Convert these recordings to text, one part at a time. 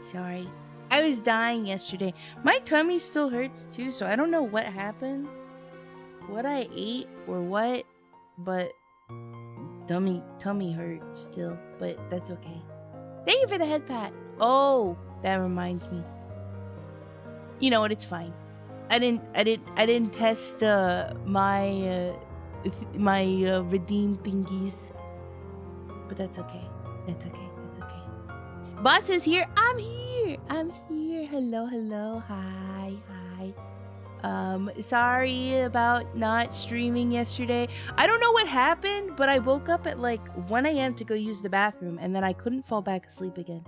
Sorry. I was dying yesterday. My tummy still hurts too, so I don't know what happened. What I ate or what, but tummy hurts still, but that's okay. Thank you for the head pat. Oh, that reminds me. You know what? It's fine. I didn't test my redeem thingies, but that's okay. That's okay. Boss is here. I'm here. Hello. Hi. Sorry about not streaming yesterday. I don't know what happened, but I woke up at like 1 a.m. to go use the bathroom, and then I couldn't fall back asleep again.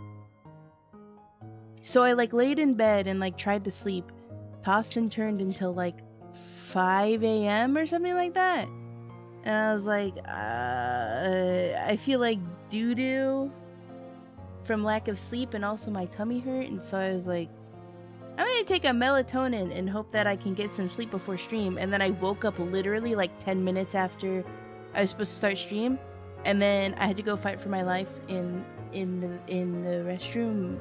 So I like laid in bed and like tried to sleep, tossed and turned until like 5 a.m. or something like that. And I was like, I feel like doo-doo from lack of sleep, and also my tummy hurt, and so I was like, I'm gonna take a melatonin and hope that I can get some sleep before stream. And then I woke up literally like 10 minutes after I was supposed to start stream, and then I had to go fight for my life in the restroom,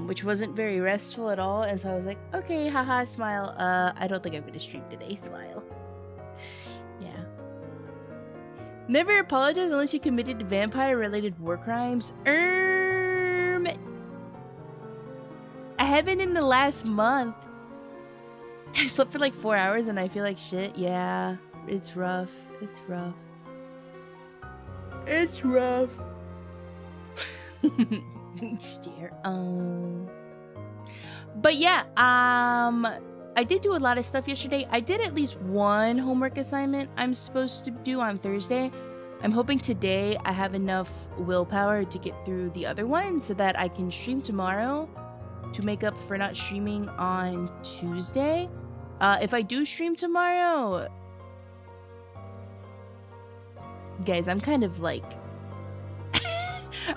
which wasn't very restful at all. And so I was like, okay, haha, smile. I don't think I'm gonna stream today, smile. Yeah. Never apologize unless you committed vampire-related war crimes. I haven't in the last month. I slept for like 4 hours and I feel like shit. Yeah, it's rough. Stare. But yeah, I I did do a lot of stuff yesterday. I did at least one homework assignment I'm supposed to do on Thursday. I'm hoping today I have enough willpower to get through the other one so that I can stream tomorrow to make up for not streaming on Tuesday. If I do stream tomorrow, guys, I'm kind of like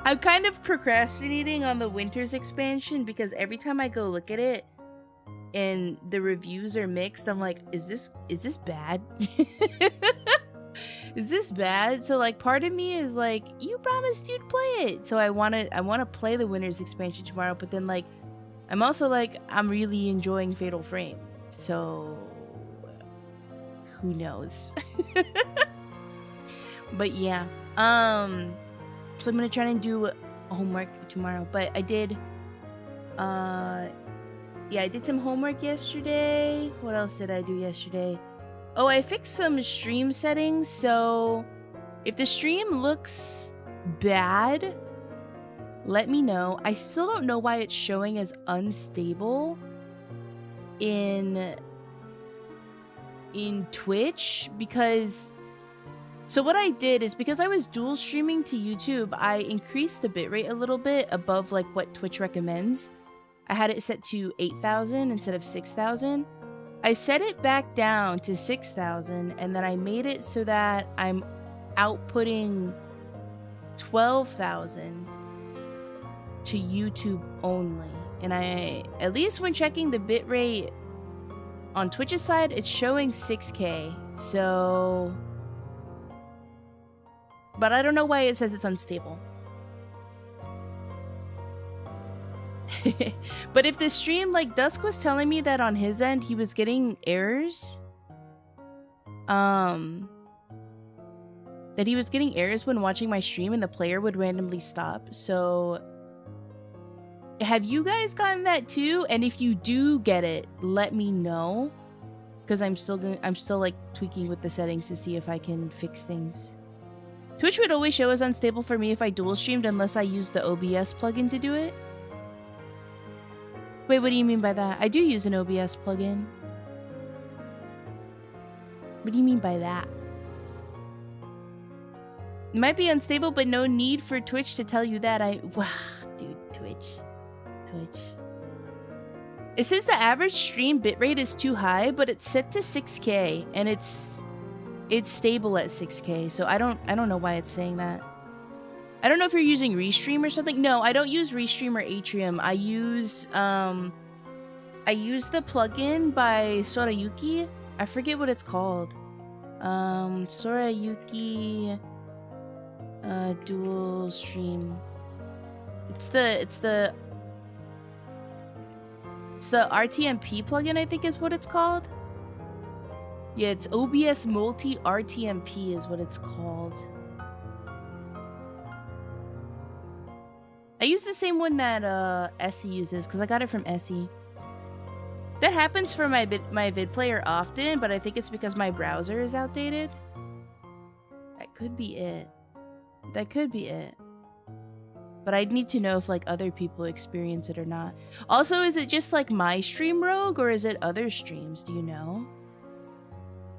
I'm kind of procrastinating on the Winters expansion because every time I go look at it and the reviews are mixed, I'm like, is this bad? Is this bad? So like part of me is like, you promised you'd play it. So I want to play the Winters expansion tomorrow, but then like I'm also like, I'm really enjoying Fatal Frame. So who knows? But yeah. So I'm gonna try and do homework tomorrow. But I did I did some homework yesterday. What else did I do yesterday? Oh, I fixed some stream settings. So if the stream looks bad, let me know. I still don't know why it's showing as unstable in Twitch, because so what I did is, because I was dual streaming to YouTube, I increased the bitrate a little bit above like what Twitch recommends. I had it set to 8,000 instead of 6,000. I set it back down to 6,000, and then I made it so that I'm outputting 12,000 to YouTube only. And I, at least when checking the bitrate on Twitch's side, it's showing 6K. So, but I don't know why it says it's unstable. But if the stream, like Dusk was telling me that on his end he was getting errors, that he was getting errors when watching my stream and the player would randomly stop. So have you guys gotten that too? And if you do get it, let me know, because I'm still like tweaking with the settings to see if I can fix things. Twitch would always show as unstable for me if I dual streamed unless I used the OBS plugin to do it. Wait, what do you mean by that? I do use an OBS plugin. What do you mean by that? It might be unstable, but no need for Twitch to tell you that. Wow, dude, Twitch. It says the average stream bitrate is too high, but it's set to 6K, and it's stable at 6K. So I don't know why it's saying that. I don't know if you're using Restream or something. No, I don't use Restream or Atrium. I use the plugin by Sorayuki. I forget what it's called. Sorayuki dual stream. It's the RTMP plugin, I think is what it's called. Yeah, it's OBS Multi RTMP is what it's called. I use the same one that Essie uses because I got it from Essie. That happens for my vid player often, but I think it's because my browser is outdated. That could be it. That could be it. But I'd need to know if like other people experience it or not. Also, is it just like my stream rogue or is it other streams? Do you know?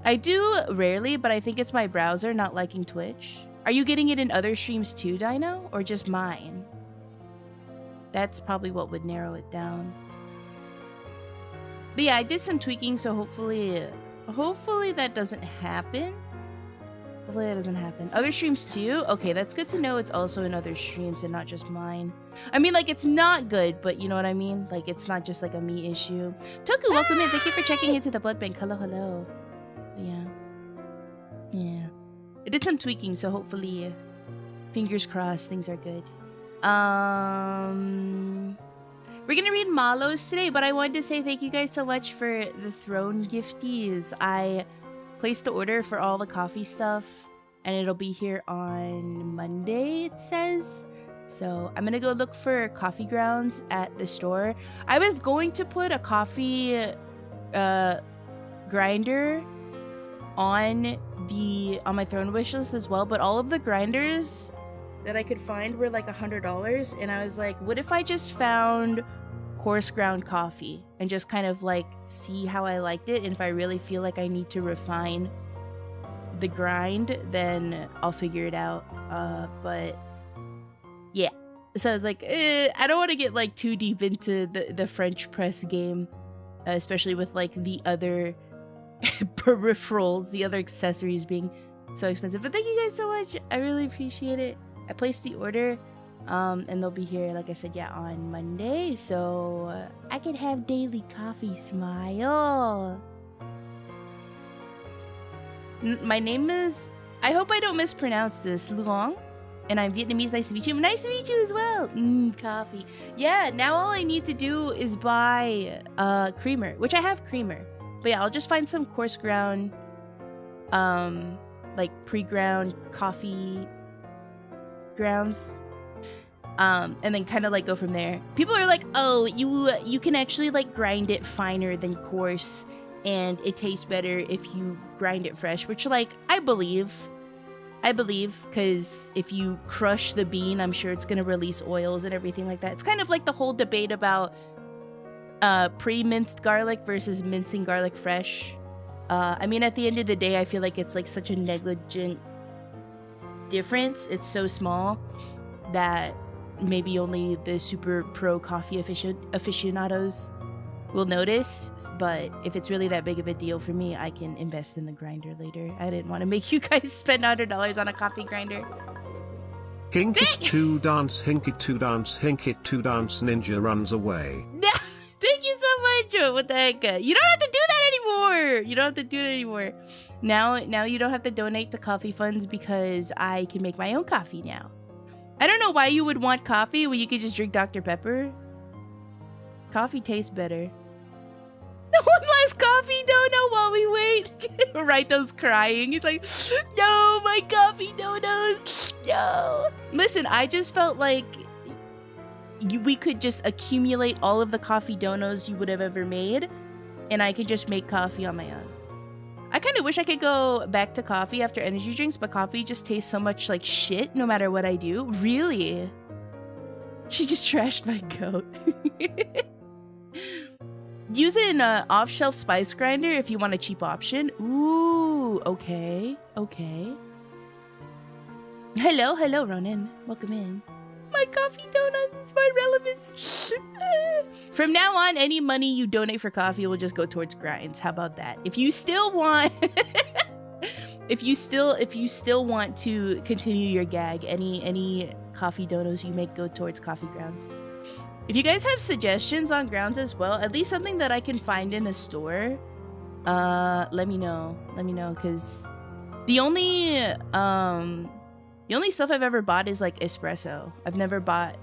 I do rarely, but I think it's my browser not liking Twitch. Are you getting it in other streams too, Dino? Or just mine? That's probably what would narrow it down. But yeah, I did some tweaking, so hopefully that doesn't happen. Hopefully that doesn't happen. Other streams too? Okay, that's good to know it's also in other streams and not just mine. I mean, like, it's not good, but you know what I mean? Like, it's not just like a me issue. Toku, welcome in. Thank you for checking into the blood bank. Hello, hello. Yeah. Yeah. I did some tweaking, so hopefully, fingers crossed, things are good. We're gonna read Malos today, but I wanted to say thank you guys so much for the throne gifties. I placed the order for all the coffee stuff, and it'll be here on Monday, it says. So I'm gonna go look for coffee grounds at the store. I was going to put a coffee grinder on my throne wish list as well, but all of the grinders that I could find were like $100, and I was like, what if I just found coarse ground coffee and just kind of like see how I liked it. And if I really feel like I need to refine the grind, then I'll figure it out. But yeah, so I was like, I don't want to get like too deep into the French press game, especially with like the other peripherals, the other accessories being so expensive. But thank you guys so much. I really appreciate it. I placed the order, and they'll be here, like I said, yeah, on Monday, so I can have daily coffee smile. My name is, I hope I don't mispronounce this, Luong, and I'm Vietnamese. Nice to meet you. Nice to meet you as well. Coffee. Yeah, now all I need to do is buy creamer, which I have creamer. But yeah, I'll just find some coarse ground, like pre-ground coffee grounds, and then kind of like go from there. People are like, oh, you can actually like grind it finer than coarse, and it tastes better if you grind it fresh, which like I believe, because if you crush the bean, I'm sure it's gonna release oils and everything like that. It's kind of like the whole debate about pre-minced garlic versus mincing garlic fresh. I mean, at the end of the day, I feel like it's like such a negligent difference. It's so small that maybe only the super pro coffee aficionados will notice. But if it's really that big of a deal for me, I can invest in the grinder later. I didn't want to make you guys spend $100 on a coffee grinder. Hinketsuki dance, Hinketsuki dance, Hinketsuki dance, ninja runs away. Thank you so much. What the heck? You don't have to do that anymore. You don't have to do it anymore. Now you don't have to donate to coffee funds because I can make my own coffee now. I don't know why you would want coffee when you could just drink Dr. Pepper. Coffee tastes better. One last coffee donut while we wait. Raito's crying. He's like, no, my coffee donuts. No. Listen, I just felt like we could just accumulate all of the coffee donos you would have ever made, and I could just make coffee on my own. I kind of wish I could go back to coffee after energy drinks, but coffee just tastes so much like shit no matter what I do. Really? She just trashed my goat. Use an off-shelf spice grinder if you want a cheap option. Ooh, okay. Hello, Ronan. Welcome in. My coffee donut is my relevance. From now on, any money you donate for coffee will just go towards grinds. How about that? If you still want, if you still want to continue your gag, any coffee donos you make go towards coffee grounds. If you guys have suggestions on grounds as well, at least something that I can find in a store, let me know, because the only stuff I've ever bought is like espresso. I've never bought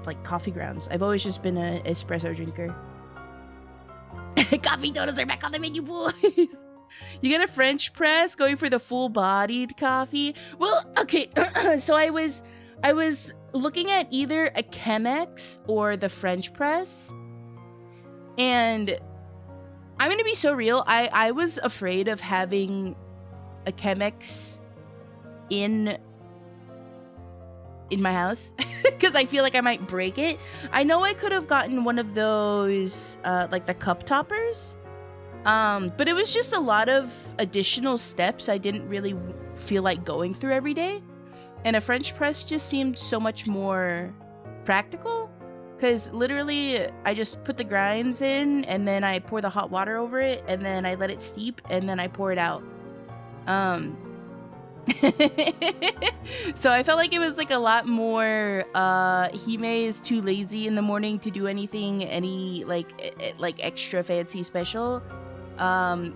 like coffee grounds. I've always just been an espresso drinker. Coffee donuts are back on the menu, boys. You get a French press going for the full-bodied coffee. Well, okay, so I was looking at either a Chemex or the French press, and I'm gonna be so real. I was afraid of having a Chemex in my house because I feel like I might break it. I know I could have gotten one of those like the cup toppers, but it was just a lot of additional steps I didn't really feel like going through every day, and a French press just seemed so much more practical because literally I just put the grinds in and then I pour the hot water over it and then I let it steep and then I pour it out. So I felt like it was like a lot more Heme is too lazy in the morning to do anything, any like extra fancy special,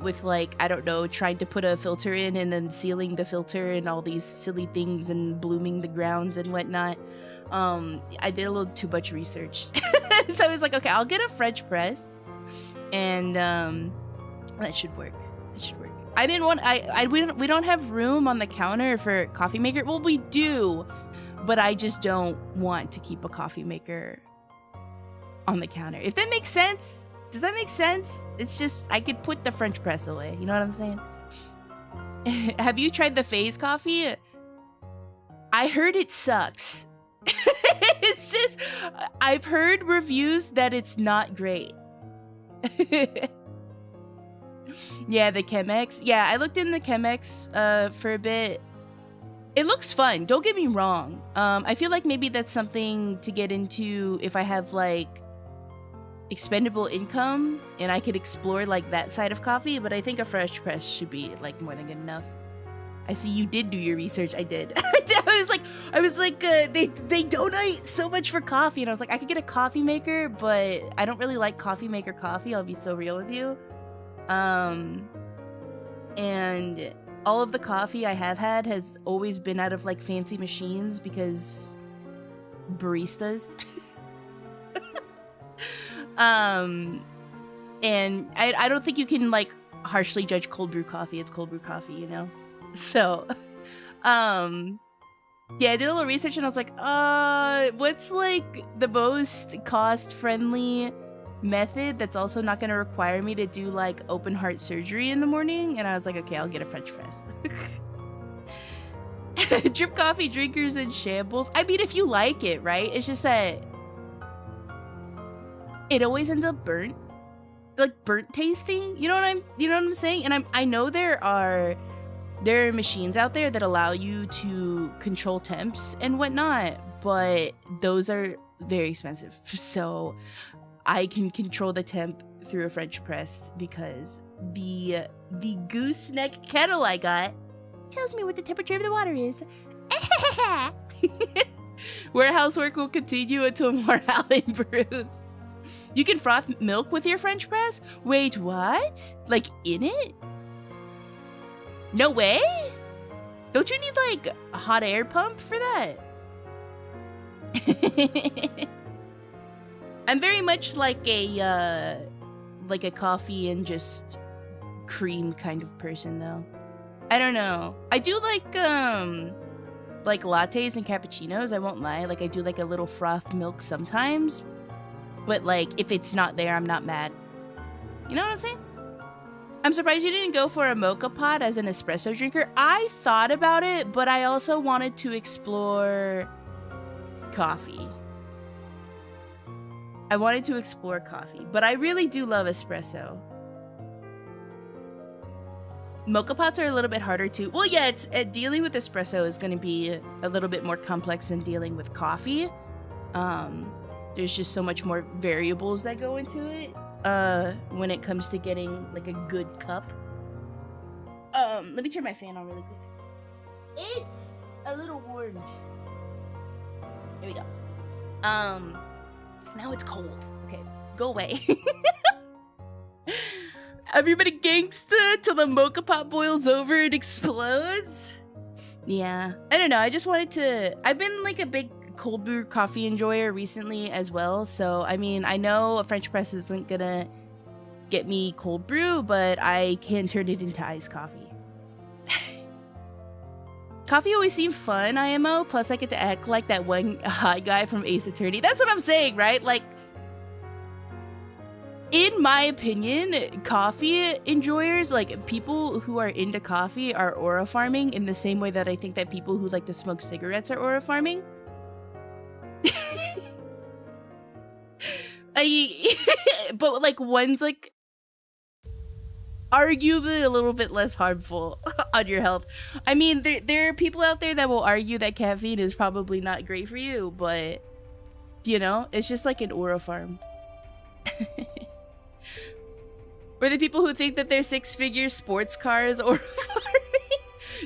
with like, I don't know, trying to put a filter in and then sealing the filter and all these silly things and blooming the grounds and whatnot. I did a little too much research. So I was like, okay, I'll get a French press and that should work. I didn't want, we don't have room on the counter for coffee maker. Well, we do, but I just don't want to keep a coffee maker on the counter. If that makes sense. Does that make sense? It's just, I could put the French press away. You know what I'm saying? Have you tried the Phase coffee? I heard it sucks. Is this? I've heard reviews that it's not great. Yeah, the Chemex. Yeah, I looked in the Chemex for a bit. It looks fun, don't get me wrong. I feel like maybe that's something to get into if I have like expendable income and I could explore like that side of coffee, but I think a French press should be like more than good enough. I see you did do your research. I did. I was like, they donate so much for coffee, and I was like, I could get a coffee maker, but I don't really like coffee maker coffee. I'll be so real with you. And all of the coffee I have had has always been out of like fancy machines because baristas. And I don't think you can like harshly judge cold brew coffee. It's cold brew coffee, you know? So, yeah, I did a little research and I was like, what's like the most cost-friendly method that's also not going to require me to do like open heart surgery in the morning? And I was like, okay, I'll get a French press. Drip coffee drinkers in shambles. I mean, if you like it, right? It's just that it always ends up burnt, like burnt tasting. You know what I'm saying? And I know there are machines out there that allow you to control temps and whatnot, but those are very expensive. So I can control the temp through a French press because the gooseneck kettle I got tells me what the temperature of the water is. Warehouse work will continue until morale improves. You can froth milk with your French press? Wait, what? Like in it? No way? Don't you need like a hot air pump for that? I'm very much like a coffee and just cream kind of person though. I don't know. I do like lattes and cappuccinos, I won't lie. Like I do like a little froth milk sometimes. But like if it's not there, I'm not mad. You know what I'm saying? I'm surprised you didn't go for a mocha pot as an espresso drinker. I thought about it, but I also wanted to explore coffee. But I really do love espresso. Mocha pots are a little bit harder to... Well, yeah, dealing with espresso is going to be a little bit more complex than dealing with coffee. There's just so much more variables that go into it. When it comes to getting like a good cup. Let me turn my fan on really quick. It's a little orange. Here we go. Now it's cold. Okay, go away. Everybody gangsta till the mocha pot boils over and explodes. Yeah, I don't know. I just wanted to. I've been like a big cold brew coffee enjoyer recently as well, so I mean I know a French press isn't gonna get me cold brew, but I can turn it into iced coffee. Coffee always seemed fun, IMO, plus I get to act like that one hot guy from Ace Attorney. That's what I'm saying, right? Like, in my opinion, coffee enjoyers, like people who are into coffee, are aura farming in the same way that I think that people who like to smoke cigarettes are aura farming. But like one's like arguably a little bit less harmful on your health. I mean, there are people out there that will argue that caffeine is probably not great for you, but you know, it's just like an aura farm. Or the people who think that they're six-figure sports cars aura farming.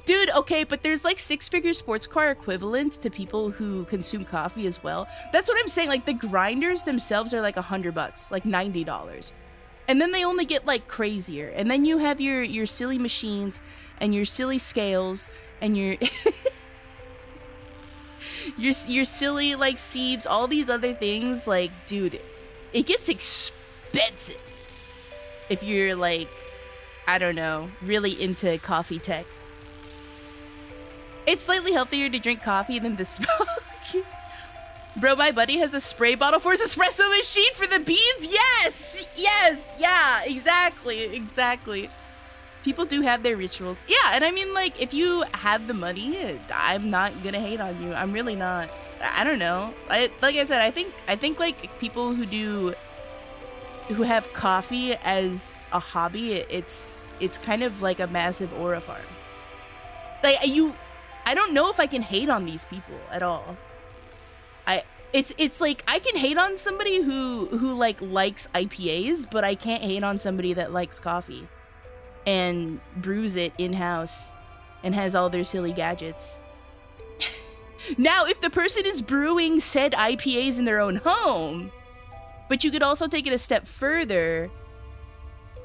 Dude, okay, but there's like six-figure sports car equivalents to people who consume coffee as well. That's what I'm saying. Like the grinders themselves are like $100, like $90. And then they only get like crazier. And then you have your silly machines and your silly scales and your your silly like sieves, all these other things. Like, dude, it gets expensive if you're like, I don't know, really into coffee tech. It's slightly healthier to drink coffee than to smoke. Bro, my buddy has a spray bottle for his espresso machine for the beans. Yes, yeah, exactly. People do have their rituals. Yeah, and I mean, like, if you have the money, I'm not gonna hate on you. I'm really not. I don't know. Like I said, I think like people who have coffee as a hobby, it's kind of like a massive aura farm. Like I don't know if I can hate on these people at all. It's like I can hate on somebody who like likes IPAs, but I can't hate on somebody that likes coffee and brews it in-house and has all their silly gadgets. Now, if the person is brewing said IPAs in their own home, but you could also take it a step further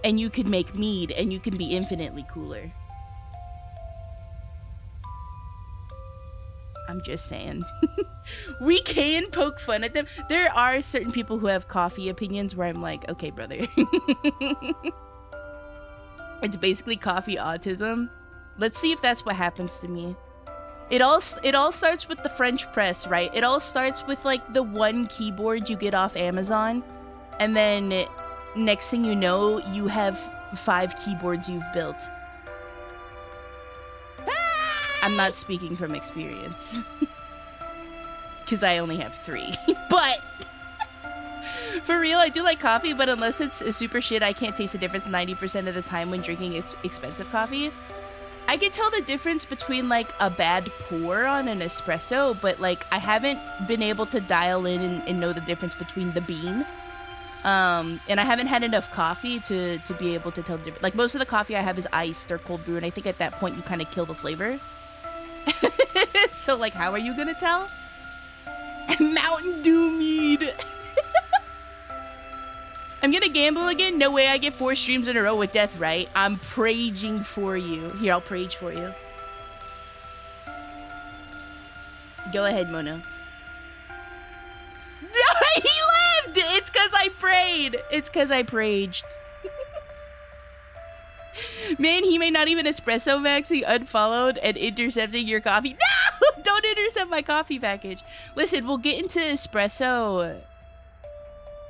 and you could make mead and you can be infinitely cooler. I'm just saying. We can poke fun at them. There are certain people who have coffee opinions where I'm like, okay, brother. It's basically coffee autism. Let's see if that's what happens to me. It all starts with the French press, right? It all starts with like the one keyboard you get off Amazon, and then next thing you know, you have 5 keyboards you've built. I'm not speaking from experience. Because I only have 3. But for real, I do like coffee, but unless it's a super shit, I can't taste the difference 90% of the time when drinking expensive coffee. I can tell the difference between like a bad pour on an espresso, but like I haven't been able to dial in and know the difference between the bean. And I haven't had enough coffee to be able to tell the difference. Like most of the coffee I have is iced or cold brew, and I think at that point you kind of kill the flavor. So like, how are you gonna tell? Mountain Dew mead. I'm gonna gamble again? No way I get 4 streams in a row with death, right? I'm praging for you. Here, I'll prage for you. Go ahead, Mono. He lived! It's because I prayed. It's because I praged. Man, he may not even espresso maxing, unfollowed, and intercepting your coffee. No! Don't intercept my coffee package. Listen, we'll get into espresso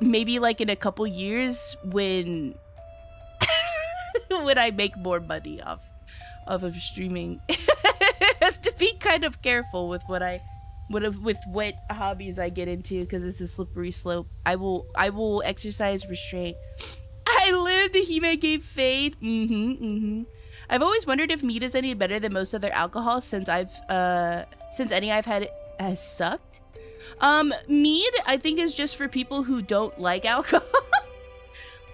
maybe like in a couple years when when I make more money off of streaming. I have to be kind of careful with what hobbies I get into, because it's a slippery slope. I will exercise restraint. I lived. Heme gave fade. I've always wondered if mead is any better than most other alcohols since any I've had has sucked. Mead I think is just for people who don't like alcohol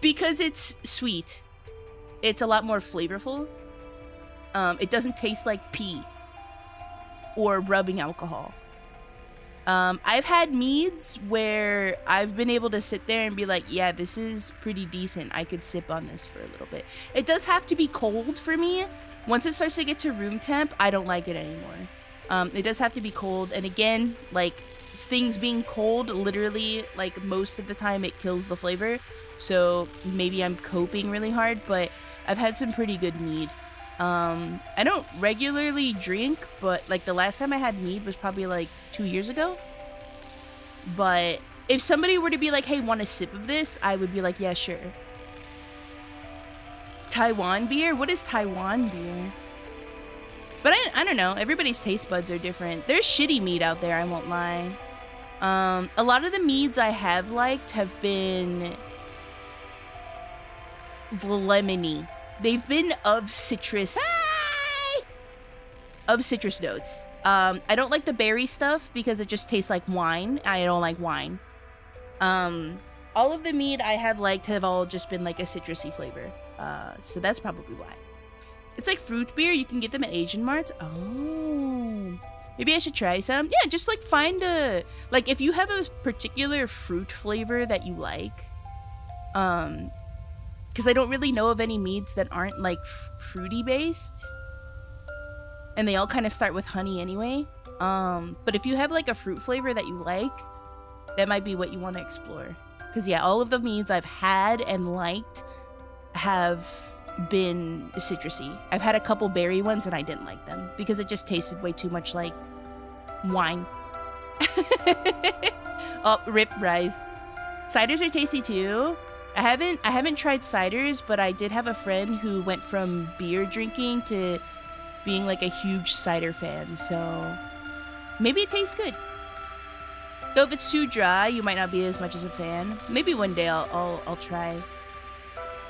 because it's sweet. It's a lot more flavorful. It doesn't taste like pee or rubbing alcohol. I've had meads where I've been able to sit there and be like, yeah, this is pretty decent. I could sip on this for a little bit. It does have to be cold for me. Once it starts to get to room temp, I don't like it anymore. It does have to be cold. And again, like, things being cold, literally, like, most of the time it kills the flavor. So maybe I'm coping really hard, but I've had some pretty good mead. I don't regularly drink, but like the last time I had mead was probably like 2 years ago. But if somebody were to be like, hey, want a sip of this? I would be like, yeah, sure. Taiwan beer? What is Taiwan beer? But I don't know. Everybody's taste buds are different. There's shitty mead out there, I won't lie. A lot of the meads I have liked have been lemony. They've been of citrus. Of citrus notes. I don't like the berry stuff because it just tastes like wine. I don't like wine. All of the mead I have liked have all just been like a citrusy flavor. So that's probably why. It's like fruit beer. You can get them at Asian marts. Oh. Maybe I should try some. Yeah, just like find a... Like if you have a particular fruit flavor that you like. Because I don't really know of any meads that aren't like fruity based. And they all kind of start with honey anyway. But if you have like a fruit flavor that you like, that might be what you want to explore. Because yeah, all of the meads I've had and liked have been citrusy. I've had a couple berry ones and I didn't like them because it just tasted way too much like wine. Oh, rip Rise. Ciders are tasty too. I haven't tried ciders, but I did have a friend who went from beer drinking to being like a huge cider fan, so maybe it tastes good. Though if it's too dry, you might not be as much as a fan. Maybe one day I'll try.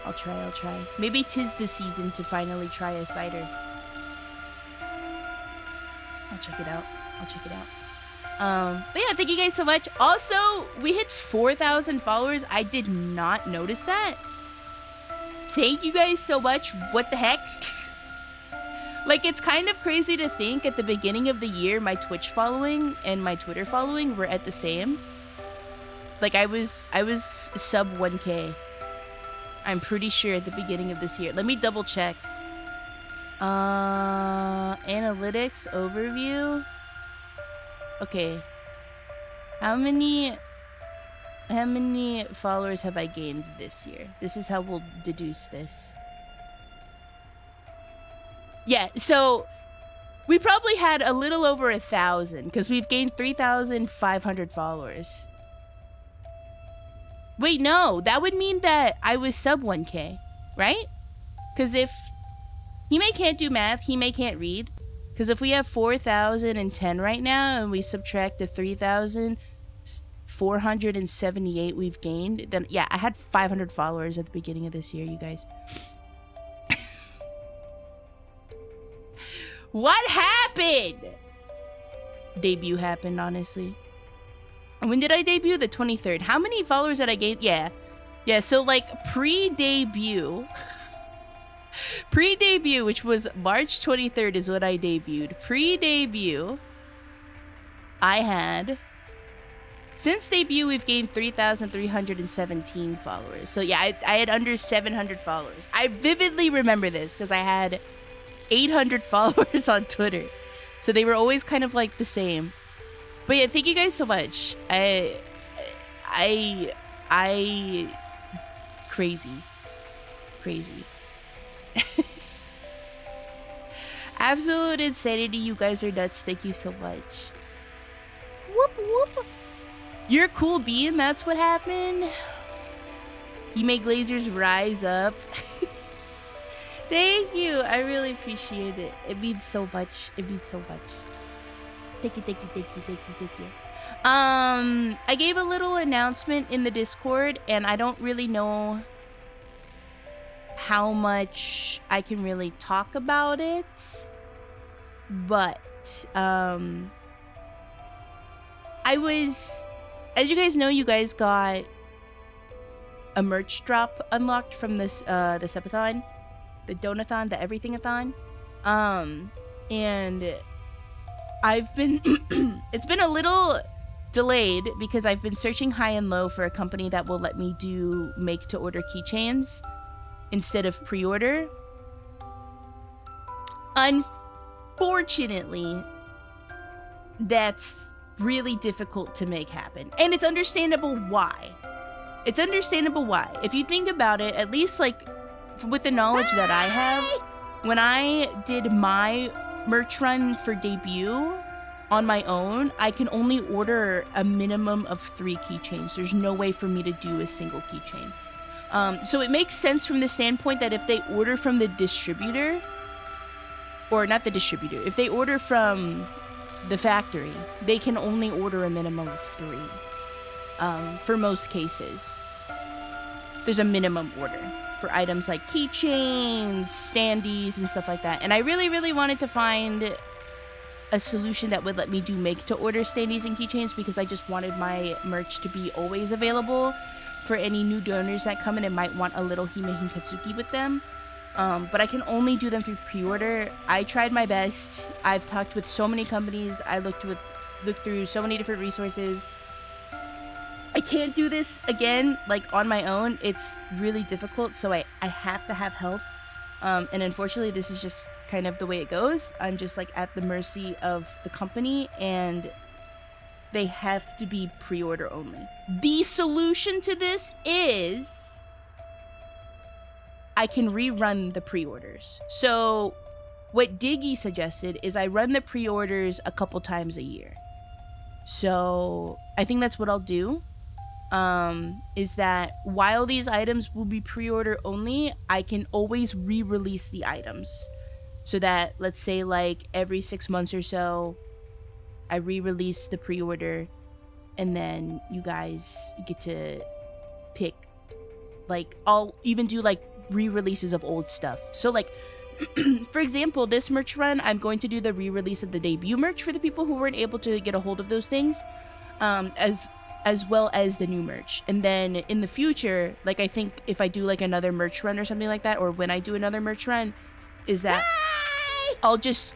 I'll try. Maybe 'tis the season to finally try a cider. I'll check it out. But yeah, thank you guys so much. Also, we hit 4,000 followers. I did not notice that. Thank you guys so much. What the heck? Like, it's kind of crazy to think at the beginning of the year, my Twitch following and my Twitter following were at the same. Like, I was sub 1K. I'm pretty sure at the beginning of this year. Let me double check. Analytics overview. Okay. How many followers have I gained this year? This is how we'll deduce this. Yeah, so we probably had a little over 1,000 because we've gained 3,500 followers. Wait, no, that would mean that I was sub 1K, right? Because if Heme can't do math, Heme can't read. Because if we have 4,010 right now and we subtract the 3,478 we've gained, then yeah, I had 500 followers at the beginning of this year, you guys. What happened? Debut happened, honestly. When did I debut? The 23rd. How many followers did I gain? Yeah, so like pre-debut, which was March 23rd is what I debuted. Pre-debut, I had, since debut, we've gained 3,317 followers. So yeah, I had under 700 followers. I vividly remember this because I had 800 followers on Twitter. So they were always kind of like the same. But yeah, thank you guys so much. Crazy. Absolute insanity. You guys are nuts. Thank you so much. Whoop whoop. You're a cool being. That's what happened. You make lasers rise up. Thank you. I really appreciate it. It means so much. Thank you. I gave a little announcement in the Discord, and I don't really know how much I can really talk about it, but I was, as you guys know, you guys got a merch drop unlocked from this epathon, the donathon, the everything-a-thon, and I've been it's been a little delayed because I've been searching high and low for a company that will let me do make to order keychains instead of pre-order. Unfortunately, that's really difficult to make happen, and it's understandable why. If you think about it, at least like with the knowledge that I have, when I did my merch run for debut on my own, I can only order a minimum of 3 keychains. There's no way for me to do a single keychain. So it makes sense from the standpoint that if they order from the distributor, or not the distributor, if they order from the factory, they can only order a minimum of 3. For most cases, there's a minimum order for items like keychains, standees, and stuff like that. And I really, really wanted to find a solution that would let me do make-to-order standees and keychains because I just wanted my merch to be always available for any new donors that come in and might want a little Heme Hinketsuki with them. But I can only do them through pre-order. I tried my best. I've talked with so many companies. I looked through so many different resources. I can't do this again, like, on my own. It's really difficult, so I have to have help. And unfortunately, this is just kind of the way it goes. I'm just, like, at the mercy of the company, and they have to be pre-order only. The solution to this is I can rerun the pre-orders. So what Diggy suggested is I run the pre-orders a couple times a year. So I think that's what I'll do. is that while these items will be pre-order only, I can always re-release the items. So that, let's say, like, every 6 months or so, I re-release the pre-order, and then you guys get to pick. Like, I'll even do, like, re-releases of old stuff. So, like, for example, this merch run, I'm going to do the re-release of the debut merch for the people who weren't able to get a hold of those things, as well as the new merch. And then in the future, like, I think if I do, like, another merch run or something like that, or when I do another merch run, is that I'll just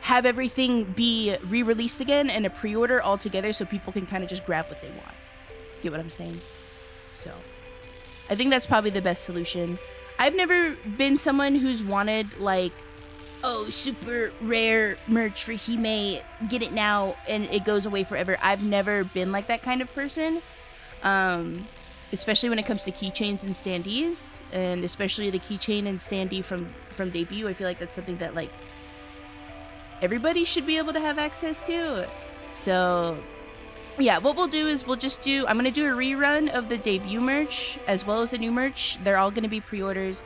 have everything be re-released again and a pre-order all together so people can kind of just grab what they want. Get what I'm saying? So I think that's probably the best solution. I've never been someone who's wanted, like, oh, super rare merch for Heme, get it now and it goes away forever. I've never been like that kind of person. Especially when it comes to keychains and standees, and especially the keychain and standee from debut. I feel like that's something that, like, everybody should be able to have access to. So yeah, what we'll do is I'm gonna do a rerun of the debut merch as well as the new merch. They're all gonna be pre-orders,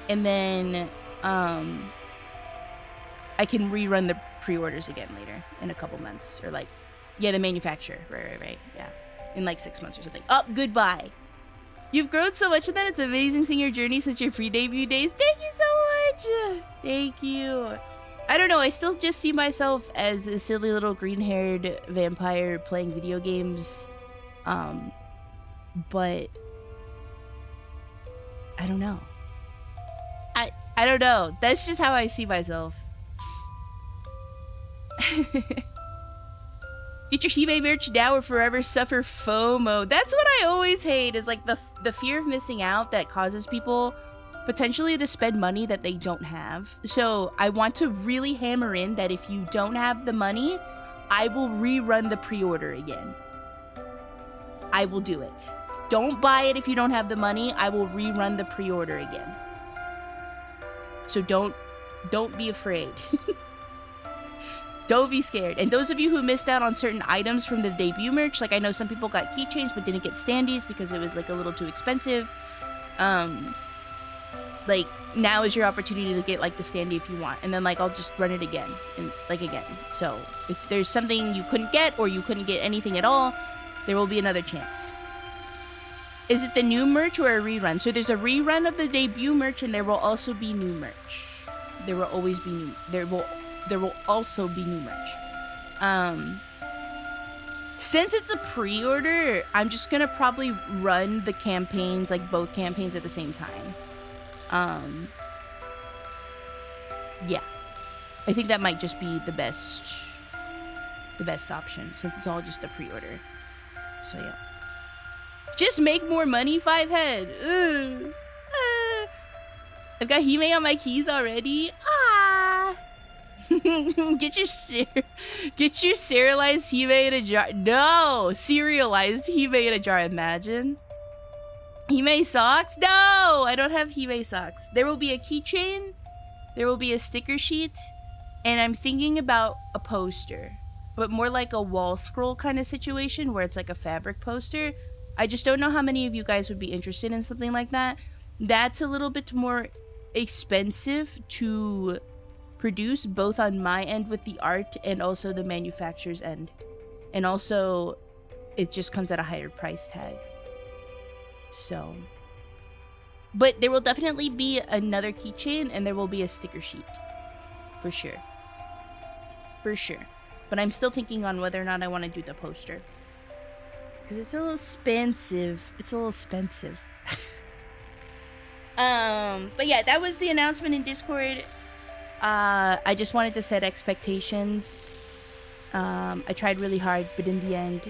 and then I can rerun the pre-orders again later in a couple months, or like, yeah, the manufacturer, right, yeah, in like 6 months or something. Oh, goodbye. You've grown so much, and then it's amazing seeing your journey since your pre-debut days. Thank you so much. Thank you. I don't know, I still just see myself as a silly little green-haired vampire playing video games. But I don't know. I don't know. That's just how I see myself. Get your Heme merch now or forever suffer FOMO. That's what I always hate, is like the fear of missing out that causes people potentially to spend money that they don't have. So I want to really hammer in that if you don't have the money, I will rerun the pre-order again. I will do it. Don't buy it if you don't have the money. I will rerun the pre-order again. So don't be afraid. Don't be scared. And those of you who missed out on certain items from the debut merch, like I know some people got keychains but didn't get standees because it was like a little too expensive. Like, now is your opportunity to get like the standee if you want, and then like I'll just run it again and like again. So if there's something you couldn't get or you couldn't get anything at all, there will be another chance. Is it the new merch or a rerun? So there's a rerun of the debut merch, and there will also be new merch. There will always be new. There will also be new merch. Since it's a pre-order, I'm just gonna probably run the campaigns, like both campaigns at the same time. Yeah, I think that might just be the best option, since it's all just a pre-order. So yeah, just make more money, 5head. I've got Heme on my keys already. Get your serialized Heme in a jar. No, serialized Heme in a jar. Imagine. Heme socks? No, I don't have Heme socks. There will be a keychain, there will be a sticker sheet, and I'm thinking about a poster, but more like a wall scroll kind of situation where it's like a fabric poster. I just don't know how many of you guys would be interested in something like that. That's a little bit more expensive to produce, both on my end with the art and also the manufacturer's end. And also, it just comes at a higher price tag. So, but there will definitely be another keychain, and there will be a sticker sheet. For sure. But I'm still thinking on whether or not I want to do the poster, because it's a little expensive. But yeah, that was the announcement in Discord. I just wanted to set expectations. I tried really hard, but in the end...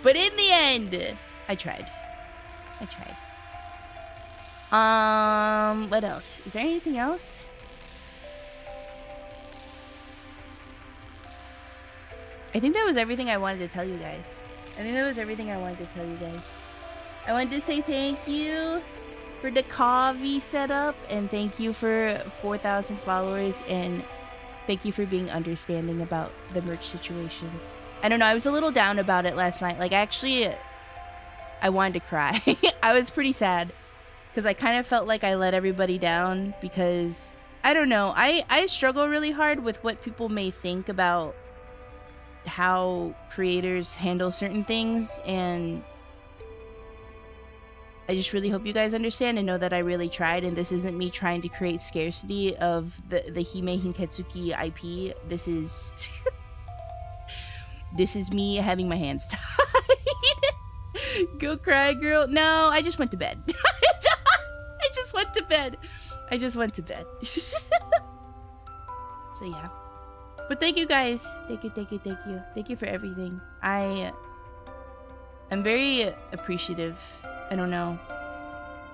But in the end, I tried. What else? Is there anything else? I think that was everything I wanted to tell you guys. I wanted to say thank you for the Kavi setup, and thank you for 4,000 followers, and thank you for being understanding about the merch situation. I don't know, I was a little down about it last night. Like, actually, I wanted to cry. I was pretty sad because I kind of felt like I let everybody down because, I don't know, I struggle really hard with what people may think about how creators handle certain things, and I just really hope you guys understand and know that I really tried, and this isn't me trying to create scarcity of the Heme Hinketsuki IP. This is this is me having my hands tied. Go cry, girl. No, I just went to bed. I just went to bed. I just went to bed. So yeah. But thank you guys. Thank you, thank you, thank you. Thank you for everything. I'm very appreciative. I don't know.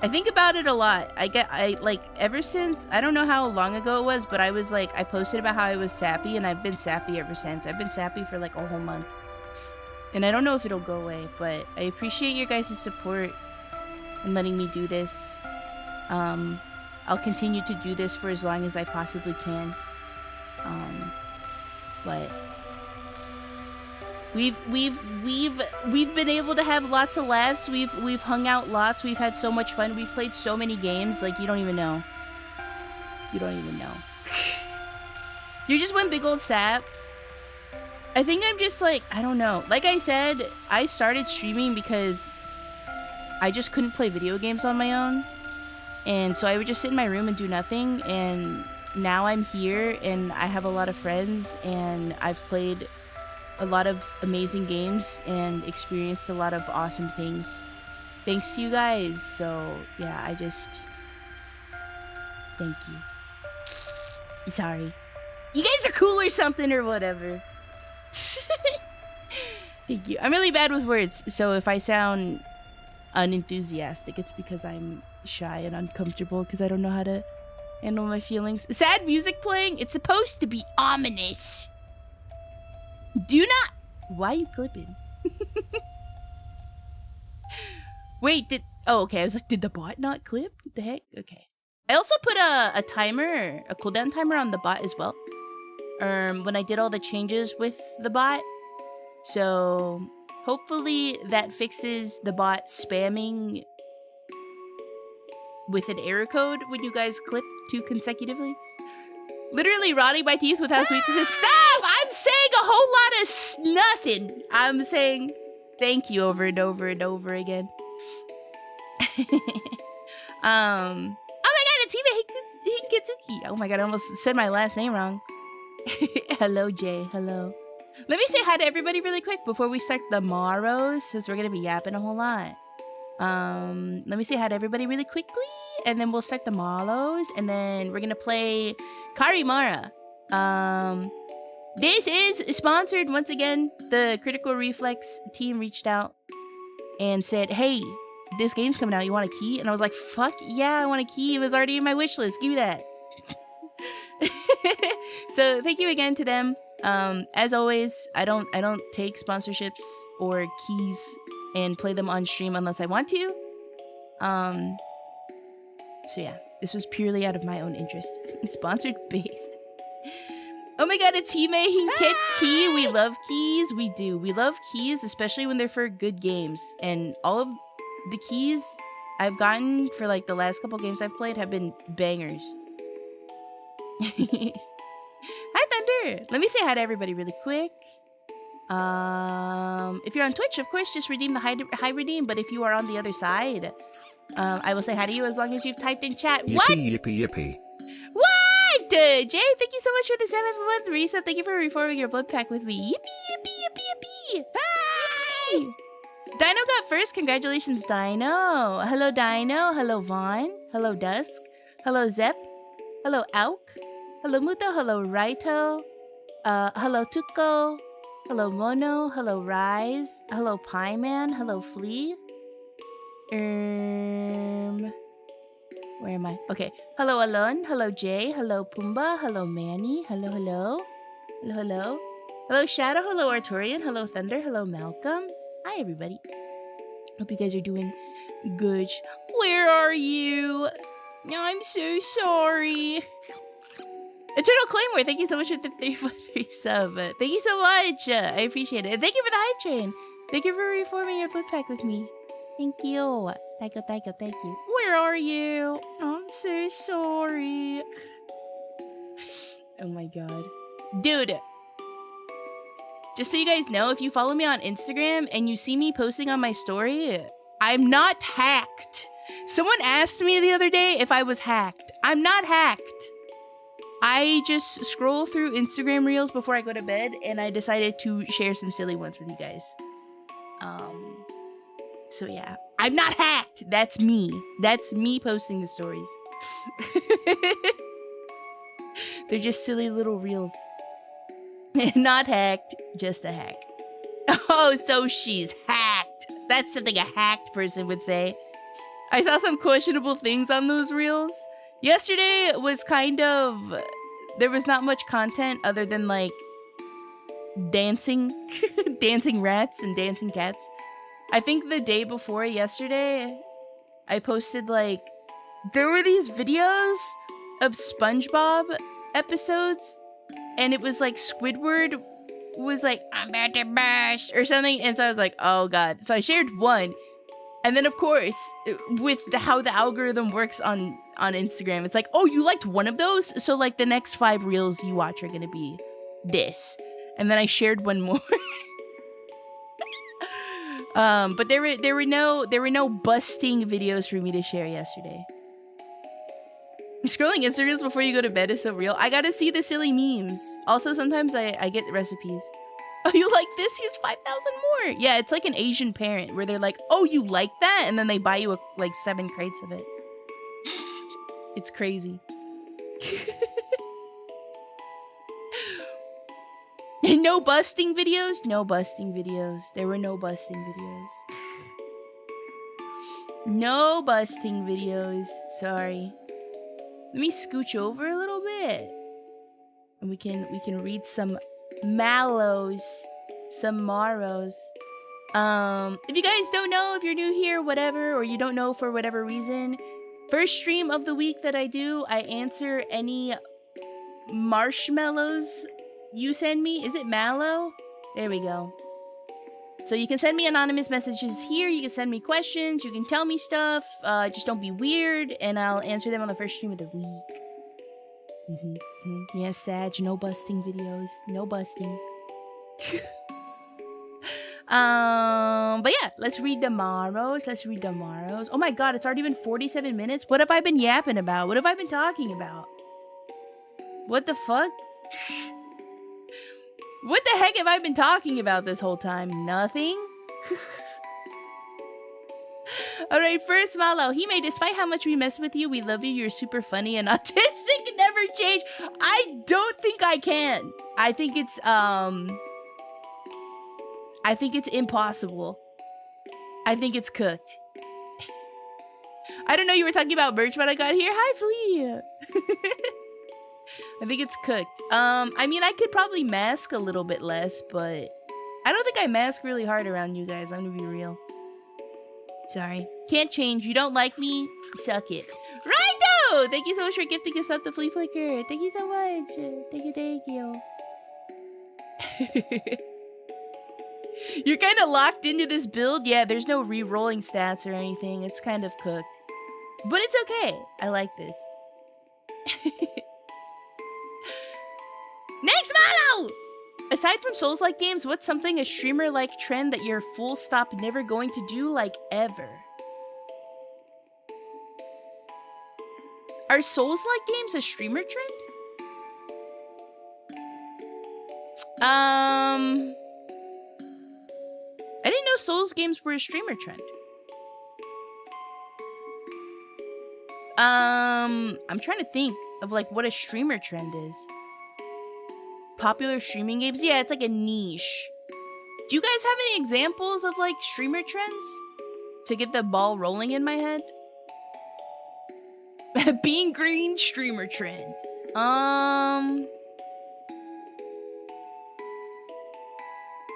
I think about it a lot. I like, ever since, I don't know how long ago it was, but I was like, I posted about how I was sappy, and I've been sappy ever since. I've been sappy for like a whole month. And I don't know if it'll go away, but I appreciate your guys' support and letting me do this. I'll continue to do this for as long as I possibly can. But we've been able to have lots of laughs. We've hung out lots. We've had so much fun. We've played so many games. Like, you don't even know. You don't even know. You're just one big old sap. I think I'm just like, I don't know. Like I said, I started streaming because I just couldn't play video games on my own. And so I would just sit in my room and do nothing. And now I'm here and I have a lot of friends and I've played a lot of amazing games and experienced a lot of awesome things thanks to you guys. So yeah, I just thank you. Sorry, you guys are cool or something or whatever. Thank you. I'm really bad with words, so if I sound unenthusiastic, it's because I'm shy and uncomfortable because I don't know how to handle my feelings. Sad music playing, it's supposed to be ominous. Do not. Why are you clipping? Wait, okay, I was like, did the bot not clip? What the heck? Okay. I also put a timer, a cooldown timer on the bot as well. When I did all the changes with the bot. So hopefully that fixes the bot spamming with an error code when you guys clip 2 consecutively. Literally rotting my teeth with how sweet this is. Stop! I'm saying a whole lot of nothing. I'm saying thank you over and over and over again. Oh my god, it's Heme Hinketsuki. Oh my god, I almost said my last name wrong. Hello, Jay. Hello. Let me say hi to everybody really quick before we start the morrows, since we're gonna be yapping a whole lot. Let me say hi to everybody really quickly, and then we'll start the morrows, and then we're gonna play CARIMARA. This is sponsored once again. The Critical Reflex team reached out and said, hey, this game's coming out, you want a key? And I was like, fuck yeah, I want a key. It was already in my wish list. Give me that. So thank you again to them. As always, I don't take sponsorships or keys and play them on stream unless I want to. So yeah, this was purely out of my own interest. Sponsored based. Oh my god, it's Heme Hinketsuki. We love keys. We do. We love keys, especially when they're for good games. And all of the keys I've gotten for like the last couple games I've played have been bangers. Hi, Thunder. Let me say hi to everybody really quick. If you're on Twitch, of course, just redeem the hi redeem. But if you are on the other side, I will say hi to you as long as you've typed in chat. Yippee, What? yippee, yippee. What? Jay, thank you so much for the 7th month reset. Thank you for reforming your blood pack with me. Yippee, yippee, yippee, yippee. Hi! Dino got first. Congratulations, Dino. Hello, Dino. Hello, Vaughn. Hello, Dusk. Hello, Zep. Hello, Auk. Hello, Muto. Hello, Raito. Hello, Tuko. Hello, Mono. Hello, Rise. Hello, Pieman. Hello, Flea. Where am I? Okay. Hello, Alon. Hello, Jay. Hello, Pumbaa. Hello, Manny. Hello, hello. Hello, hello. Hello, Shadow. Hello, Arturian. Hello, Thunder. Hello, Malcolm. Hi, everybody. Hope you guys are doing good. Where are you? I'm so sorry. Eternal Claymore, thank you so much for the 3 sub. Thank you so much. I appreciate it. And thank you for the hype train. Thank you for reforming your flip pack with me. Thank you. Thank you, thank you, thank you. Where are you? I'm so sorry. Oh my god. Dude. Just so you guys know, if you follow me on Instagram and you see me posting on my story, I'm not hacked. Someone asked me the other day if I was hacked. I'm not hacked. I just scroll through Instagram reels before I go to bed, and I decided to share some silly ones with you guys. So yeah, I'm not hacked. That's me. That's me posting the stories. They're just silly little reels. Not hacked, just a hack. Oh, so she's hacked. That's something a hacked person would say. I saw some questionable things on those reels. Yesterday was kind of... There was not much content other than, like, dancing. Dancing rats and dancing cats. I think the day before yesterday, I posted, like... There were these videos of SpongeBob episodes. And it was, like, Squidward was like, I'm about to burst, or something. And so I was like, oh, God. So I shared one. And then, of course, with how the algorithm works on Instagram, it's like, oh, you liked one of those? So, like, the next 5 reels you watch are going to be this. And then I shared one more. But there were no busting videos for me to share yesterday. Scrolling Instagrams before you go to bed is so real. I gotta see the silly memes. Also, sometimes I get recipes. Oh, you like this? Here's 5,000 more. Yeah, it's like an Asian parent where they're like, oh, you like that? And then they buy you like 7 crates of it. It's crazy. No busting videos? No busting videos. There were no busting videos. No busting videos. Sorry. Let me scooch over a little bit. And we can read some mallows, some marrows. If you guys don't know, if you're new here, whatever, or you don't know for whatever reason, first stream of the week that I do, I answer any marshmallows you send me. Is it mallow? There we go. So you can send me anonymous messages here. You can send me questions. You can tell me stuff. Just don't be weird, and I'll answer them on the first stream of the week. Yes, Sag. No busting videos. No busting. But yeah, let's read the morrows. Let's read the morrows. Oh my god, it's already been 47 minutes. What have I been yapping about? What have I been talking about? What the fuck? What the heck have I been talking about this whole time? Nothing? Alright, first Malo. Heme, despite how much we mess with you, we love you. You're super funny and autistic and never change. I don't think I can. I think it's impossible. I think it's cooked. I don't know you were talking about merch when I got here. Hi, Flea. I think it's cooked. I mean, I could probably mask a little bit less, but I don't think I mask really hard around you guys. I'm gonna be real. Sorry. Can't change. You don't like me? Suck it. Righto! Thank you so much for gifting us up the Flea Flicker. Thank you so much. Thank you. You're kind of locked into this build. Yeah, there's no re-rolling stats or anything. It's kind of cooked. But it's okay. I like this. Next Malo! Aside from Souls-like games, what's something a streamer-like trend that you're full stop never going to do, like, ever? Are Souls-like games a streamer trend? I didn't know Souls games were a streamer trend. I'm trying to think of, like, what a streamer trend is. Popular streaming games? Yeah, it's like a niche. Do you guys have any examples of, like, streamer trends? To get the ball rolling in my head? Being green streamer trend.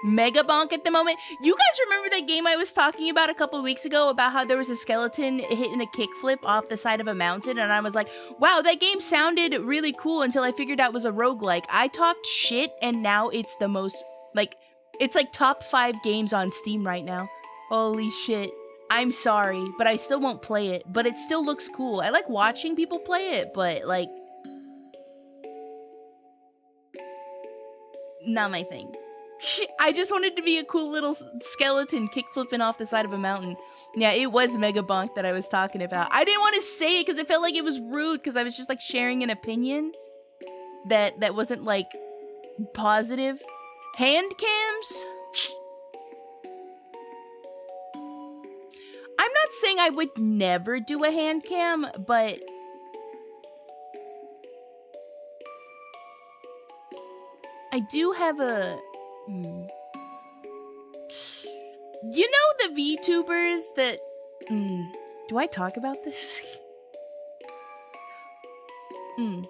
Mega bonk at the moment. You guys remember that game I was talking about a couple weeks ago about how there was a skeleton hitting a kickflip off the side of a mountain, and I was like, wow, that game sounded really cool until I figured out it was a roguelike. I talked shit, and now it's the most, like, it's like top 5 games on Steam right now. Holy shit. I'm sorry, but I still won't play it, but it still looks cool. I like watching people play it, but, like, not my thing. I just wanted to be a cool little skeleton kick-flipping off the side of a mountain. Yeah, it was Mega Bonk that I was talking about. I didn't want to say it because it felt like it was rude because I was just, like, sharing an opinion that wasn't, like, positive. Hand cams? I'm not saying I would never do a hand cam, but I do have a... You know the VTubers that... do I talk about this? I'm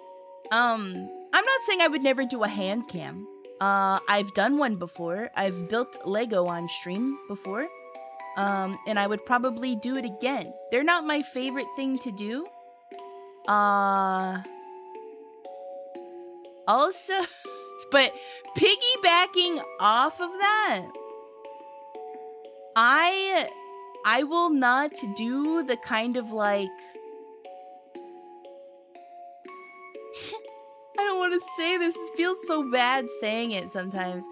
not saying I would never do a hand cam. I've done one before. I've built Lego on stream before. And I would probably do it again. They're not my favorite thing to do. Also... But piggybacking off of that, I will not do the kind of, like... I don't want to say this. It feels so bad saying it sometimes.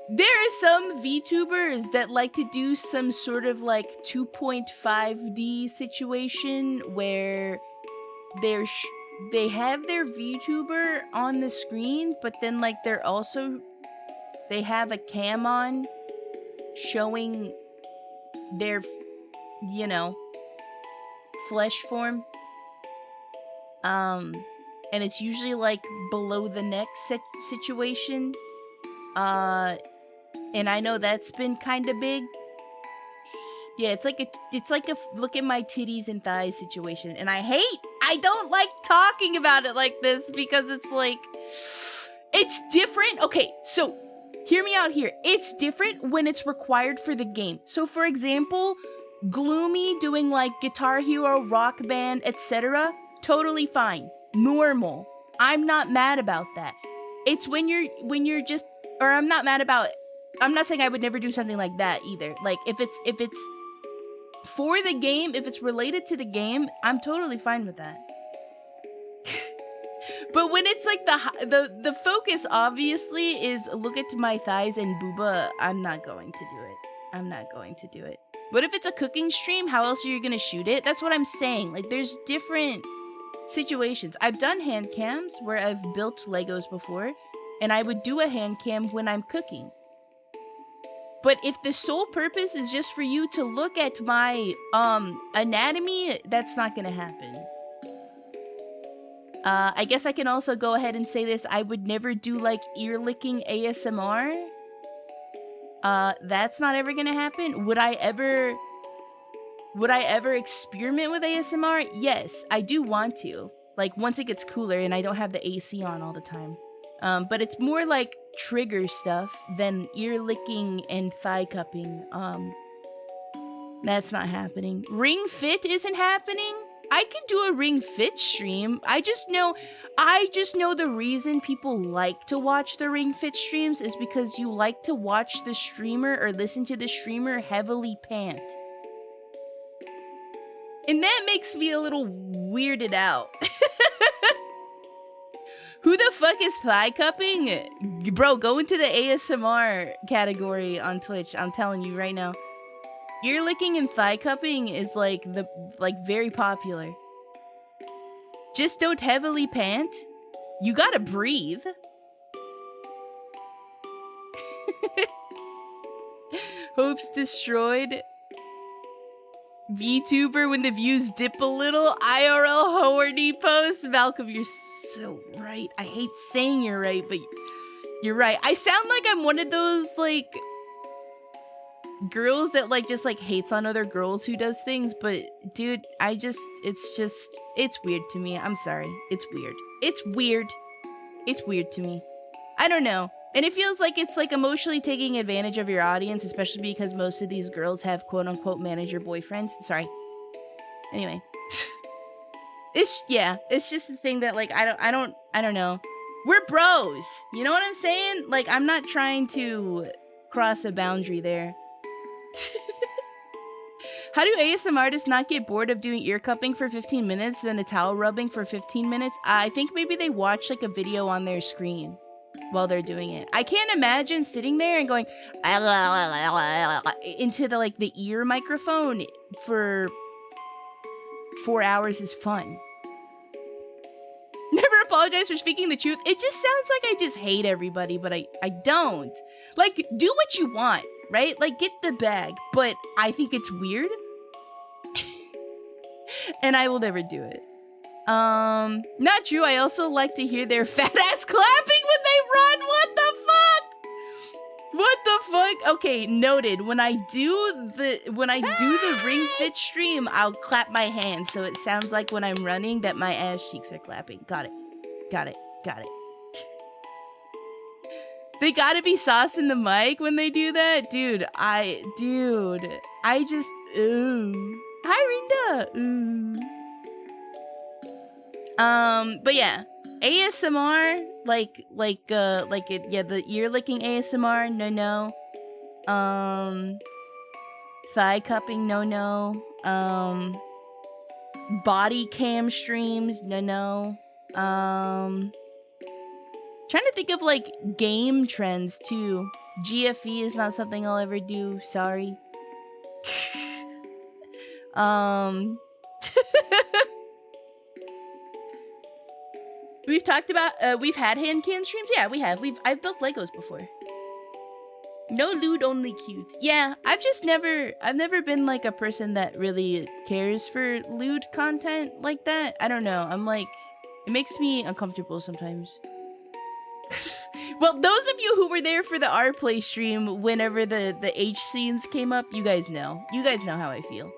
There are some VTubers that like to do some sort of, like, 2.5D situation where they have their VTuber on the screen, but then, like, they have a cam on showing their, you know, flesh form. And it's usually, like, below the neck situation. And I know that's been kind of big. Yeah, it's like a look at my titties and thighs situation, and I don't like talking about it like this because it's like, it's different. Okay, so hear me out here. It's different when it's required for the game. So for example, Gloomy doing like Guitar Hero, Rock Band, etc. Totally fine, normal. I'm not mad about that. It's when you're just, or I'm not saying I would never do something like that either. Like if it's for the game, if it's related to the game, I'm totally fine with that. But when it's like the focus obviously is look at my thighs and booba, I'm not going to do it. I'm not going to do it. What if it's a cooking stream? How else are you gonna shoot it? That's what I'm saying. Like, there's different situations. I've done hand cams where I've built Legos before, and I would do a hand cam when I'm cooking. But if the sole purpose is just for you to look at my anatomy, that's not gonna happen. I guess I can also go ahead and say this. I would never do like ear licking ASMR. That's not ever gonna happen. Would I ever experiment with ASMR? Yes, I do want to. Like once it gets cooler and I don't have the AC on all the time. But it's more like trigger stuff than ear licking and thigh cupping. That's not happening. Ring Fit isn't happening. I could do a Ring Fit stream. I just know the reason people like to watch the Ring Fit streams is because you like to watch the streamer or listen to the streamer heavily pant. And that makes me a little weirded out. Who the fuck is thigh cupping? Bro, go into the ASMR category on Twitch. I'm telling you right now. Ear licking and thigh cupping is like very popular. Just don't heavily pant. You gotta breathe. Hopes destroyed. VTuber when the views dip a little. IRL horny post. Malcolm, you're so right. I hate saying you're right, but you're right. I sound like I'm one of those like girls that like just like hates on other girls who does things, but dude, it's weird to me. I'm sorry. It's weird. It's weird to me. I don't know. And it feels like it's like emotionally taking advantage of your audience, especially because most of these girls have quote unquote manager boyfriends. Sorry. Anyway. It's just the thing that like I don't know. We're bros. You know what I'm saying? Like I'm not trying to cross a boundary there. How do ASMR artists not get bored of doing ear cupping for 15 minutes, then a towel rubbing for 15 minutes? I think maybe they watch like a video on their screen while they're doing it. I can't imagine sitting there and going into the like the ear microphone for 4 hours is fun. Never apologize for speaking the truth. It just sounds like I just hate everybody, but I don't. Like, do what you want, right? Like, get the bag, but I think it's weird. And I will never do it. Not true. I also like to hear their fat ass clapping when they run. What the fuck? What the fuck? Okay, noted. When I do the Ring Fit stream, I'll clap my hands so it sounds like when I'm running that my ass cheeks are clapping. Got it. Got it. Got it. They gotta be saucing the mic when they do that? Dude, I just, ooh. Hi, Rinda. Ooh. But yeah, ASMR, the ear licking ASMR, no. Thigh cupping, no. Body cam streams, no. Trying to think of like game trends too. GFE is not something I'll ever do. Sorry. We've talked about we've had hand cam streams. Yeah, we have. I've built Legos before. No lewd, only cute. Yeah, I've never been like a person that really cares for lewd content like that. I don't know. I'm like, it makes me uncomfortable sometimes. Well, those of you who were there for the R Play stream whenever the H scenes came up, you guys know. You guys know how I feel.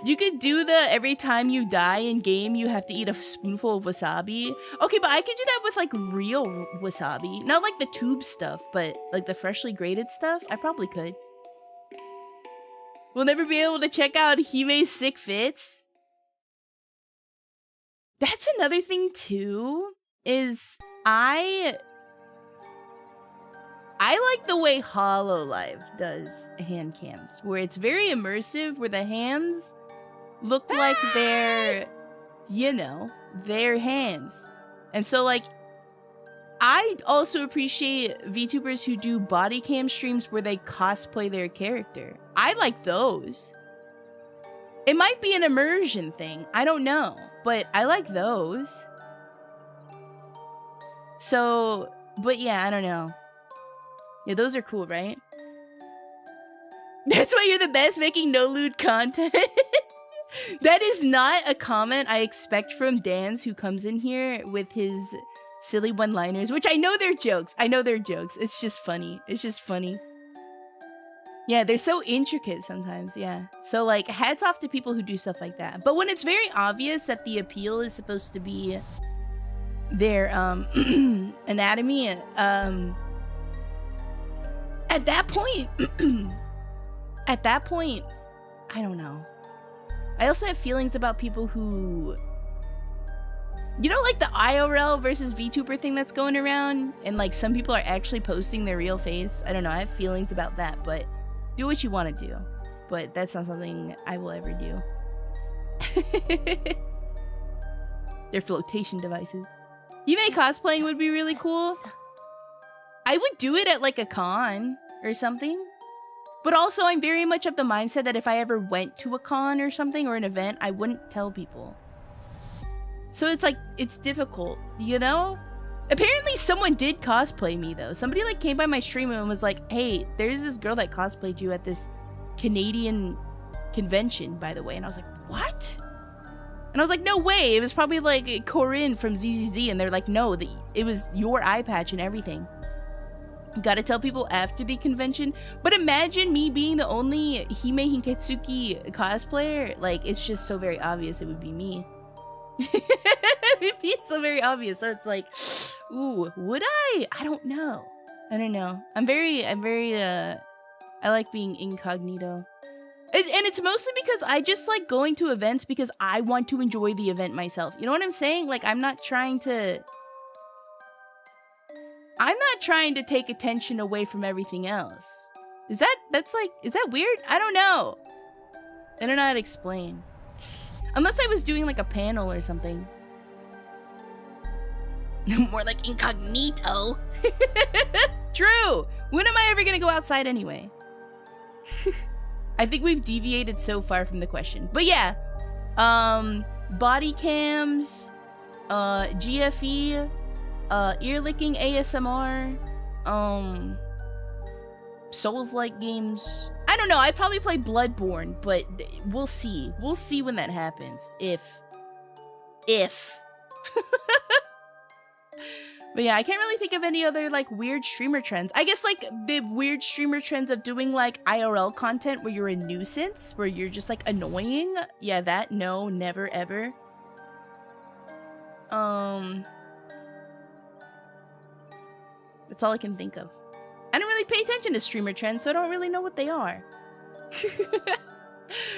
You could do the every time you die in game, you have to eat a spoonful of wasabi. Okay, but I could do that with like real wasabi. Not like the tube stuff, but like the freshly grated stuff. I probably could. We'll never be able to check out Hime's sick fits. That's another thing too, is I like the way HoloLive does hand cams, where it's very immersive, where the hands look like they're, you know, their hands. And so like, I also appreciate VTubers who do body cam streams where they cosplay their character. I like those. It might be an immersion thing, I don't know, but I like those. So, but yeah, I don't know. Yeah, those are cool, right? That's why you're the best making no lewd content. That is not a comment I expect from Dan's, who comes in here with his silly one-liners, which I know they're jokes. I know they're jokes. It's just funny. It's just funny. Yeah, they're so intricate sometimes, yeah. So like, hats off to people who do stuff like that. But when it's very obvious that the appeal is supposed to be their anatomy, at that point, I don't know. I also have feelings about people who, you know, like the IRL versus VTuber thing that's going around, and like some people are actually posting their real face. I don't know, I have feelings about that, but do what you want to do. But that's not something I will ever do. They're flotation devices. Heme cosplaying would be really cool. I would do it at like a con or something. But also, I'm very much of the mindset that if I ever went to a con or something or an event, I wouldn't tell people. So it's like, it's difficult, you know? Apparently someone did cosplay me though. Somebody like came by my stream and was like, hey, there's this girl that cosplayed you at this Canadian convention, by the way. And I was like, what? And I was like, no way. It was probably like Corinne from ZZZ. And they're like, no, it was your eye patch and everything. You gotta tell people after the convention. But imagine me being the only Heme Hinketsuki cosplayer. Like, it's just so very obvious it would be me. It'd be so very obvious. So it's like, ooh, would I? I don't know. I'm very, I like being incognito. And it's mostly because I just like going to events because I want to enjoy the event myself. You know what I'm saying? Like, I'm not trying to take attention away from everything else. Is that weird? I don't know. I don't know how to explain. Unless I was doing like a panel or something. More like incognito. True. When am I ever gonna go outside anyway? I think we've deviated so far from the question. But yeah. Body cams, GFE, ear licking ASMR, Souls-like games. I don't know. I'd probably play Bloodborne, but we'll see. We'll see when that happens. If. But yeah, I can't really think of any other like weird streamer trends. I guess like the weird streamer trends of doing like IRL content where you're a nuisance, where you're just like annoying. Yeah, that no, never ever. That's all I can think of. I don't really pay attention to streamer trends, so I don't really know what they are.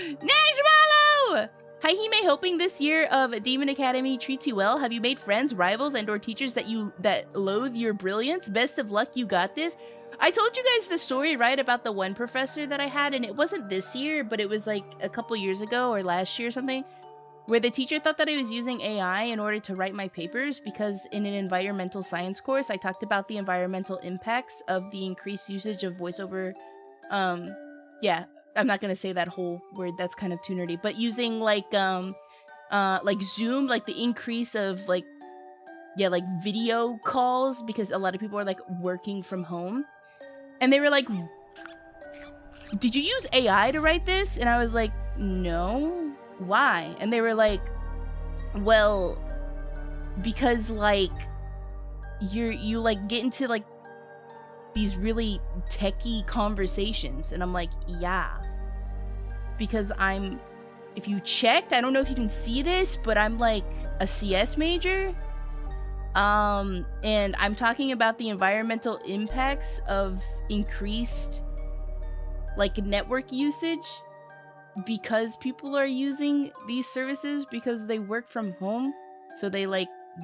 Najmalo! Hi Heme, hoping this year of Demon Academy treats you well. Have you made friends, rivals, and or teachers that loathe your brilliance? Best of luck, you got this. I told you guys the story, right, about the one professor that I had, and it wasn't this year, but it was like a couple years ago or last year or something, where the teacher thought that I was using AI in order to write my papers because in an environmental science course, I talked about the environmental impacts of the increased usage of voiceover. Yeah, I'm not gonna say that whole word, that's kind of too nerdy, but using like Zoom, like the increase of like video calls because a lot of people are like working from home. And they were like, did you use AI to write this? And I was like, no. Why? And they were like, well, because like you like get into like these really techie conversations. And I'm like, yeah, because if you checked, I don't know if you can see this, but I'm like a CS major. And I'm talking about the environmental impacts of increased like network usage because people are using these services because they work from home. So we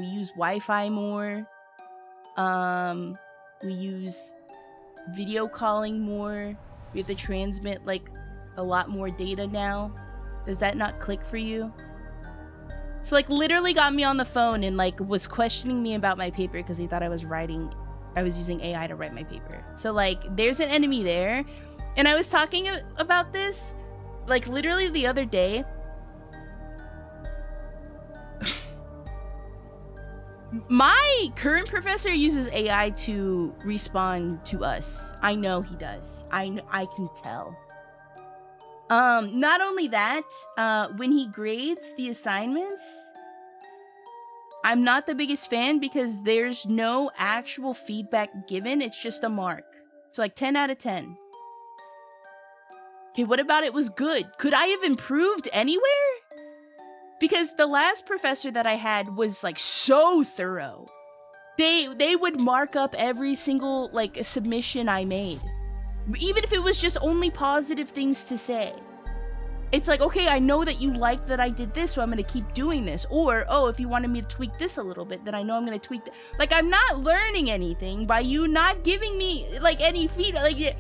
use Wi-Fi more. We use video calling more. We have to transmit like a lot more data now. Does that not click for you? So like literally got me on the phone and like was questioning me about my paper because he thought I was using AI to write my paper. So like there's an enemy there. And I was talking about this like literally the other day. My current professor uses AI to respond to us. I know he does. I can tell. Not only that, when he grades the assignments, I'm not the biggest fan because there's no actual feedback given. It's just a mark. So like 10 out of 10. Okay, what about it was good? Could I have improved anywhere? Because the last professor that I had was like so thorough. They would mark up every single like submission I made. Even if it was just only positive things to say. It's like, okay, I know that you like that I did this, so I'm going to keep doing this. Or, oh, if you wanted me to tweak this a little bit, then I know I'm going to tweak that. Like, I'm not learning anything by you not giving me, like, any feedback. Like,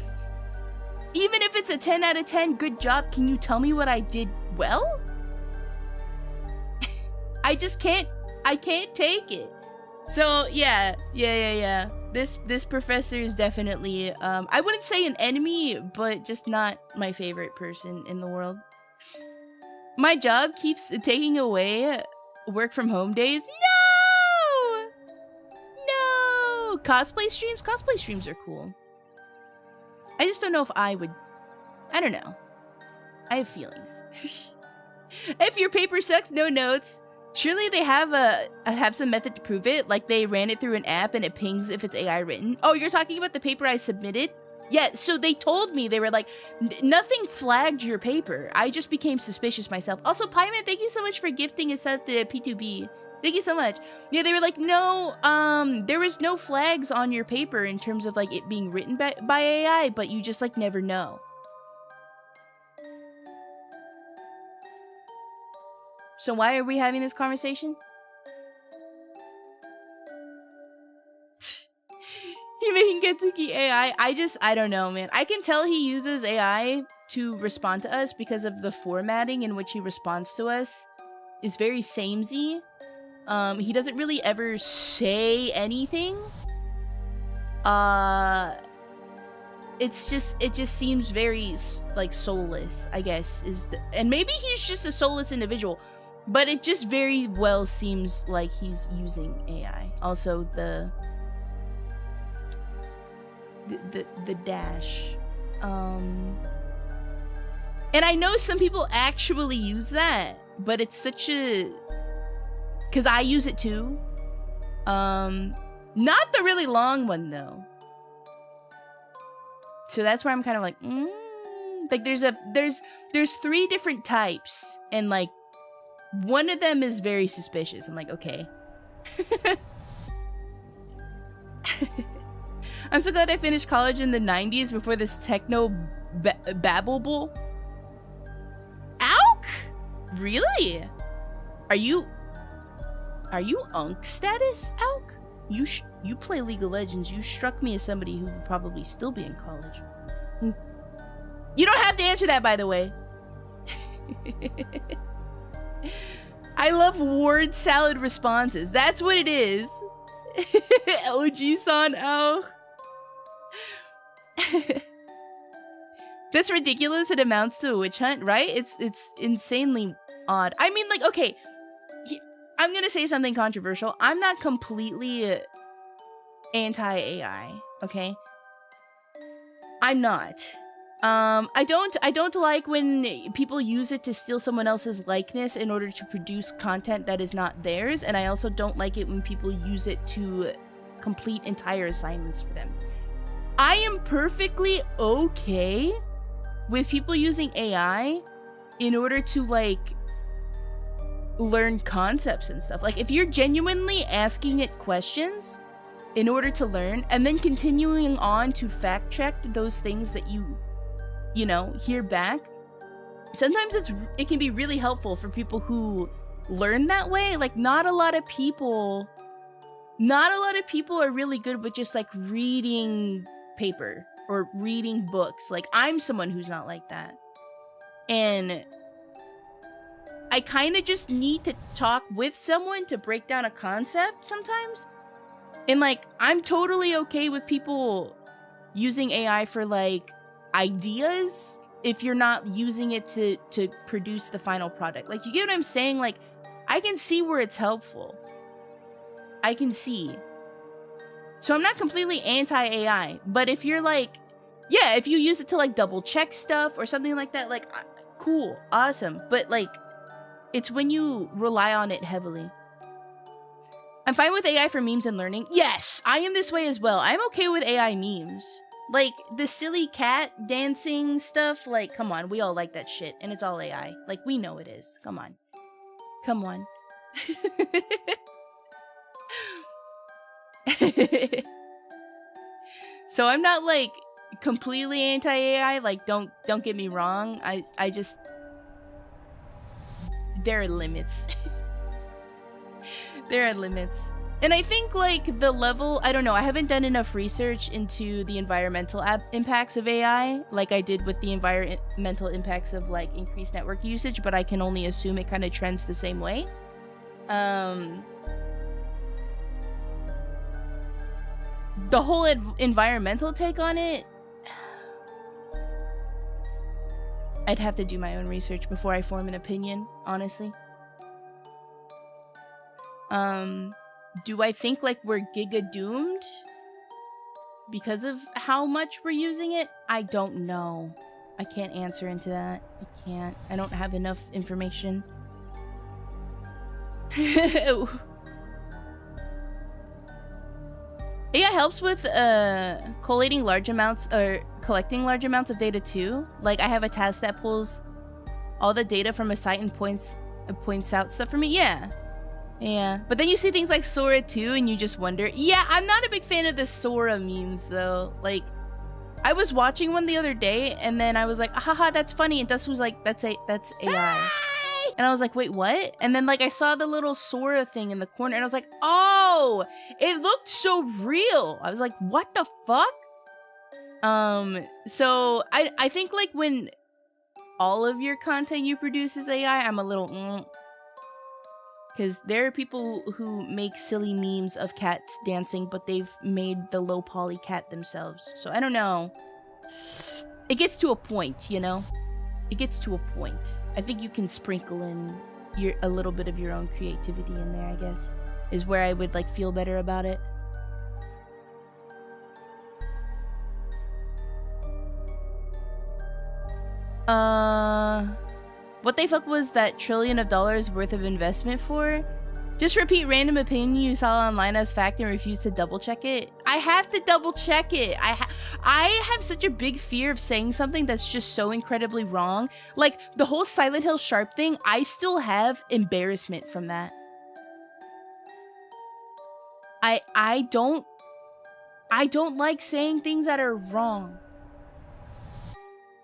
even if it's a 10 out of 10, good job, can you tell me what I did well? I can't take it. So, yeah. This professor is definitely, I wouldn't say an enemy, but just not my favorite person in the world. My job keeps taking away work from home days. No! Cosplay streams are cool. I just don't know if I would, I don't know. I have feelings. If your paper sucks, no notes. Surely they have some method to prove it, like they ran it through an app and it pings if it's AI written. Oh, you're talking about the paper I submitted? Yeah, so they told me, they were like, nothing flagged your paper. I just became suspicious myself. Also, Pieman, thank you so much for gifting a sub to P2B. Thank you so much. Yeah, they were like, no, there was no flags on your paper in terms of like it being written by AI, but you just like never know. So why are we having this conversation? Hinketsuki AI. I don't know, man. I can tell he uses AI to respond to us because of the formatting in which he responds to us. It's very samey. He doesn't really ever say anything. It just seems very like soulless, I guess, and maybe he's just a soulless individual, but it just very well seems like he's using AI. Also the dash. And I know some people actually use that, but it's such a... Because I use it too. Not the really long one, though. So that's where I'm kind of like, Like, there's 3 different types, and, like, one of them is very suspicious. I'm like, okay. I'm so glad I finished college in the 90s before this techno babble. Auk? Really? Are you Unk status, Auk? You play League of Legends. You struck me as somebody who would probably still be in college. You don't have to answer that, by the way. I love word salad responses. That's what it is. LG-san, Auk. That's ridiculous. It amounts to a witch hunt, right? It's insanely odd. I mean, like, okay, I'm gonna say something controversial. I'm not completely anti-AI, okay? I'm not. I don't like when people use it to steal someone else's likeness in order to produce content that is not theirs, and I also don't like it when people use it to complete entire assignments for them. I am perfectly okay with people using AI in order to, like, learn concepts and stuff. Like, if you're genuinely asking it questions in order to learn, and then continuing on to fact check those things that you know, hear back, sometimes it can be really helpful for people who learn that way. Like, not a lot of people are really good with just, like, reading paper or reading books. Like, I'm someone who's not like that, and I kind of just need to talk with someone to break down a concept sometimes. And, like, I'm totally okay with people using AI for, like, ideas if you're not using it to produce the final product. Like, you get what I'm saying? Like, I can see where it's helpful. I can see. So I'm not completely anti-AI, but if you're like, yeah, if you use it to, like, double check stuff or something like that, like, cool, awesome. But, like, it's when you rely on it heavily. I'm fine with AI for memes and learning. Yes, I am this way as well. I'm okay with AI memes. Like, the silly cat dancing stuff, like, come on, we all like that shit, and it's all AI. Like, we know it is. Come on. Come on. So I'm not, like, completely anti-AI. Like, don't get me wrong. I just... There are limits. There are limits. And I think, like, the level... I don't know. I haven't done enough research into the environmental impacts of AI, like I did with the environmental impacts of, like, increased network usage, but I can only assume it kind of trends the same way. The whole environmental take on it... I'd have to do my own research before I form an opinion, honestly. Do I think, like, we're giga doomed because of how much we're using it? I don't know. I can't answer into that. I can't. I don't have enough information. AI helps with collating large amounts or collecting large amounts of data too. Like, I have a task that pulls all the data from a site and points out stuff for me. Yeah. Yeah, but then you see things like Sora too, and you just wonder. Yeah, I'm not a big fan of the Sora memes though. Like, I was watching one the other day, and then I was like, haha, that's funny. And Dustin was like, that's AI. And I was like, wait, what? And then like I saw the little Sora thing in the corner, and I was like, oh, it looked so real. I was like, what the fuck? So I think like when all of your content you produce is AI, I'm a little because there are people who make silly memes of cats dancing, but they've made the low poly cat themselves. So I don't know. It gets to a point, you know? It gets to a point. I think you can sprinkle in a little bit of your own creativity in there, I guess, is where I would like feel better about it. What the fuck was that $1 trillion worth of investment for? Just repeat random opinion you saw online as fact and refuse to double check it. I have to double check it. I have such a big fear of saying something that's just so incredibly wrong. Like the whole Silent Hill Sharp thing, I still have embarrassment from that. I don't like saying things that are wrong.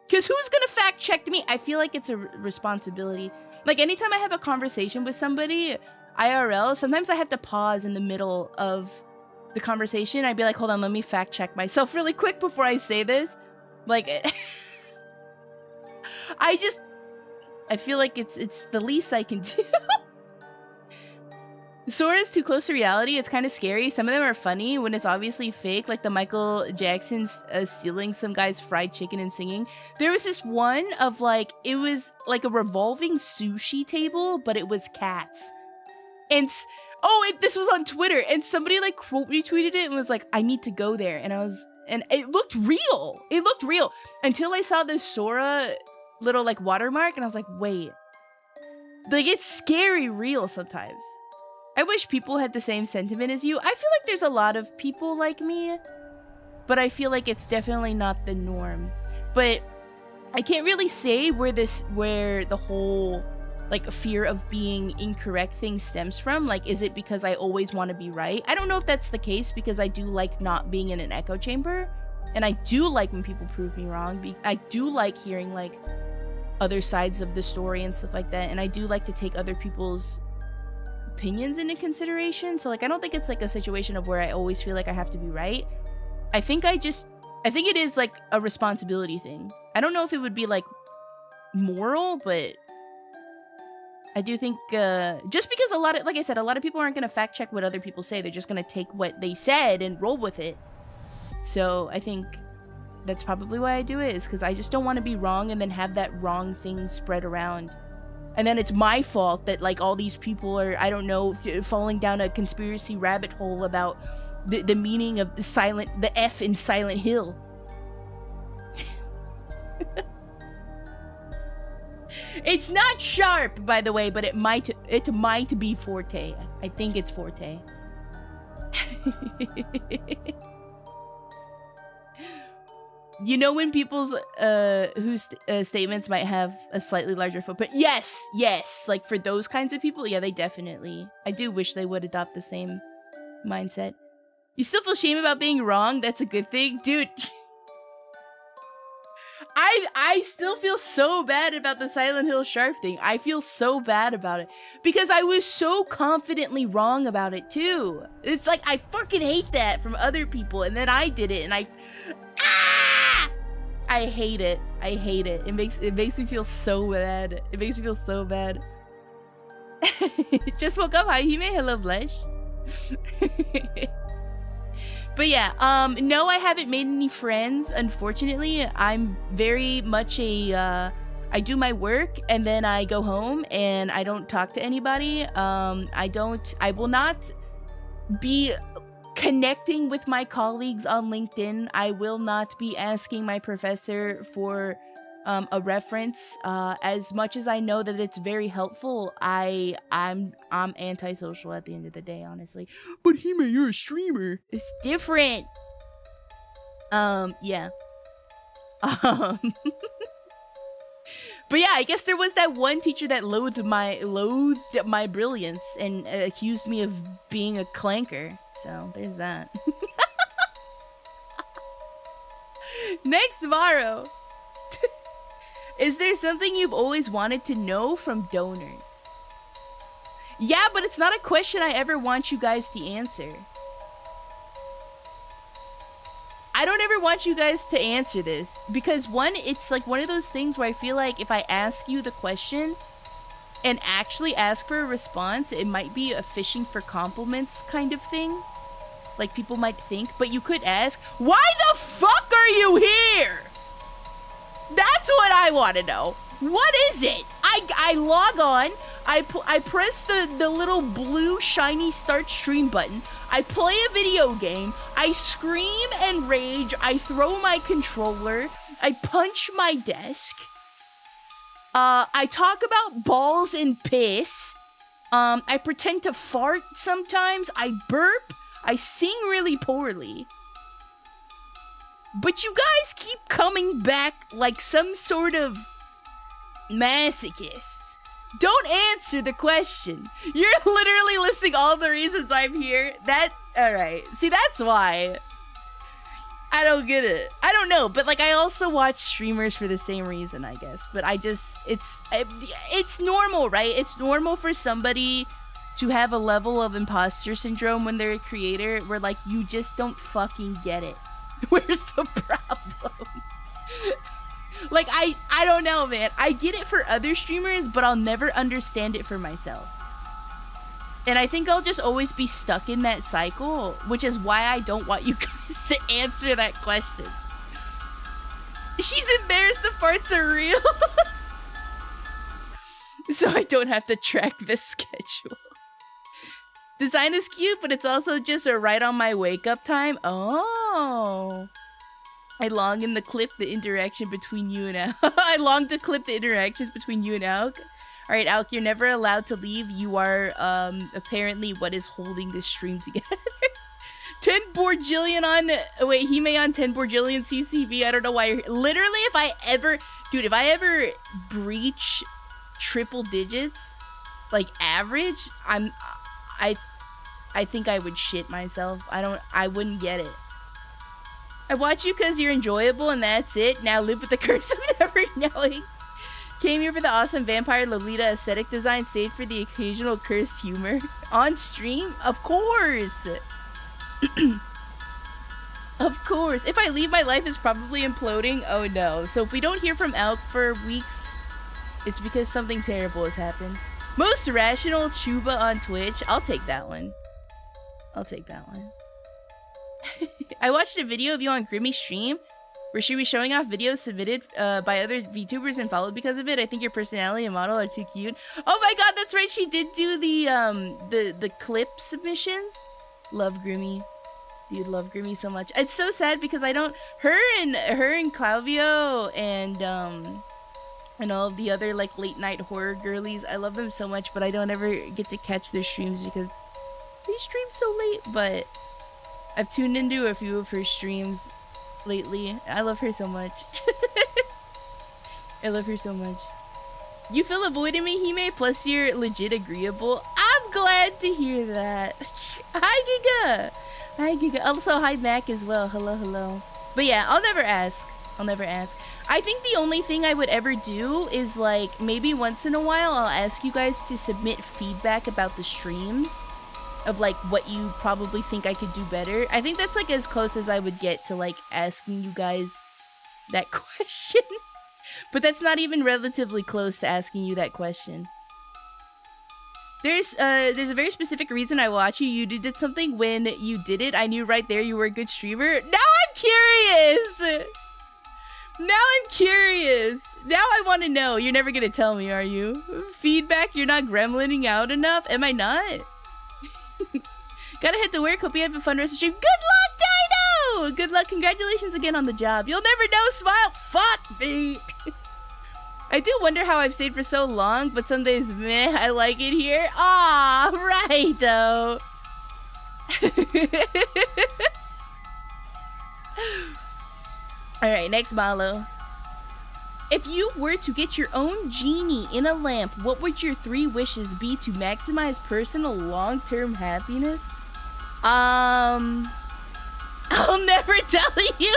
Because who's gonna fact check me? I feel like it's a responsibility. Like anytime I have a conversation with somebody IRL, sometimes I have to pause in the middle of the conversation. I'd be like, hold on, let me fact check myself really quick before I say this. Like, I feel like it's the least I can do. Sora's too close to reality. It's kind of scary. Some of them are funny when it's obviously fake, like the Michael Jackson stealing some guy's fried chicken and singing. There was this one of like, it was like a revolving sushi table, but it was cats. And this was on Twitter, and somebody like quote retweeted it and was like, I need to go there. And it looked real. It looked real until I saw this Sora little like watermark, and I was like, wait, like it's scary real sometimes. I wish people had the same sentiment as you. I feel like there's a lot of people like me, but I feel like it's definitely not the norm. But I can't really say where the whole like fear of being incorrect thing stems from. Like, is it because I always want to be right? I don't know if that's the case, because I do like not being in an echo chamber, and I do like when people prove me wrong. I do like hearing like other sides of the story and stuff like that, and I do like to take other people's opinions into consideration. So like I don't think it's like a situation of where I always feel like I have to be right. I think it is like a responsibility thing. I don't know if it would be like moral, but I do think just because like I said, a lot of people aren't going to fact check what other people say. They're just going to take what they said and roll with it. So I think that's probably why I do it, is because I just don't want to be wrong and then have that wrong thing spread around. And then it's my fault that like all these people are, I don't know, falling down a conspiracy rabbit hole about the meaning of the F in Silent Hill. It's not sharp, by the way, but it might be Forte. I think it's Forte. You know when people's whose statements might have a slightly larger footprint? Yes. Like for those kinds of people, yeah, they definitely. I do wish they would adopt the same mindset. You still feel shame about being wrong? That's a good thing, dude. I still feel so bad about the Silent Hill Sharp thing. I feel so bad about it because I was so confidently wrong about it too. It's like I fucking hate that from other people, and then I did it, and I hate it. I hate it. It makes me feel so bad. It makes me feel so bad. Just woke up. Hi, Heme. Hello, Blush. But yeah, no, I haven't made any friends, unfortunately. I'm very much I do my work and then I go home and I don't talk to anybody. I will not be connecting with my colleagues on LinkedIn. I will not be asking my professor for a reference. As much as I know that it's very helpful, I'm antisocial at the end of the day, honestly. But Heme, you're a streamer. It's different. Yeah. But But yeah, I guess there was that one teacher that loathed my brilliance and accused me of being a clanker. So there's that. Next, Maro. Is there something you've always wanted to know from donors? Yeah, but it's not a question I ever want you guys to answer. I don't ever want you guys to answer this because one, it's like one of those things where I feel like if I ask you the question and actually ask for a response, it might be a fishing for compliments kind of thing. Like people might think, but you could ask, why the fuck are you here? That's what I want to know. What is it? I log on, I press the little blue shiny start stream button, I play a video game, I scream and rage, I throw my controller, I punch my desk, I talk about balls and piss, I pretend to fart sometimes, I burp, I sing really poorly. But you guys keep coming back like some sort of masochists. Don't answer the question. You're literally listing all the reasons I'm here. Alright. See, that's why. I don't get it. I don't know, but like I also watch streamers for the same reason, I guess. But it's normal, right? It's normal for somebody to have a level of imposter syndrome when they're a creator where like you just don't fucking get it. Where's the problem? Like, I don't know, man. I get it for other streamers, but I'll never understand it for myself. And I think I'll just always be stuck in that cycle, which is why I don't want you guys to answer that question. She's embarrassed the farts are real. So I don't have to track the schedule. Design is cute, but it's also just a right on my wake up time. Oh. I long to clip the interaction between you and Alk. I long to clip the interactions between you and Alk. Alright, Alk, you're never allowed to leave. You are, apparently what is holding this stream together. 10 Borgillion on... Wait, Heme on 10 Borgillion CCV. I don't know why you're... Literally, if I ever breach triple digits, like, average, I think I would shit myself. I wouldn't get it. I watch you because you're enjoyable and that's it. Now live with the curse of never knowing. Came here for the awesome vampire Lolita aesthetic design, saved for the occasional cursed humor. On stream? Of course! Of course. If I leave, my life is probably imploding. Oh no. So if we don't hear from Alk for weeks, it's because something terrible has happened. Most rational Chuba on Twitch. I'll take that one. I'll take that one. I watched a video of you on Grimmy's stream where she was showing off videos submitted by other VTubers and followed because of it. I think your personality and model are too cute. Oh my god, that's right. She did do the clip submissions. Love Grimmy. Dude, love Grimmy so much. It's so sad because I don't... Her and Claudio and all of the other like late night horror girlies, I love them so much, but I don't ever get to catch their streams because they stream so late. But I've tuned into a few of her streams lately. I love her so much. I love her so much. You feel avoiding me, Hime, plus you're legit agreeable. I'm glad to hear that. Hi, Giga. Hi, Giga. Also, hi, Mac as well. Hello, hello. But yeah, I'll never ask. I'll never ask. I think the only thing I would ever do is like maybe once in a while I'll ask you guys to submit feedback about the streams of like what you probably think I could do better. I think that's like as close as I would get to like asking you guys that question. But that's not even relatively close to asking you that question. There's a very specific reason I watch you. You did something when you did it. I knew right there you were a good streamer. Now I'm curious! Now I'm curious. Now I want to know. You're never gonna tell me, are you? Feedback? You're not gremlining out enough? Am I not? Gotta head to work. Hope you have a fun rest of the stream. Good luck, Dino! Good luck. Congratulations again on the job. You'll never know, Smile. Fuck me. I do wonder how I've stayed for so long, but some days, meh, I like it here. Aw, right, though. Alright, next Malo. If you were to get your own genie in a lamp, what would your 3 wishes be to maximize personal long-term happiness? I'll never tell you.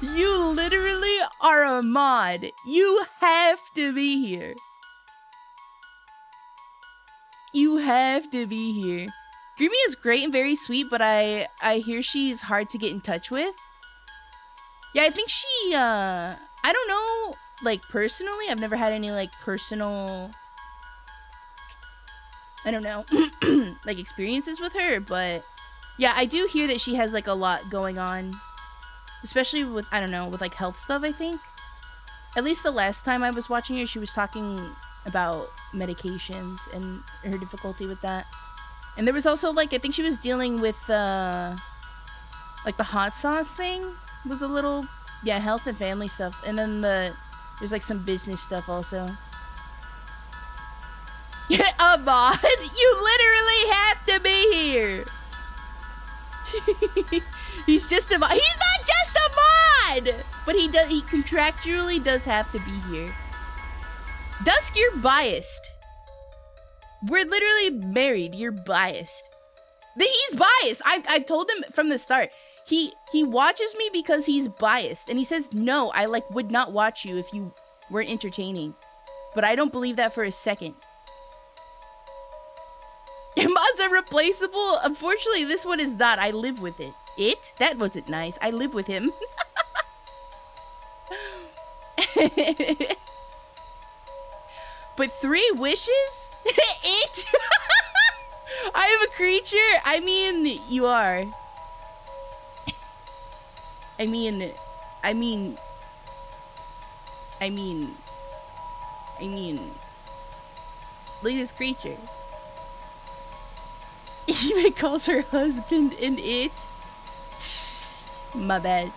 You literally are a mod. You have to be here. You have to be here. Dreamy is great and very sweet, but I hear she's hard to get in touch with. Yeah, I think she, I don't know, like, personally, I've never had any, like, personal, I don't know, like, experiences with her, but, yeah, I do hear that she has, like, a lot going on, especially with, I don't know, with, like, health stuff, I think. At least the last time I was watching her, she was talking about medications and her difficulty with that. And there was also, like, I think she was dealing with, like, the hot sauce thing. Was a little, yeah, health and family stuff, and then there's like some business stuff also. Yeah, a mod? You literally have to be here. He's just a mod. He's not just a mod, but he contractually does have to be here. Dusk, you're biased. We're literally married. You're biased. He's biased. I told him from the start. He watches me because he's biased, and he says, no, I like would not watch you if you weren't entertaining. But I don't believe that for a second. Mods are replaceable? Unfortunately, this one is not. I live with it. It? That wasn't nice. I live with him. But 3 wishes? It? I am a creature? I mean, you are. I mean, look at this creature. Heme calls her husband an it. My bad.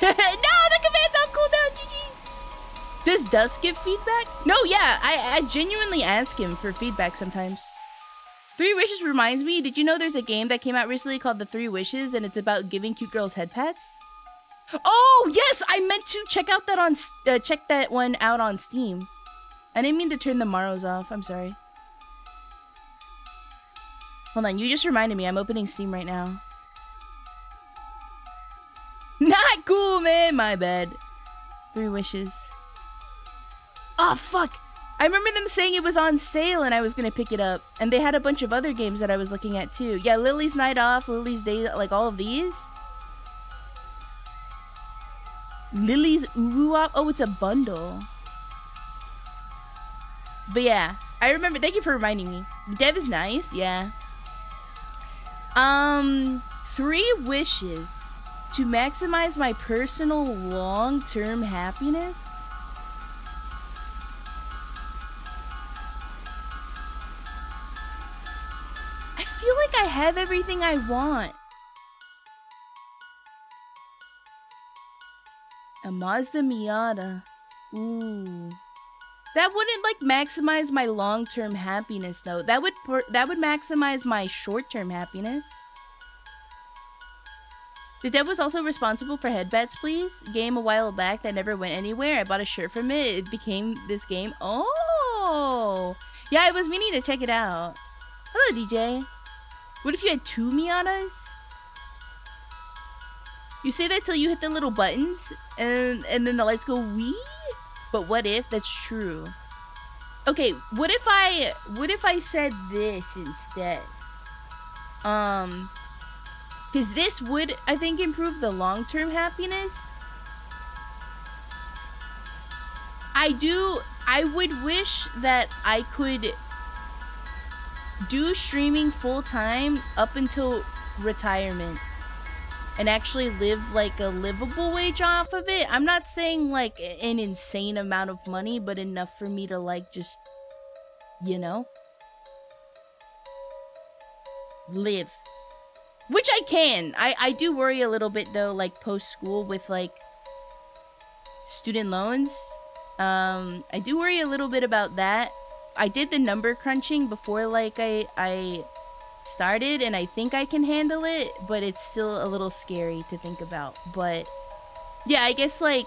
No, the command's on cooldown, GG. Does Dusk give feedback? No, yeah, I genuinely ask him for feedback sometimes. 3 Wishes reminds me, did you know there's a game that came out recently called The 3 Wishes, and it's about giving cute girls head pats? Oh, yes! I meant to check out that on check that one out on Steam. I didn't mean to turn the Maros off. I'm sorry. Hold on, you just reminded me. I'm opening Steam right now. Not cool, man! My bad. 3 Wishes. Oh, fuck! I remember them saying it was on sale and I was gonna pick it up. And they had a bunch of other games that I was looking at too. Yeah, Lily's Night Off, Lily's Day, like all of these. Lily's Uwu Op. Oh, it's a bundle. But yeah, I remember. Thank you for reminding me. The dev is nice, yeah. 3 wishes to maximize my personal long-term happiness. I feel like I have everything I want. A Mazda Miata. Ooh. That wouldn't like maximize my long-term happiness though. That would maximize my short-term happiness. The dev was also responsible for Headbats Please, game a while back that never went anywhere. I bought a shirt from it. It became this game. Oh! Yeah, I was meaning to check it out. Hello, DJ. What if you had 2 Miatas? You say that till you hit the little buttons, and then the lights go wee? But what if that's true? Okay, what if I said this instead? Because this would, I think, improve the long-term happiness. I would wish that I could do streaming full-time up until retirement. And actually live like a livable wage off of it. I'm not saying like an insane amount of money, but enough for me to like just, you know, live. Which I can. I do worry a little bit though, like post-school with like student loans. I do worry a little bit about that. I did the number crunching before like I started, and I think I can handle it, but it's still a little scary to think about. But Yeah, I guess like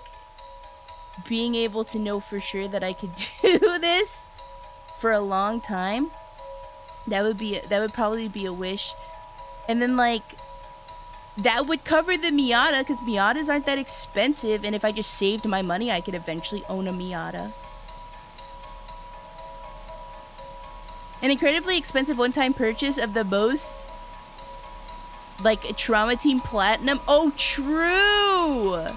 being able to know for sure that I could do this for a long time, that would probably be a wish. And then like that would cover the Miata, because Miatas aren't that expensive, and if I just saved my money, I could eventually own a Miata. An incredibly expensive one-time purchase of the most, like, Trauma Team Platinum. Oh, true!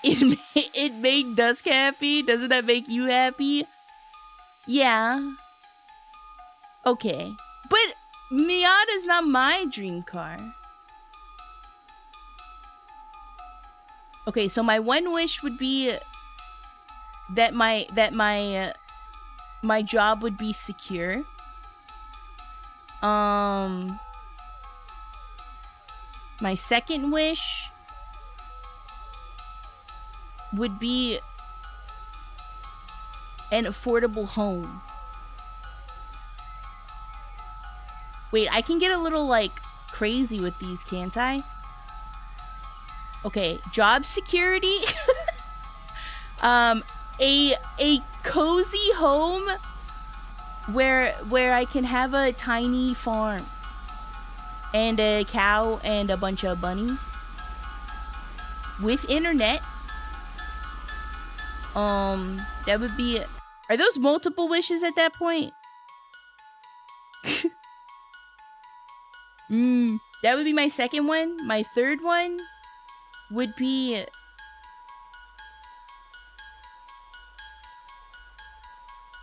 It made Dusk happy? Doesn't that make you happy? Yeah. Okay. But Miata's not my dream car. Okay, so my one wish would be that my job would be secure. My second wish would be an affordable home. Wait, I can get a little, like, crazy with these, can't I? Okay, job security. A cozy home where I can have a tiny farm and a cow and a bunch of bunnies with internet. That would be... Are those multiple wishes at that point? That would be my second one. My third one would be...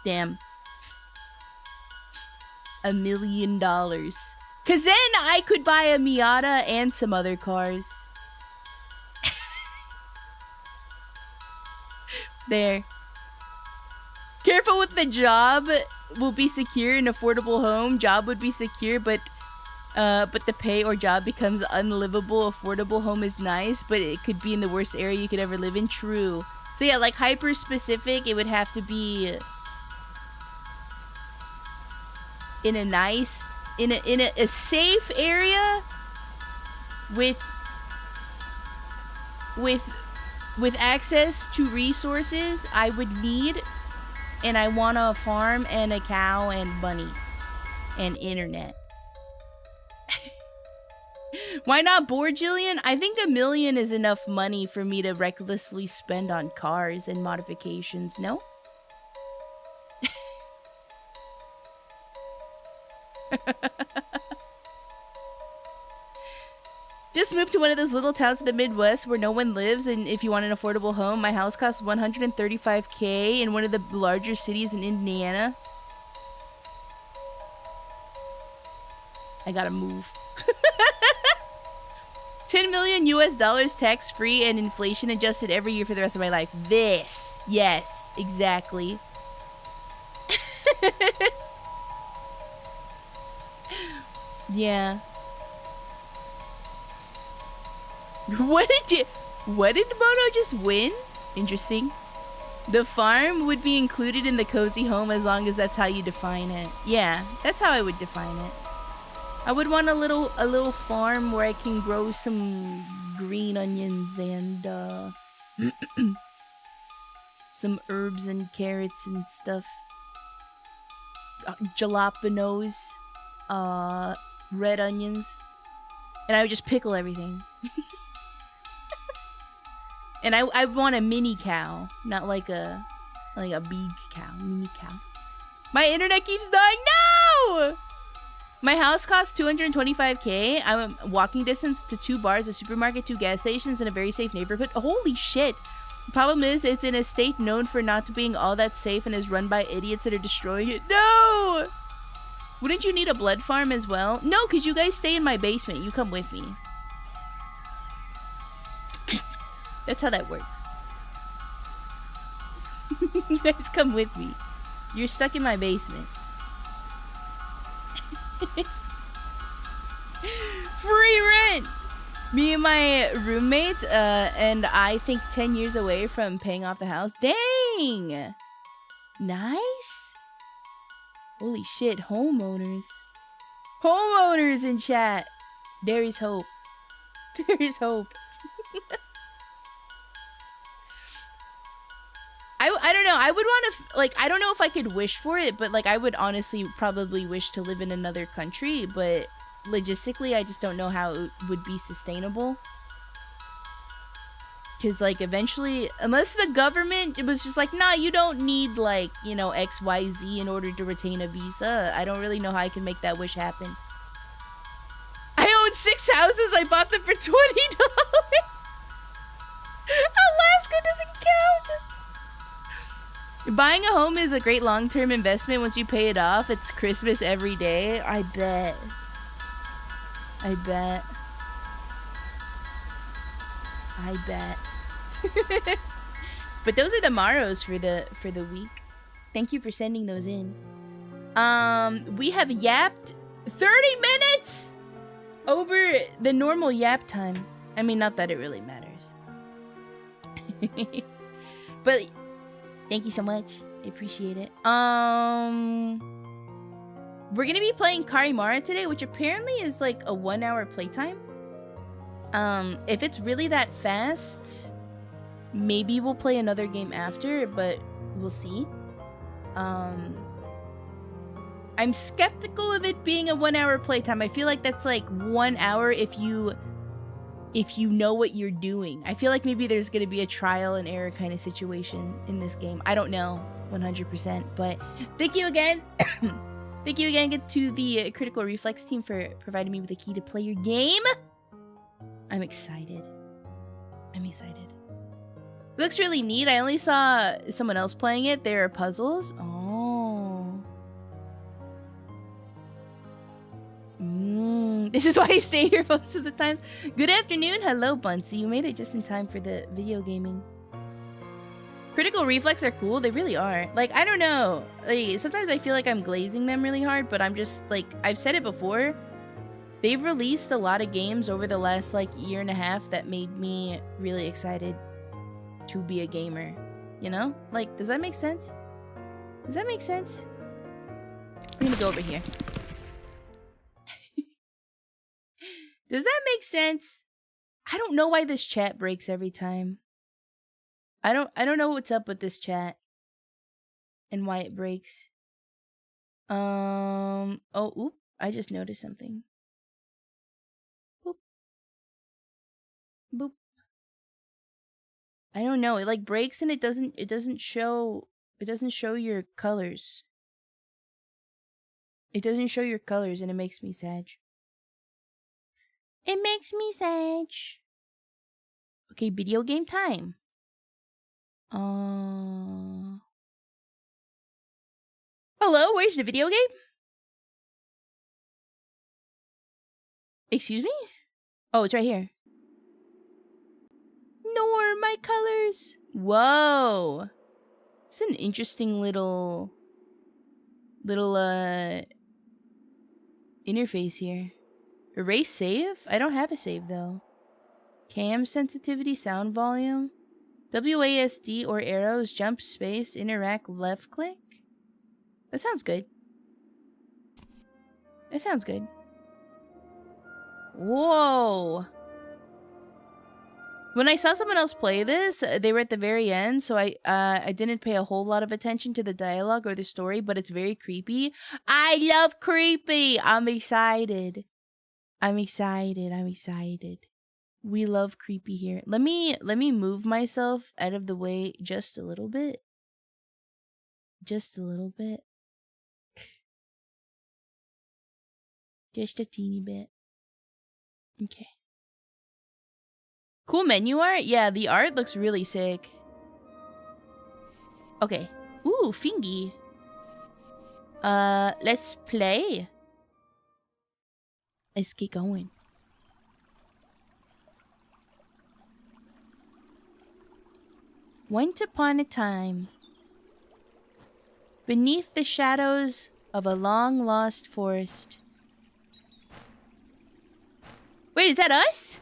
Damn. $1 million. Cause then I could buy a Miata and some other cars. There. Careful with the job. Will be secure. An affordable home. Job would be secure, but the pay or job becomes unlivable. Affordable home is nice, but it could be in the worst area you could ever live in. True. So yeah, like hyper specific, it would have to be in a nice, in a safe area with access to resources I would need, and I want a farm and a cow and bunnies and internet. Why not bored, Jillian? I think $1 million is enough money for me to recklessly spend on cars and modifications, no? Just moved to one of those little towns in the Midwest where no one lives, and if you want an affordable home, my house costs $135K in one of the larger cities in Indiana. I gotta move. 10 million US dollars tax-free and inflation adjusted every year for the rest of my life. This. Yes, exactly. Yeah. What did Mono just win? Interesting. The farm would be included in the cozy home as long as that's how you define it. Yeah, that's how I would define it. I would want a little farm where I can grow some green onions and some herbs and carrots and stuff. Jalapenos, red onions, and I would just pickle everything. And I want a mini cow, not like a big cow, mini cow. My internet keeps dying. No! My house costs $225K. I'm walking distance to 2 bars, a supermarket, 2 gas stations, and a very safe neighborhood. Holy shit. The problem is, it's in a state known for not being all that safe and is run by idiots that are destroying it. No! Wouldn't you need a blood farm as well? No, because you guys stay in my basement. You come with me. That's how that works. You guys come with me. You're stuck in my basement. Free rent! Me and my roommate, and I think 10 years away from paying off the house. Dang! Nice? Holy shit, homeowners. Homeowners in chat! There is hope. There is hope. I don't know. I would want to, like, I don't know if I could wish for it, but, like, I would honestly probably wish to live in another country, but logistically, I just don't know how it would be sustainable. Because, like, eventually, unless the government was just like, nah, you don't need, like, you know, XYZ in order to retain a visa, I don't really know how I can make that wish happen. I own 6 houses. I bought them for $20. Alaska doesn't count. Buying a home is a great long-term investment. Once you pay it off, it's Christmas every day. I bet. I bet. I bet. But those are the Maros for the week. Thank you for sending those in. We have yapped 30 minutes over the normal yap time. I mean, not that it really matters. But thank you so much. I appreciate it. We're gonna be playing CARIMARA today, which apparently is like a 1-hour playtime. If it's really that fast, maybe we'll play another game after, but we'll see. I'm skeptical of it being a 1-hour playtime. I feel like that's like 1 hour if you know what you're doing. I feel like maybe there's gonna be a trial and error kind of situation in this game. I don't know 100%, but thank you again. Thank you again to the Critical Reflex team for providing me with a key to play your game. I'm excited. I'm excited. It looks really neat. I only saw someone else playing it. There are puzzles. Oh. This is why I stay here most of the times. Good afternoon. Hello, Bunsy. You made it just in time for the video gaming. Critical Reflex are cool. They really are. Like, I don't know. Like, sometimes I feel like I'm glazing them really hard, but I'm just, like, I've said it before. They've released a lot of games over the last, like, year and a half that made me really excited to be a gamer. You know? Like, does that make sense? Does that make sense? I'm gonna go over here. Does that make sense? I don't know why this chat breaks every time. I don't know what's up with this chat and why it breaks. Oh, oop, I just noticed something. Boop. Boop. I don't know. It like breaks and it doesn't show your colors. It doesn't show your colors and it makes me sad. It makes me sad. Okay, video game time. Hello, where's the video game? Excuse me? Oh, it's right here. Nor my colors. Whoa. It's an interesting little interface here. Erase save? I don't have a save though. Cam sensitivity, sound volume. WASD or arrows, jump, space, interact, left click? That sounds good. That sounds good. Whoa. When I saw someone else play this, they were at the very end, so I didn't pay a whole lot of attention to the dialogue or the story, but it's very creepy. I love creepy! I'm excited. I'm excited. I'm excited. We love creepy here. Let me move myself out of the way just a little bit. Just a little bit. Just a teeny bit. Okay. Cool menu art? Yeah, the art looks really sick. Okay. Ooh, fingy. Let's play. Let's get going. Once upon a time, beneath the shadows of a long-lost forest. Wait, is that us?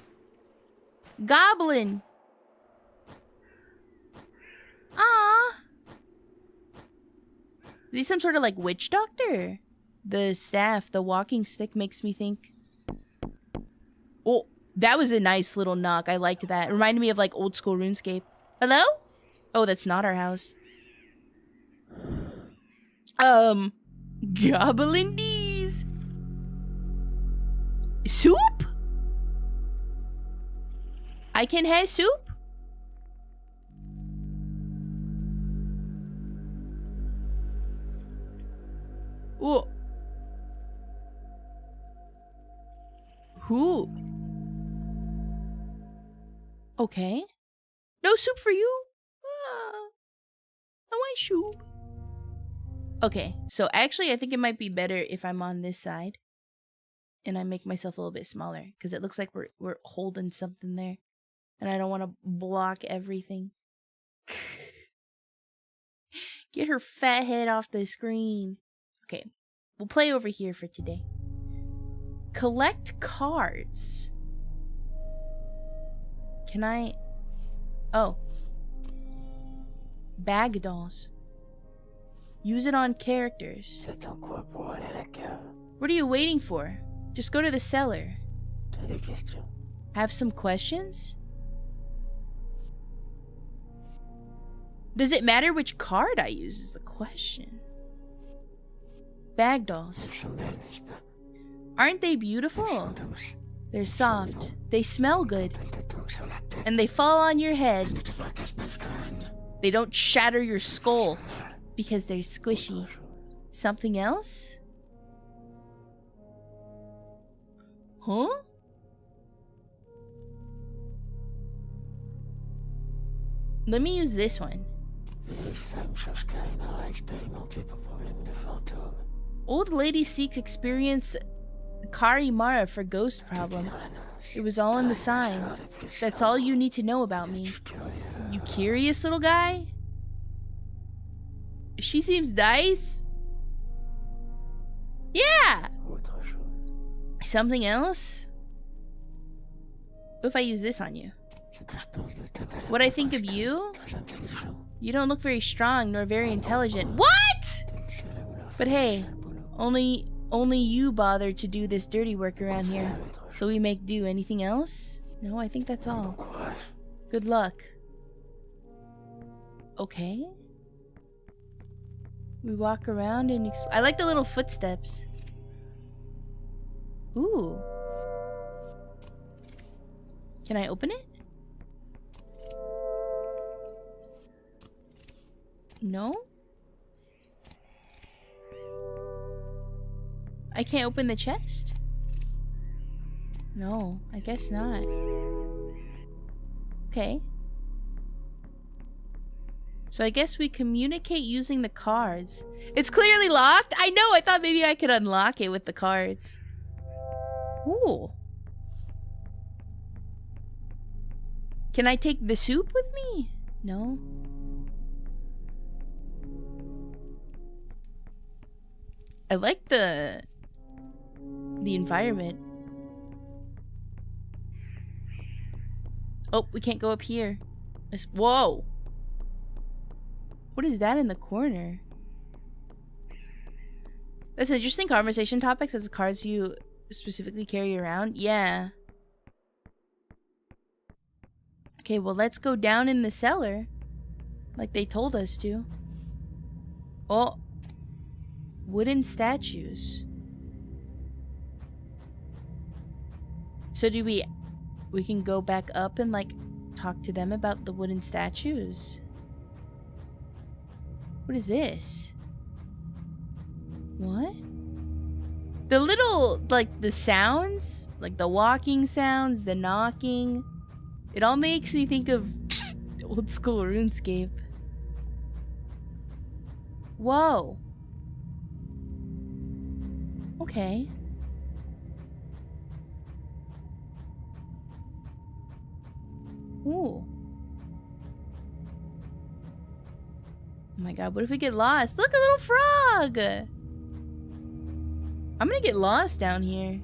Goblin. Ah. Is he some sort of like witch doctor? The staff, the walking stick makes me think. Oh, that was a nice little knock. I liked that. It reminded me of like old school RuneScape. Hello? Oh, that's not our house. Goblin-dees. Soup? I can have soup? Oh. Who? Okay. No soup for you? I want soup. Okay, so actually I think it might be better if I'm on this side. And I make myself a little bit smaller. Because it looks like we're holding something there. And I don't want to block everything. Get her fat head off the screen. Okay, we'll play over here for today. Collect cards. Can I... Oh. Bag dolls. Use it on characters. What are you waiting for? Just go to the cellar. Have some questions? Does it matter which card I use is the question. Bag dolls. Aren't they beautiful? They're soft. They smell good. And they fall on your head. They don't shatter your skull because they're squishy. Something else? Huh? Let me use this one. Old lady seeks experience CARIMARA for ghost problem. It was all in the sign. That's all you need to know about me. You curious little guy? She seems nice. Yeah! Something else? What if I use this on you? What I think of you? You don't look very strong nor very intelligent. What? But hey, only you bothered to do this dirty work around here. So we make do. Anything else? No, I think that's all. Good luck. Okay. We walk around and I like the little footsteps. Ooh. Can I open it? No? I can't open the chest? No, I guess not. Okay. So I guess we communicate using the cards. It's clearly locked? I know, I thought maybe I could unlock it with the cards. Ooh. Can I take the soup with me? No. I like the environment. Oh, we can't go up here. Whoa! What is that in the corner? That's interesting conversation topics as the cards you specifically carry around. Yeah. Okay, well, let's go down in the cellar. Like they told us to. Oh. Wooden statues. So do we can go back up and like talk to them about the wooden statues? What is this? What? The little, like, the sounds, like the walking sounds, the knocking, it all makes me think of old school RuneScape. Whoa. Okay. Ooh. Oh my god, what if we get lost? Look, a little frog! I'm gonna get lost down here.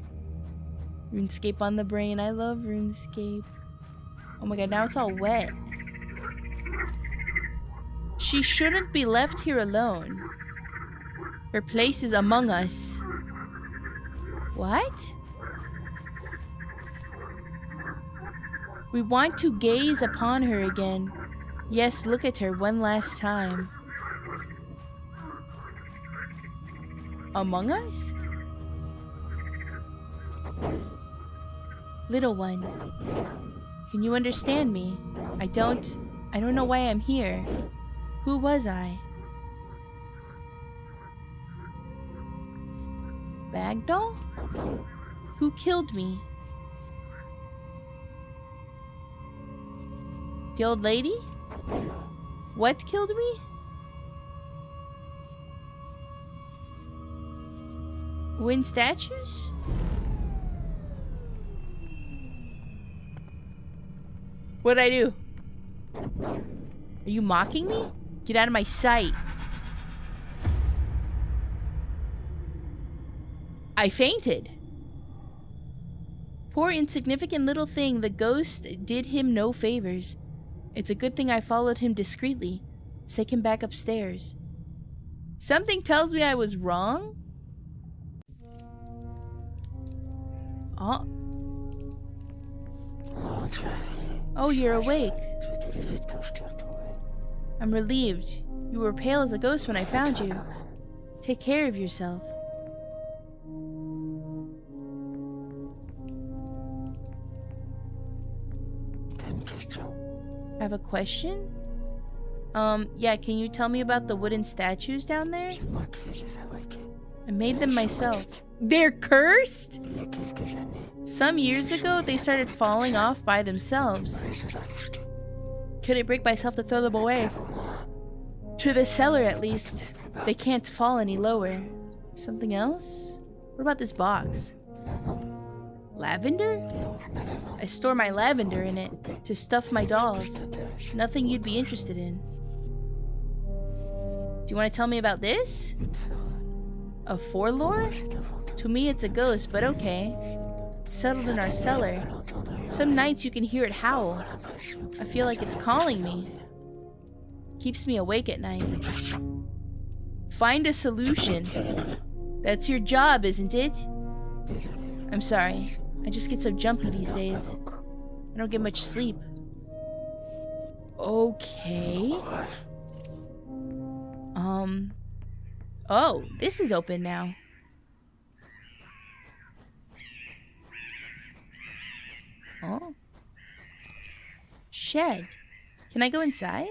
RuneScape on the brain. I love RuneScape. Oh my god, now it's all wet. She shouldn't be left here alone. Her place is among us. What? We want to gaze upon her again. Yes, look at her one last time. Among Us? Little one, can you understand me? I don't know why I'm here. Who was I? Bagdoll? Who killed me? The old lady? What killed me? Wind statues? What'd I do? Are you mocking me? Get out of my sight. I fainted. Poor insignificant little thing, the ghost did him no favors. It's a good thing I followed him discreetly. Take him back upstairs. Something tells me I was wrong? Oh. Oh, you're awake. I'm relieved. You were pale as a ghost when I found you. Take care of yourself. I have a question? Yeah, can you tell me about the wooden statues down there? I made them myself. They're cursed? Some years ago, they started falling off by themselves. Couldn't bring myself to throw them away. To the cellar, at least. They can't fall any lower. Something else? What about this box? Lavender? I store my lavender in it to stuff my dolls. Nothing you'd be interested in. Do you want to tell me about this? A forlore? To me it's a ghost, but okay. It's settled in our cellar. Some nights you can hear it howl. I feel like it's calling me. Keeps me awake at night. Find a solution. That's your job, isn't it? I'm sorry. I just get so jumpy these days. I don't get much sleep. Okay. Oh, this is open now. Oh. Shed. Can I go inside?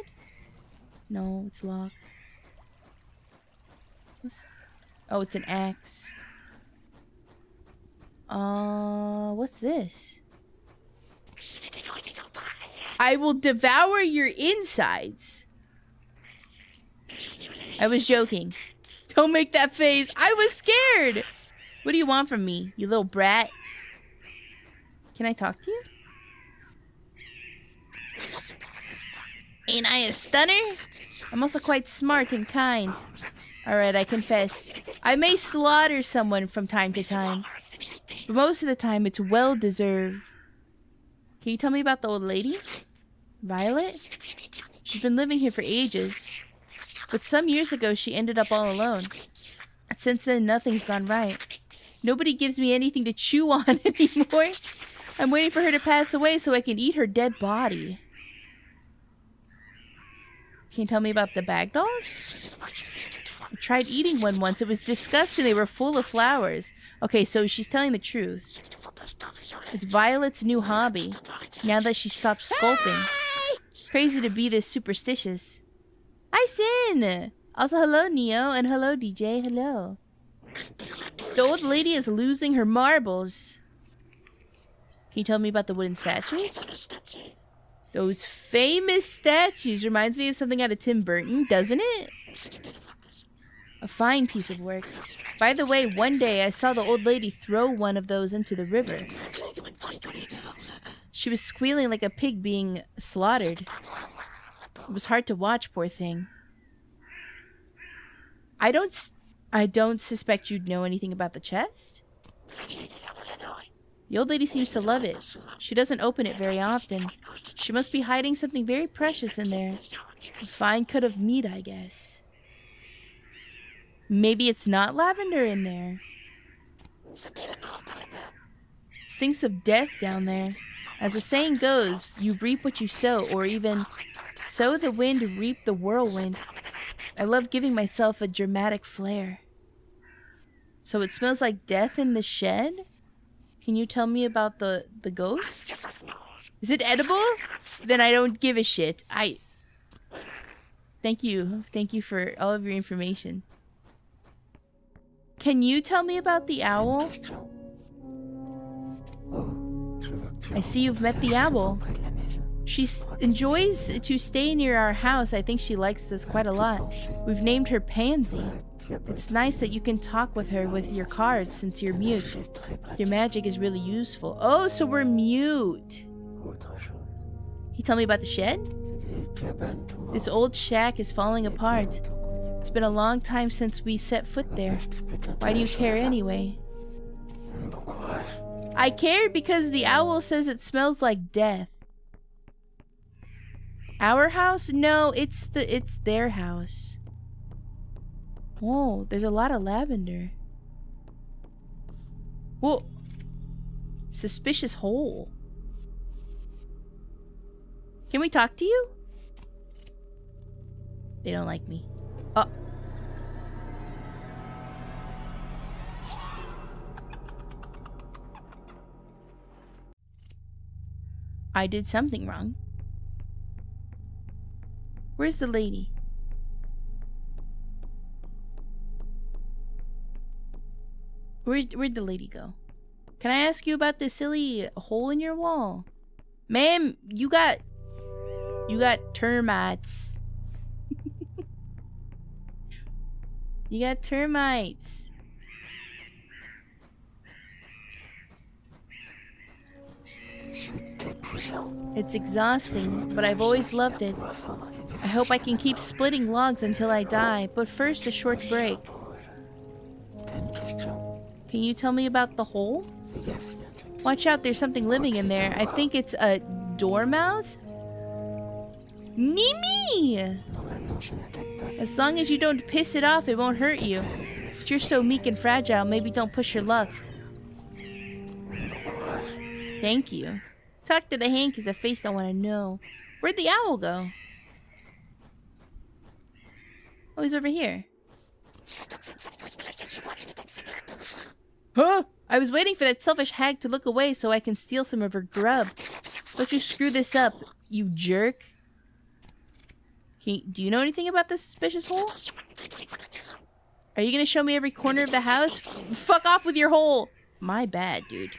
No, it's locked. Oh, it's an axe. What's this? I will devour your insides. I was joking. Don't make that face. I was scared. What do you want from me, you little brat? Can I talk to you? Ain't I a stunner? I'm also quite smart and kind. Alright, I confess. I may slaughter someone from time to time. But most of the time, it's well-deserved. Can you tell me about the old lady? Violet? She's been living here for ages. But some years ago, she ended up all alone. Since then, nothing's gone right. Nobody gives me anything to chew on anymore. I'm waiting for her to pass away so I can eat her dead body. Can you tell me about the bag dolls? I tried eating one once. It was disgusting. They were full of flowers. Okay, so she's telling the truth. It's Violet's new hobby, now that she stopped sculpting. Crazy to be this superstitious. Hi, Sin! Also, hello, Neo, and hello, DJ. Hello. The old lady is losing her marbles. Can you tell me about the wooden statues? Those famous statues reminds me of something out of Tim Burton, doesn't it? A fine piece of work. By the way, one day I saw the old lady throw one of those into the river. She was squealing like a pig being slaughtered. It was hard to watch, poor thing. I don't suspect you'd know anything about the chest. The old lady seems to love it. She doesn't open it very often. She must be hiding something very precious in there. A fine cut of meat, I guess. Maybe it's not lavender in there. Stinks of death down there. As the saying goes, you reap what you sow, or even sow the wind, reap the whirlwind. I love giving myself a dramatic flair. So it smells like death in the shed? Can you tell me about the ghost? Is it edible? Then I don't give a shit. Thank you. Thank you for all of your information. Can you tell me about the owl? I see you've met the owl. She enjoys to stay near our house. I think she likes us quite a lot. We've named her Pansy. It's nice that you can talk with her with your cards since you're mute. Your magic is really useful. Oh, so we're mute. Can you tell me about the shed? This old shack is falling apart. It's been a long time since we set foot there. Why do you care anyway? I care because the owl says it smells like death. Our house? No, it's their house. Whoa, there's a lot of lavender. Whoa. Suspicious hole. Can we talk to you? They don't like me. Oh. I did something wrong. Where's the lady? Where'd the lady go? Can I ask you about this silly hole in your wall? Ma'am, you got termites. You got termites. It's exhausting, but I've always loved it. I hope I can keep splitting logs until I die, but first a short break. Can you tell me about the hole? Watch out, there's something living in there. I think it's a dormouse? Mimi! As long as you don't piss it off, it won't hurt you. But you're so meek and fragile, maybe don't push your luck. Thank you. Talk to the hand because the face don't want to know. Where'd the owl go? Oh, he's over here. Huh? I was waiting for that selfish hag to look away so I can steal some of her grub. Don't you screw this up, you jerk. Do you know anything about this suspicious hole? Are you gonna show me every corner of the house? Fuck off with your hole! My bad, dude.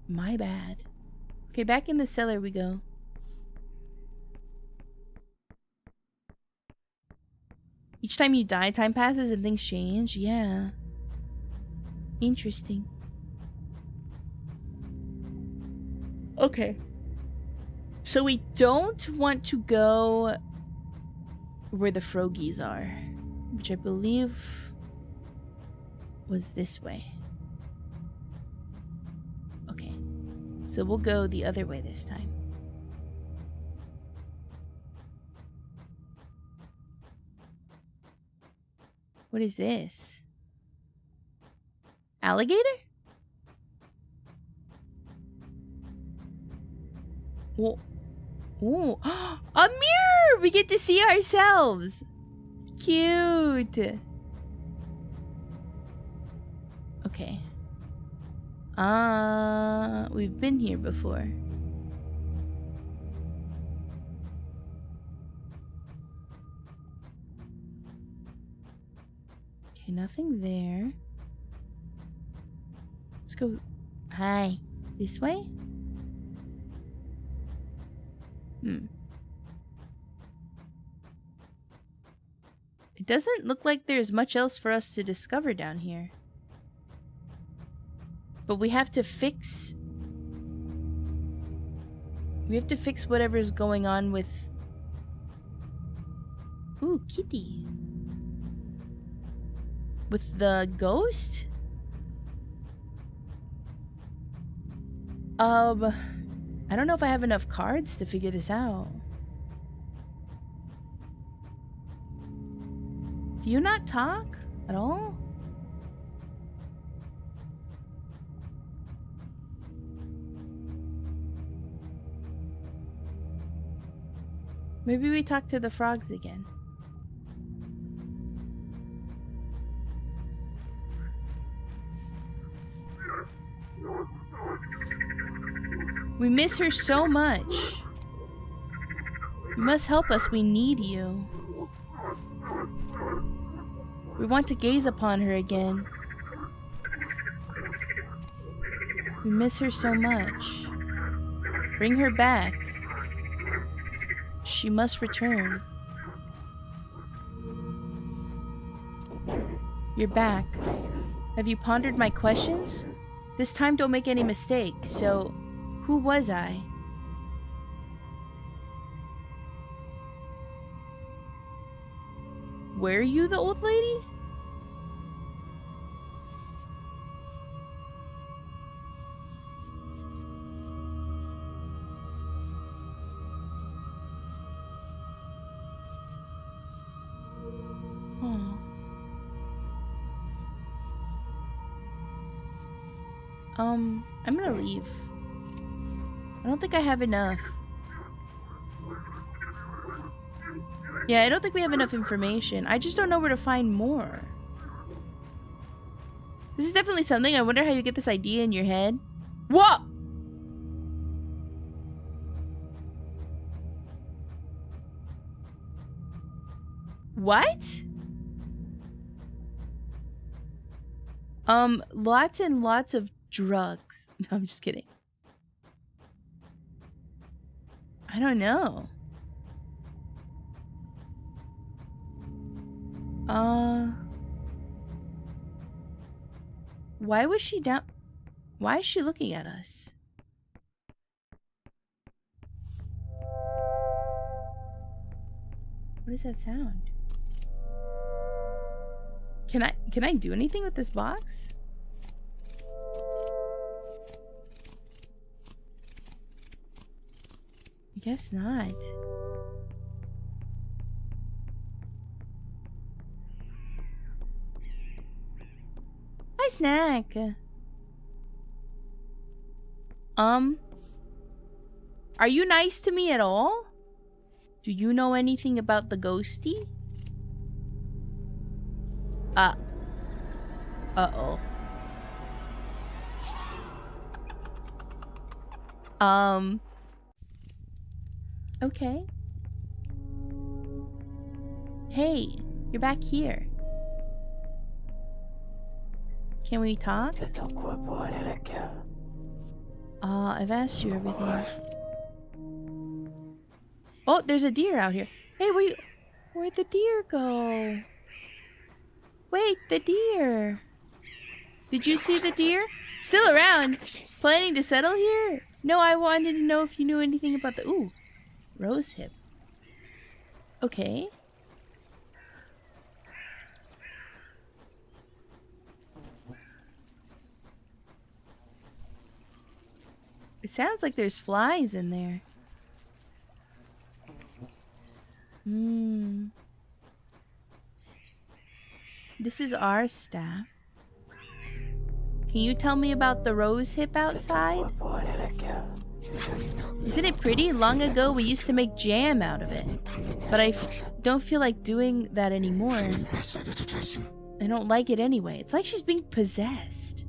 My bad. Okay, back in the cellar we go. Each time you die, time passes and things change. Yeah. Interesting. Okay. So we don't want to go where the Frogies are, which I believe was this way. Okay. So we'll go the other way this time. What is this? Alligator? Whoa. Ooh. A mirror! We get to see ourselves! Cute! Okay. We've been here before. Okay, nothing there. Let's go. Hi. This way? It doesn't look like there's much else for us to discover down here. But we have to fix... whatever's going on with... Ooh, kitty. With the ghost? I don't know if I have enough cards to figure this out. Do you not talk at all? Maybe we talk to the frogs again. We miss her so much. You must help us. We need you. We want to gaze upon her again. We miss her so much. Bring her back. She must return. You're back. Have you pondered my questions? This time don't make any mistake. So, who was I? Were you the old lady? I'm gonna leave. I don't think I have enough. Yeah, I don't think we have enough information. I just don't know where to find more. This is definitely something. I wonder how you get this idea in your head. Whoa! What? Lots and lots of drugs. No, I'm just kidding. I don't know. Why was she down? Why is she looking at us? What is that sound? Can I do anything with this box? I guess not. Hi, Snack. Are you nice to me at all? Do you know anything about the ghosty? Uh-oh. Okay. Hey, you're back here. Can we talk? I've asked you everything. Oh, there's a deer out here. Hey, where'd the deer go? Wait, the deer. Did you see the deer? Still around? Planning to settle here? No, I wanted to know if you knew anything about the... Ooh, rose hip. Okay. It sounds like there's flies in there. This is our staff. Can you tell me about the rose hip outside? Isn't it pretty? Long ago we used to make jam out of it. But I don't feel like doing that anymore. I don't like it anyway. It's like she's being possessed.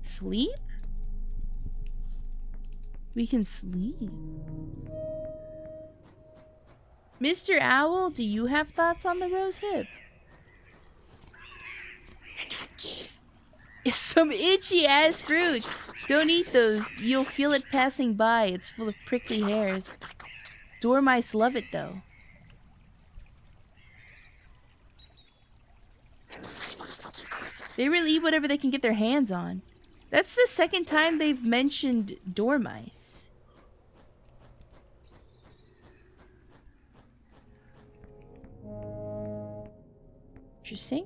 Sleep? We can sleep. Mr. Owl, do you have thoughts on the rose hip? It's some itchy ass fruit. Don't eat those. You'll feel it passing by. It's full of prickly hairs. Dormice love it though. They really eat whatever they can get their hands on. That's the second time they've mentioned dormice. Interesting.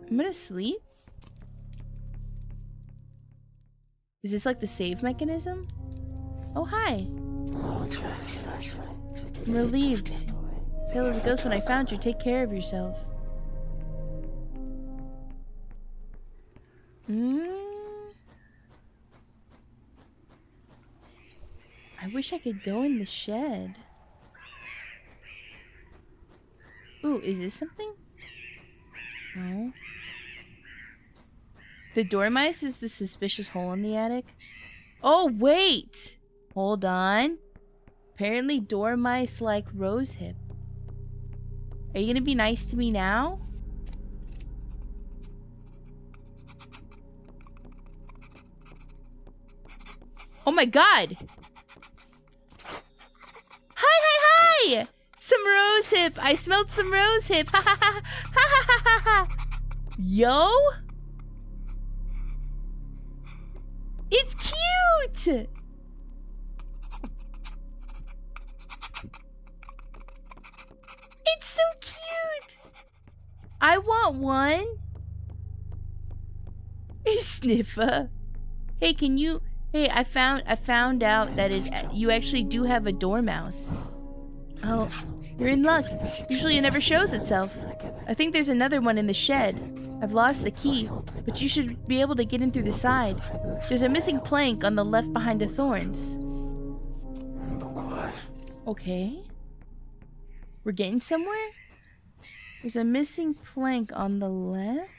I'm gonna sleep. Is this like the save mechanism? Oh, hi. I'm relieved. Pale as a ghost when I found you. Take care of yourself. I wish I could go in the shed. Ooh, is this something? No. The dormice is the suspicious hole in the attic. Oh, wait! Hold on. Apparently dormice like rosehip. Are you gonna be nice to me now? Oh my god! Hi! Some rosehip! I smelled some rosehip! Ha ha ha ha ha ha ha! Yo? It's cute! It's so cute! I want one. Sniffer. Hey, can you... Hey, I found out that you actually do have a dormouse. Oh, you're in luck. Usually it never shows itself. I think there's another one in the shed. I've lost the key, but you should be able to get in through the side. There's a missing plank on the left behind the thorns. Okay. We're getting somewhere? There's a missing plank on the left?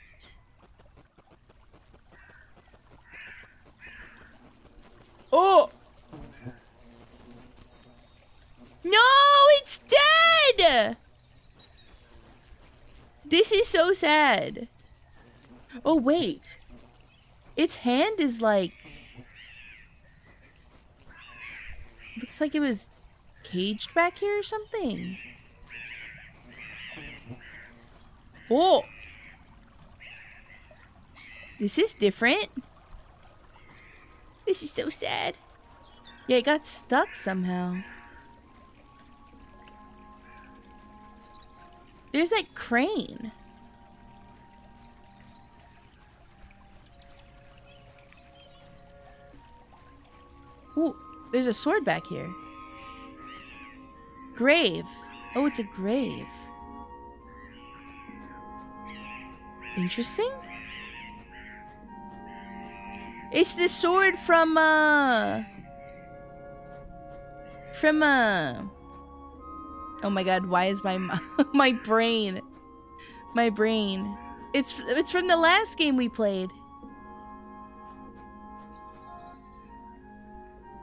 Oh! No, it's dead! This is so sad. Oh, wait. Its hand is like... Looks like it was caged back here or something. Oh! This is different. This is so sad. Yeah, it got stuck somehow. There's that crane. Ooh, there's a sword back here. Grave. Oh, it's a grave. Interesting. It's the sword from oh my god, why is my my brain it's from the last game we played.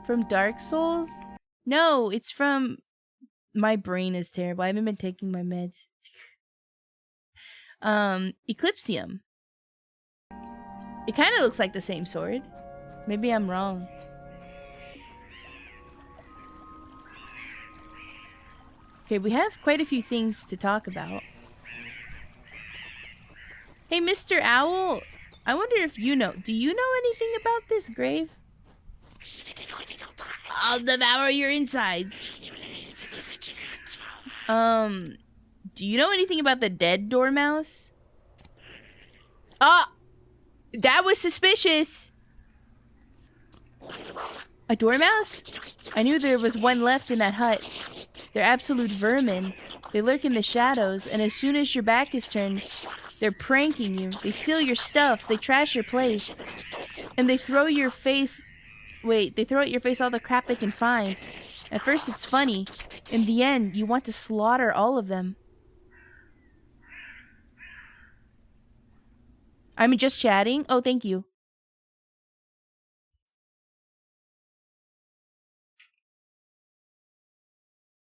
From Dark Souls? No, it's from... My brain is terrible. I haven't been taking my meds. Eclipsium. It kind of looks like the same sword. Maybe I'm wrong. Okay, we have quite a few things to talk about. Hey, Mr. Owl. I wonder if you know... Do you know anything about this grave? I'll devour your insides. Do you know anything about the dead dormouse? Ah! That was suspicious! A dormouse? I knew there was one left in that hut. They're absolute vermin. They lurk in the shadows, and as soon as your back is turned, they're pranking you. They steal your stuff, they trash your place, and they throw your face... Wait, they throw at your face all the crap they can find. At first it's funny. In the end, you want to slaughter all of them. I'm just chatting. Oh, thank you.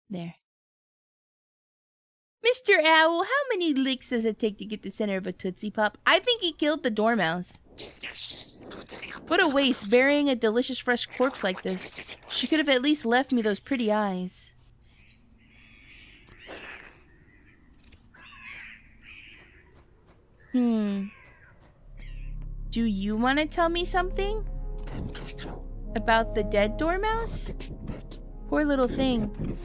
There. Mr. Owl, how many licks does it take to get the center of a Tootsie Pop? I think he killed the dormouse. What a waste, burying a delicious fresh corpse like this. She could have at least left me those pretty eyes. Do you want to tell me something? About the dead dormouse? Poor little thing.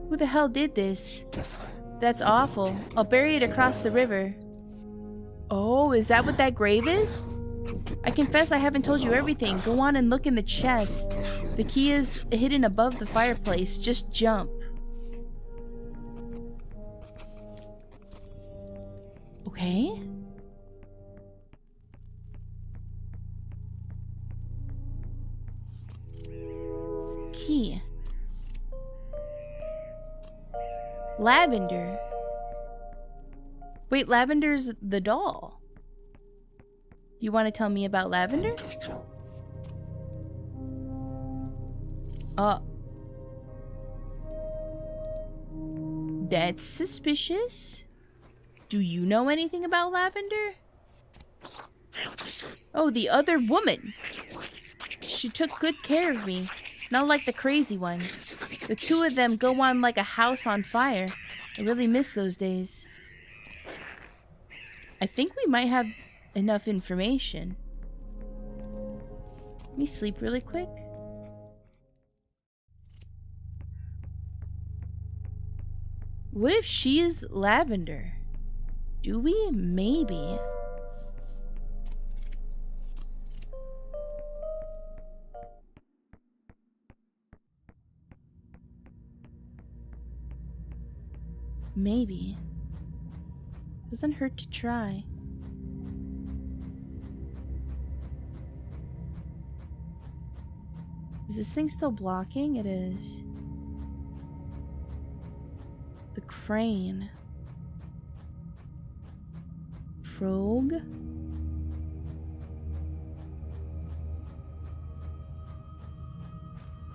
Who the hell did this? That's awful. I'll bury it across the river. Oh, is that what that grave is? I confess I haven't told you everything. Go on and look in the chest. The key is hidden above the fireplace. Just jump. Okay. key. Lavender. Wait, Lavender's the doll. You want to tell me about Lavender? That's suspicious. Do you know anything about Lavender? Oh, the other woman. She took good care of me. Not like the crazy one. The two of them go on like a house on fire. I really miss those days. I think we might have enough information. Let me sleep really quick. What if she is Lavender? Do we? Maybe. Maybe. Doesn't hurt to try. Is this thing still blocking? It is. The crane. Frog.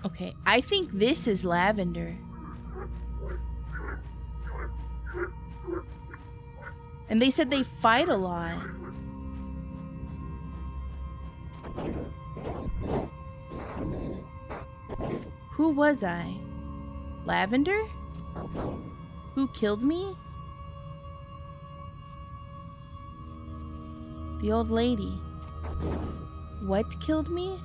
Okay, I think this is Lavender. And they said they fight a lot. Who was I? Lavender? Who killed me? The old lady. What killed me?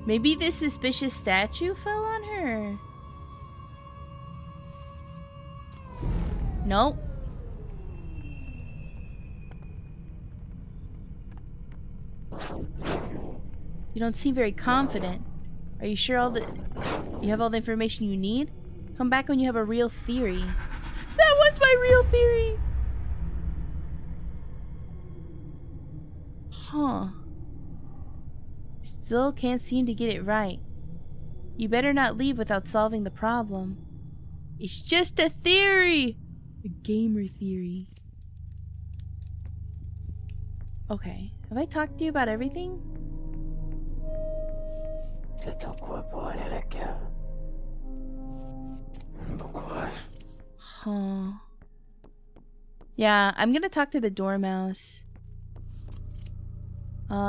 Maybe this suspicious statue fell on her. Nope. You don't seem very confident. Are you sure you have all the information you need? Come back when you have a real theory. That was my real theory! Huh. Still can't seem to get it right. You better not leave without solving the problem. It's just a theory! A gamer theory. Okay. Have I talked to you about everything? Huh. Yeah, I'm gonna talk to the dormouse.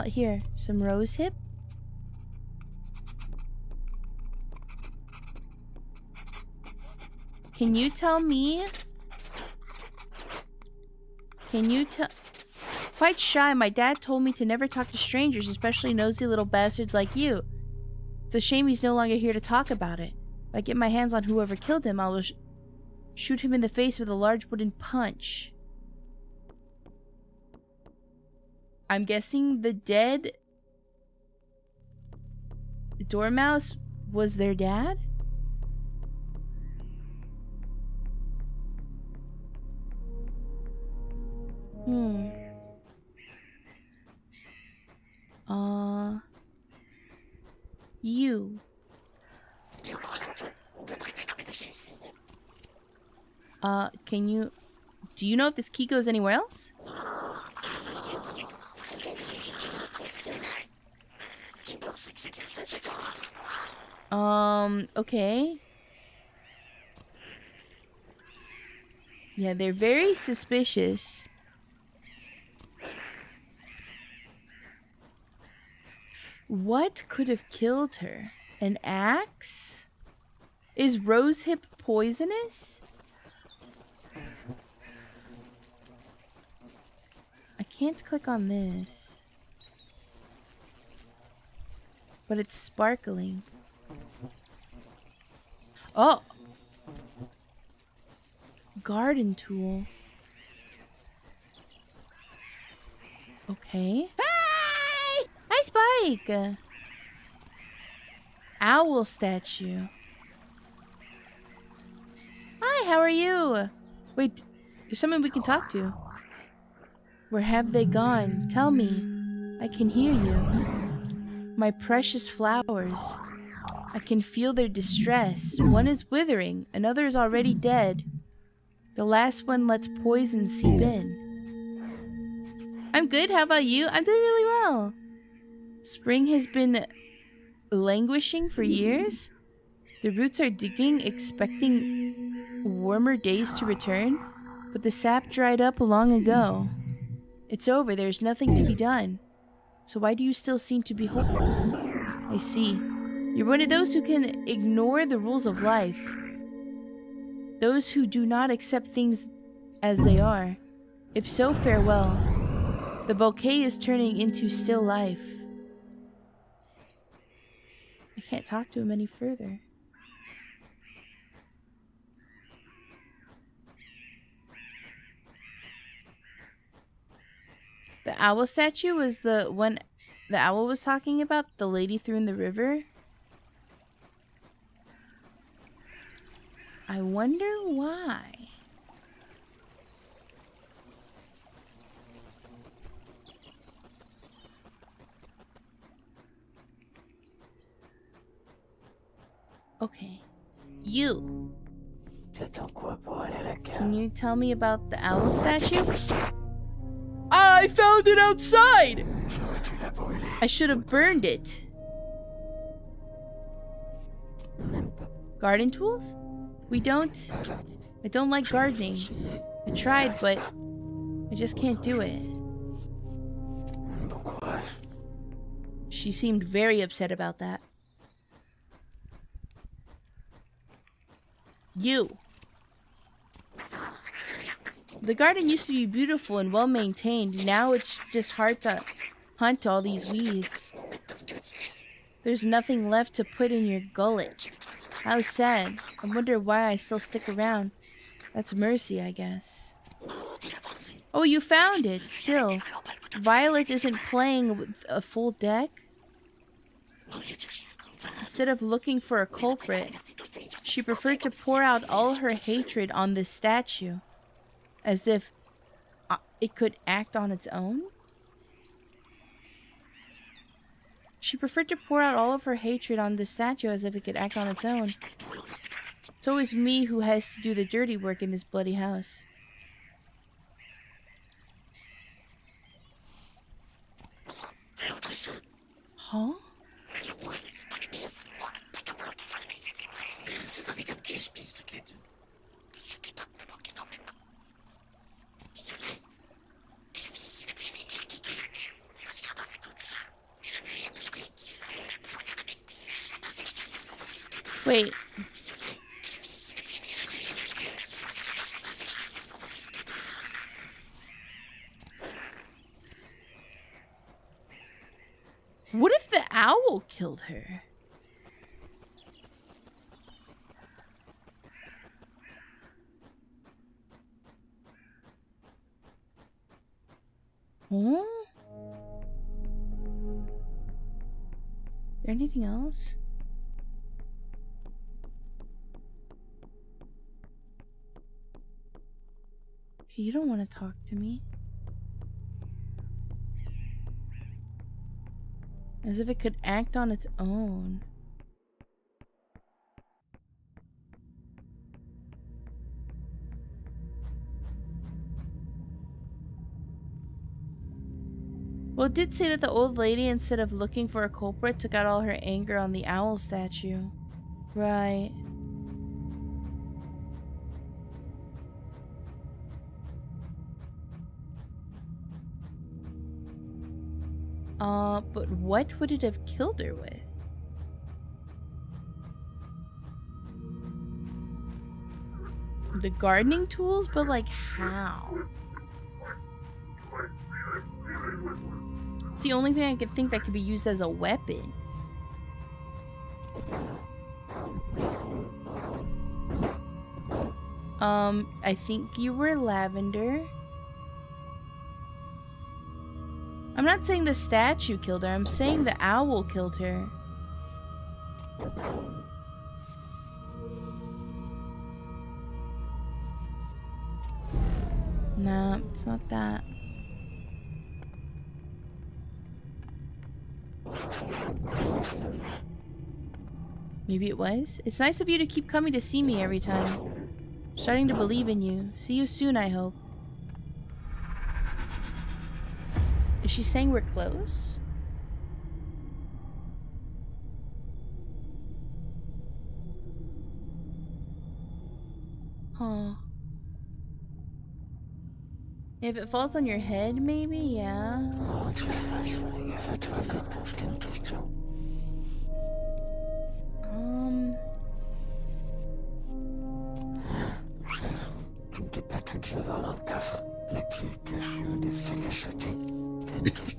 Here, some rose hip. Can you tell me? Quite shy, my dad told me to never talk to strangers, especially nosy little bastards like you. It's a shame he's no longer here to talk about it. If I get my hands on whoever killed him, I'll shoot him in the face with a large wooden punch. I'm guessing the dead dormouse was their dad? You. Do you know if this key goes anywhere else? Okay. Yeah, they're very suspicious. What could have killed her? An axe? Is rosehip poisonous? I can't click on this. But it's sparkling. Oh! Garden tool. Okay. Hi! Hi, Spike! owl statue. Hi, how are you? Wait, there's someone we can talk to. Where have they gone? Tell me. I can hear you. My precious flowers. I can feel their distress. One is withering, another is already dead. The last one lets poison seep in. I'm good, how about you? I'm doing really well. Spring has been languishing for years. The roots are digging, expecting warmer days to return, but the sap dried up long ago. It's over, there's nothing to be done. So why do you still seem to be hopeful? I see. You're one of those who can ignore the rules of life. Those who do not accept things as they are. If so, farewell. The bouquet is turning into still life. I can't talk to him any further. The owl statue was the one the owl was talking about, the lady threw in the river. I wonder why. Okay. You. Can you tell me about the owl statue? I found it outside! I should have burned it. Garden tools? I don't like gardening. I tried, but I just can't do it. She seemed very upset about that. You. The garden used to be beautiful and well maintained. Now it's just hard to hunt all these weeds. There's nothing left to put in your gullet. How sad. I wonder why I still stick around. That's mercy, I guess. Oh, you found it. Still, Violet isn't playing with a full deck. Instead of looking for a culprit, she preferred to pour out all her hatred on this statue. As if it could act on its own? She preferred to pour out all of her hatred on this statue as if it could act on its own. It's always me who has to do the dirty work in this bloody house. Huh? Wait. What if the owl killed her? Huh? Is there anything else? Okay, you don't want to talk to me. As if it could act on its own. Well, it did say that the old lady, instead of looking for a culprit, took out all her anger on the owl statue. Right. But what would it have killed her with? The gardening tools? But like, how? It's the only thing I could think that could be used as a weapon. I think you were Lavender. I'm not saying the statue killed her. I'm saying the owl killed her. Nah, it's not that. Maybe it was? It's nice of you to keep coming to see me every time. I'm starting to believe in you. See you soon, I hope. Is she saying we're close? Huh. If it falls on your head, maybe? Yeah.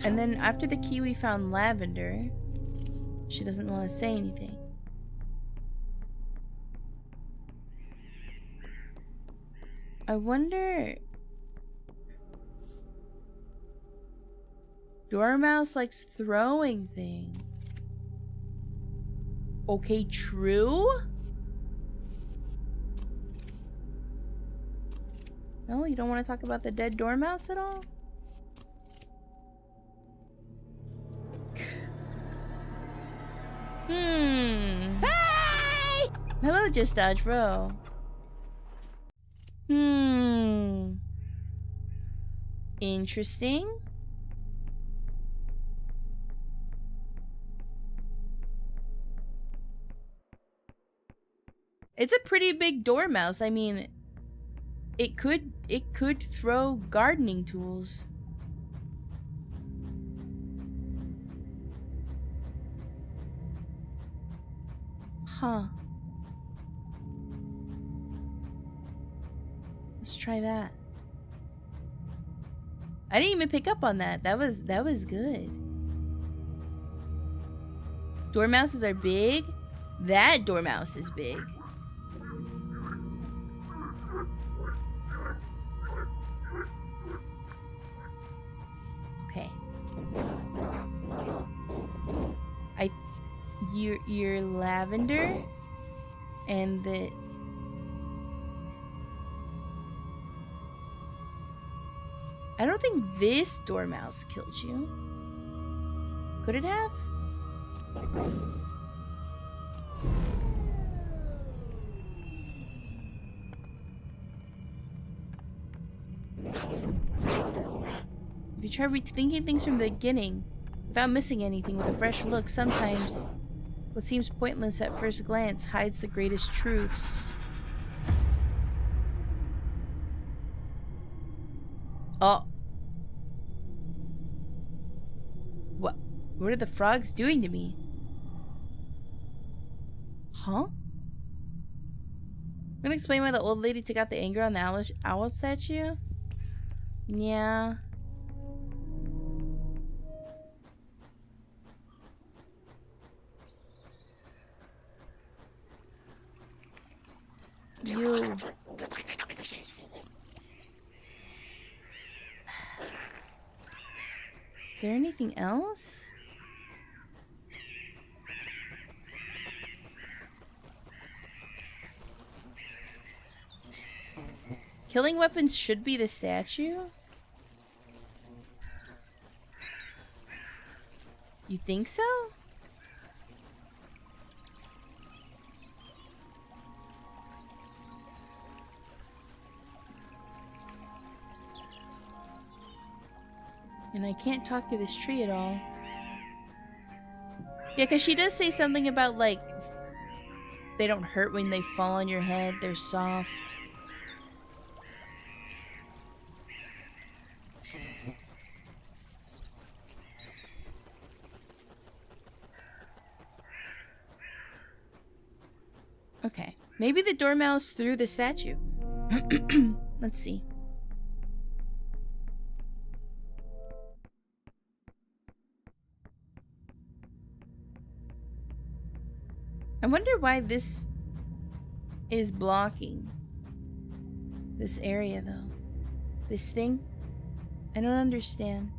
And then after the key we found lavender. She doesn't want to say anything. I wonder... Dormouse likes throwing things. Okay, true? No, you don't want to talk about the dead dormouse at all? Hey! Hello, Just Dodge Bro. Interesting. It's a pretty big dormouse. I mean, it could throw gardening tools. Huh. Let's try that. I didn't even pick up on that. That was good. Dormouses are big. That dormouse is big. Okay. You're lavender and the I don't think this dormouse killed you. Could it have? If you try rethinking things from the beginning, without missing anything with a fresh look, sometimes what seems pointless at first glance hides the greatest truths. Oh. What are the frogs doing to me? Huh? I'm gonna explain why the old lady took out the anger on the owl statue? Yeah. You. Is there anything else? Killing weapons should be the statue? You think so? And I can't talk to this tree at all. Yeah, because she does say something about, like, they don't hurt when they fall on your head. They're soft. Okay. Maybe the dormouse threw the statue. Let's see. I wonder why this is blocking this area, though. This thing? I don't understand.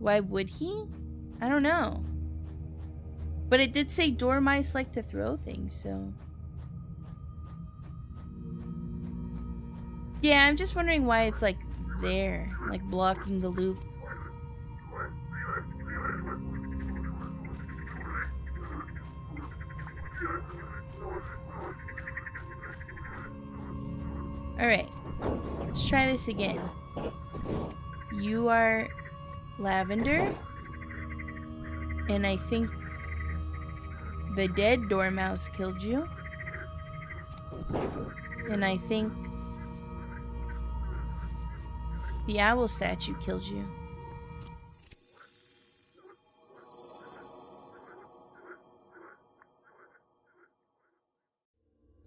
Why would he? I don't know. But it did say dormice like to throw things, so... Yeah, I'm just wondering why it's like there, like blocking the loop. Alright, let's try this again. You are lavender, and I think the dead dormouse killed you, and I think the owl statue killed you.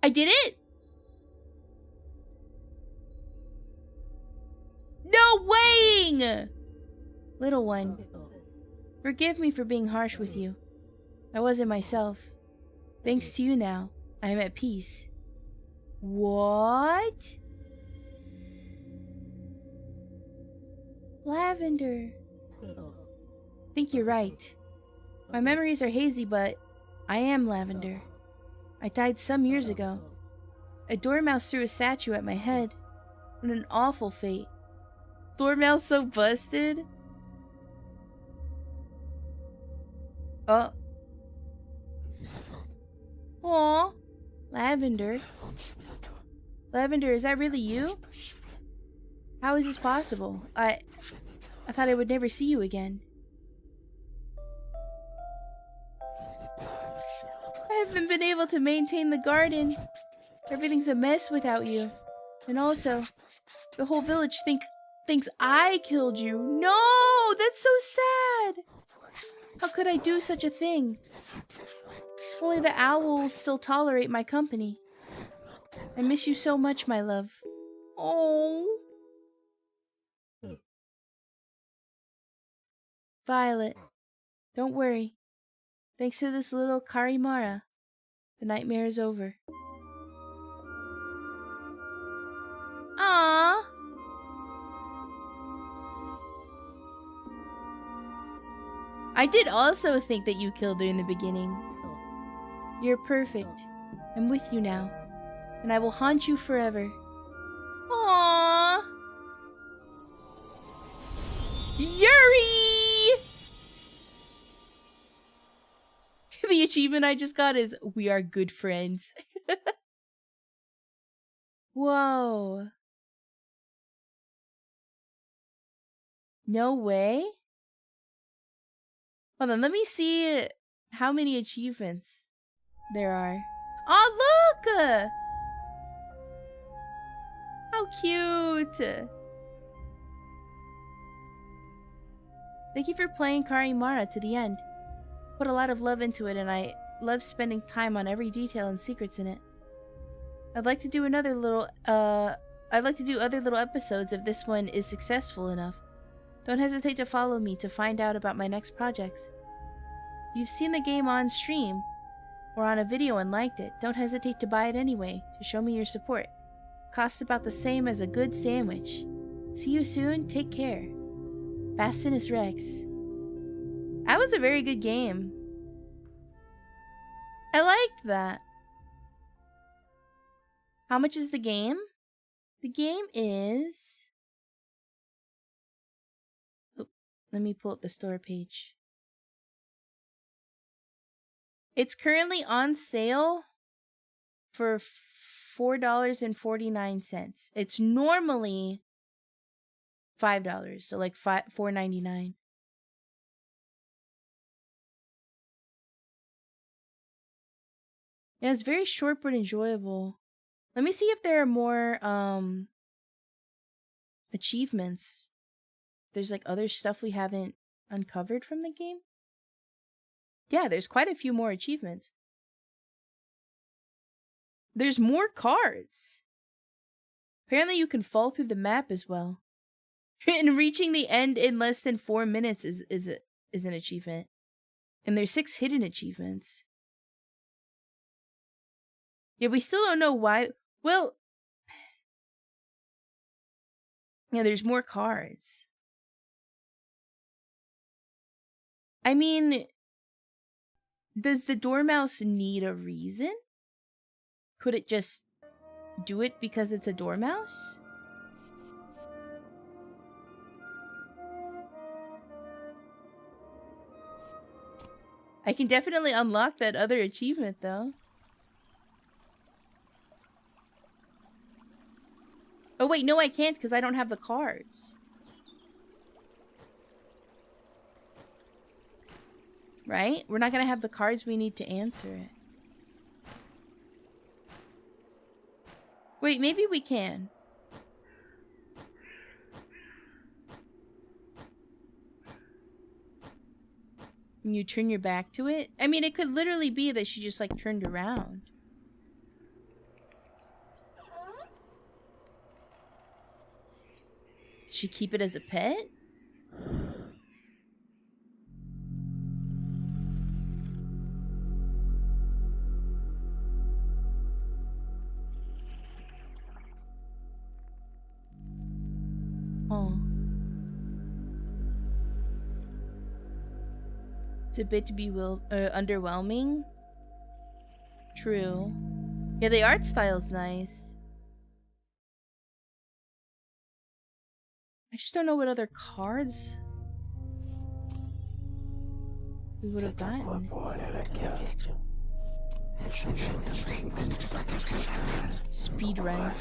I did it! No weighing! Little one, forgive me for being harsh with you. I wasn't myself. Thanks to you now, I am at peace. What? Lavender. I think you're right. My memories are hazy, but I am Lavender. I died some years ago. A dormouse threw a statue at my head. What an awful fate. Dormouse so busted? Oh. Aw. Lavender. Lavender, is that really you? How is this possible? I thought I would never see you again. I haven't been able to maintain the garden. Everything's a mess without you. And also, the whole village thinks I killed you. No! That's so sad! How could I do such a thing? Only the owl will still tolerate my company. I miss you so much, my love. Oh. Violet, don't worry. Thanks to this little CARIMARA, the nightmare is over. Aww. I did also think that you killed her in the beginning. You're perfect. I'm with you now, and I will haunt you forever. Aww. Yuri! The achievement I just got is, we are good friends. Whoa. No way? Hold on, let me see how many achievements there are. Oh, look! How cute! Thank you for playing CARIMARA to the end. Put a lot of love into it, and I love spending time on every detail and secrets in it. I'd like to do other little episodes if this one is successful enough. Don't hesitate to follow me to find out about my next projects. If you've seen the game on stream or on a video and liked it, don't hesitate to buy it anyway to show me your support. Costs about the same as a good sandwich. See you soon, take care. Bastinus Rex. That was a very good game. I liked that. How much is the game? The game is... Oh, let me pull up the store page. It's currently on sale for $4.49. It's normally $5, so like $4.99. Yeah, it's very short but enjoyable. Let me see if there are more achievements. There's like other stuff we haven't uncovered from the game. Yeah, there's quite a few more achievements. There's more cards. Apparently you can fall through the map as well. And reaching the end in less than 4 minutes is an achievement. And there's 6 hidden achievements. Yeah, we still don't know why. Well, yeah, there's more cards. I mean, does the dormouse need a reason? Could it just do it because it's a dormouse? I can definitely unlock that other achievement, though. Oh, wait, no, I can't because I don't have the cards. Right? We're not going to have the cards we need to answer it. Wait, maybe we can. Can you turn your back to it? I mean, it could literally be that she just, like, turned around. Did she keep it as a pet? Oh. It's a bit underwhelming. True. Yeah, the art style's nice. I just don't know what other cards we would have gotten. Speedrun.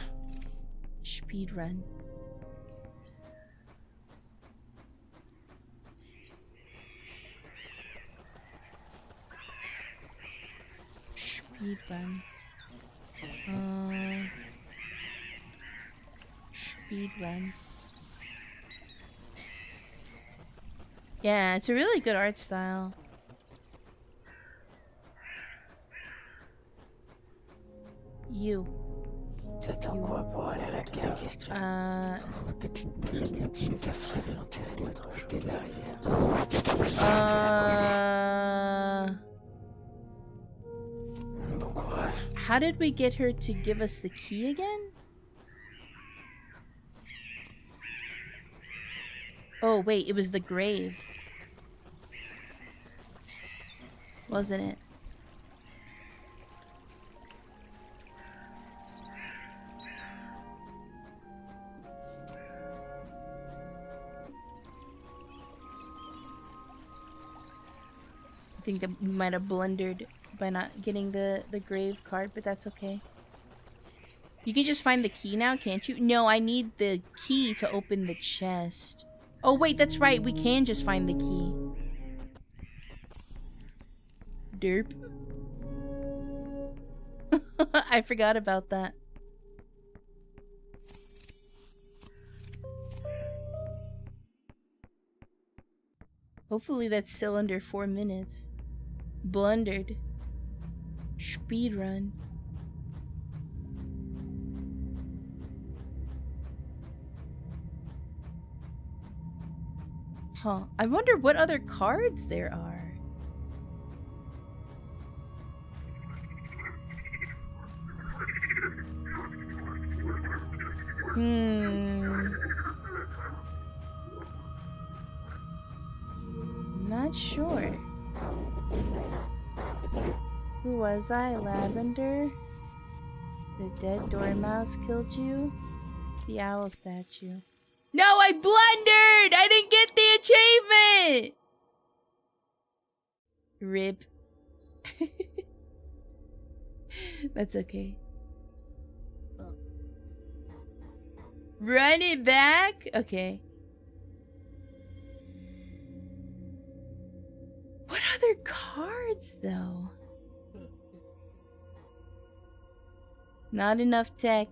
Speedrun. Speedrun. Speedrun. Yeah, it's a really good art style. You. How did we get her to give us the key again? Oh, wait, it was the grave. Wasn't it? I think that we might have blundered by not getting the grave card, but that's okay. You can just find the key now, can't you? No, I need the key to open the chest. Oh, wait, that's right. We can just find the key. Derp. I forgot about that. Hopefully that's still under 4 minutes. Blundered. Speedrun. Huh. I wonder what other cards there are. Not sure. Who was I? Lavender? The dead dormouse killed you? The owl statue. No, I blundered! I didn't get the achievement! Rip. That's okay. Run it back? Okay. What other cards, though? Not enough tech.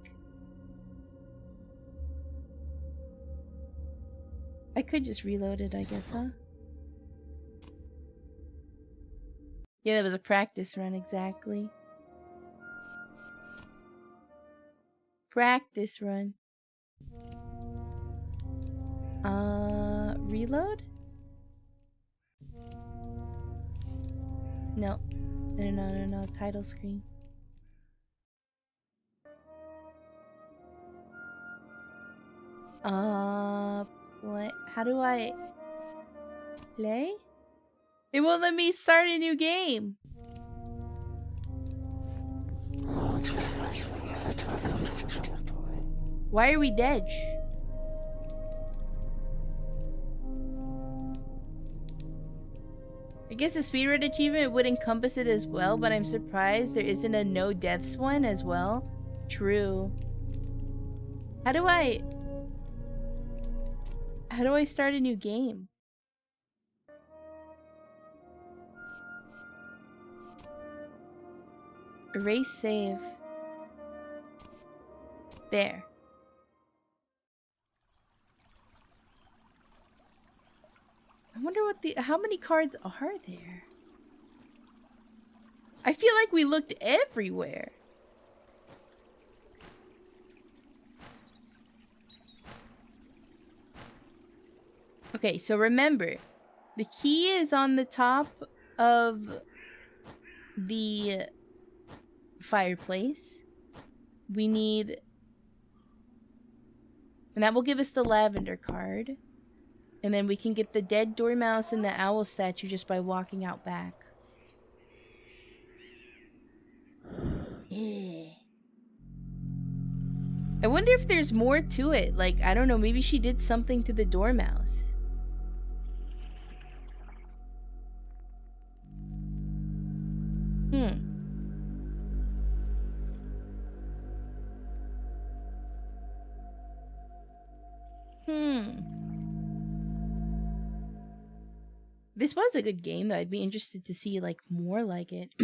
I could just reload it, I guess, huh? Yeah, that was a practice run, exactly. Practice run. Reload? No. No. Title screen. Play. How do I play? It won't let me start a new game. Why are we dead? I guess the speedrun achievement would encompass it as well, but I'm surprised there isn't a no deaths one as well. True. How do I start a new game? Erase save. There. I wonder what how many cards are there? I feel like we looked everywhere. Okay, so remember, the key is on the top of the fireplace. We need... And that will give us the lavender card. And then we can get the dead dormouse and the owl statue just by walking out back. Yeah. I wonder if there's more to it. Like, I don't know, maybe she did something to the dormouse. This was a good game, though. I'd be interested to see, like, more like it.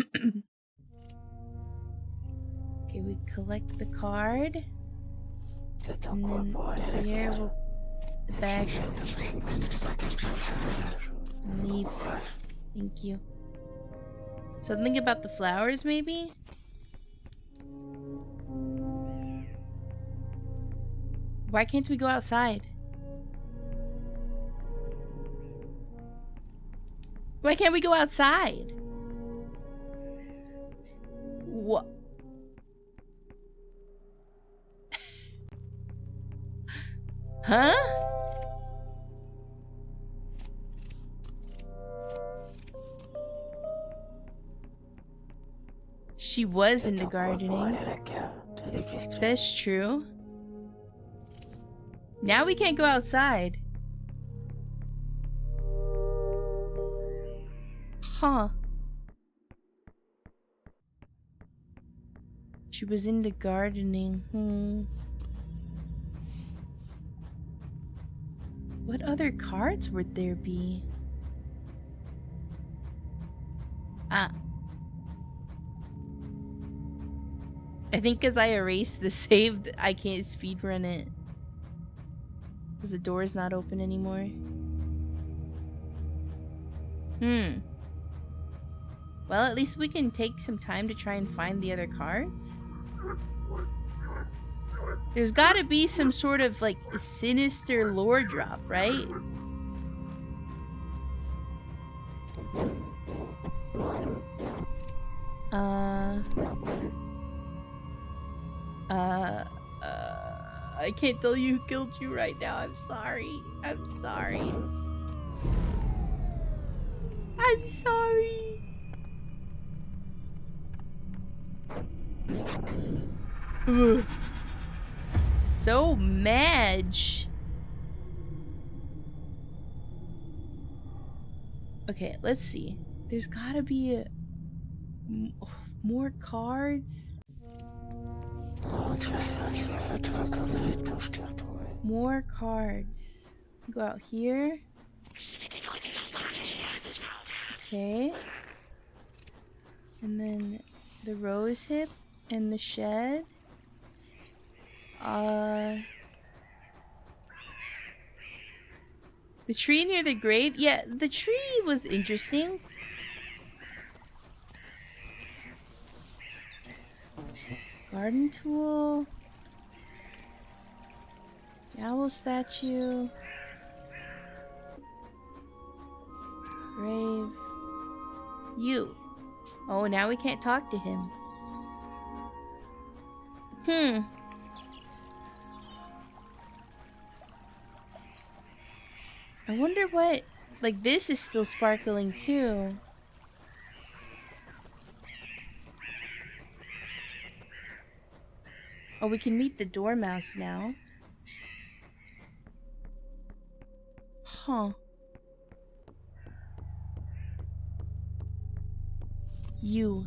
Okay, we collect the card. And then here we'll put the bag. Leave. Thank you. Something about the flowers, maybe? Why can't we go outside? Why can't we go outside? What? Huh? She was into gardening. That's true. Now we can't go outside. Huh. She was into gardening. What other cards would there be? I think because I erased the save, I can't speedrun it. Because the door's not open anymore. Well, at least we can take some time to try and find the other cards. There's gotta be some sort of, like, sinister lore drop, right? I can't tell you who killed you right now. I'm sorry. I'm sorry. I'm sorry. So mad. Okay, let's see. There's gotta be more cards. More cards. Go out here. Okay. And then the rose hip and the shed. The tree near the grave? Yeah, the tree was interesting. Garden tool. Owl statue. Grave. You. Oh, now we can't talk to him. I wonder what Like, this is still sparkling too. Oh, we can meet the dormouse now. Huh. You.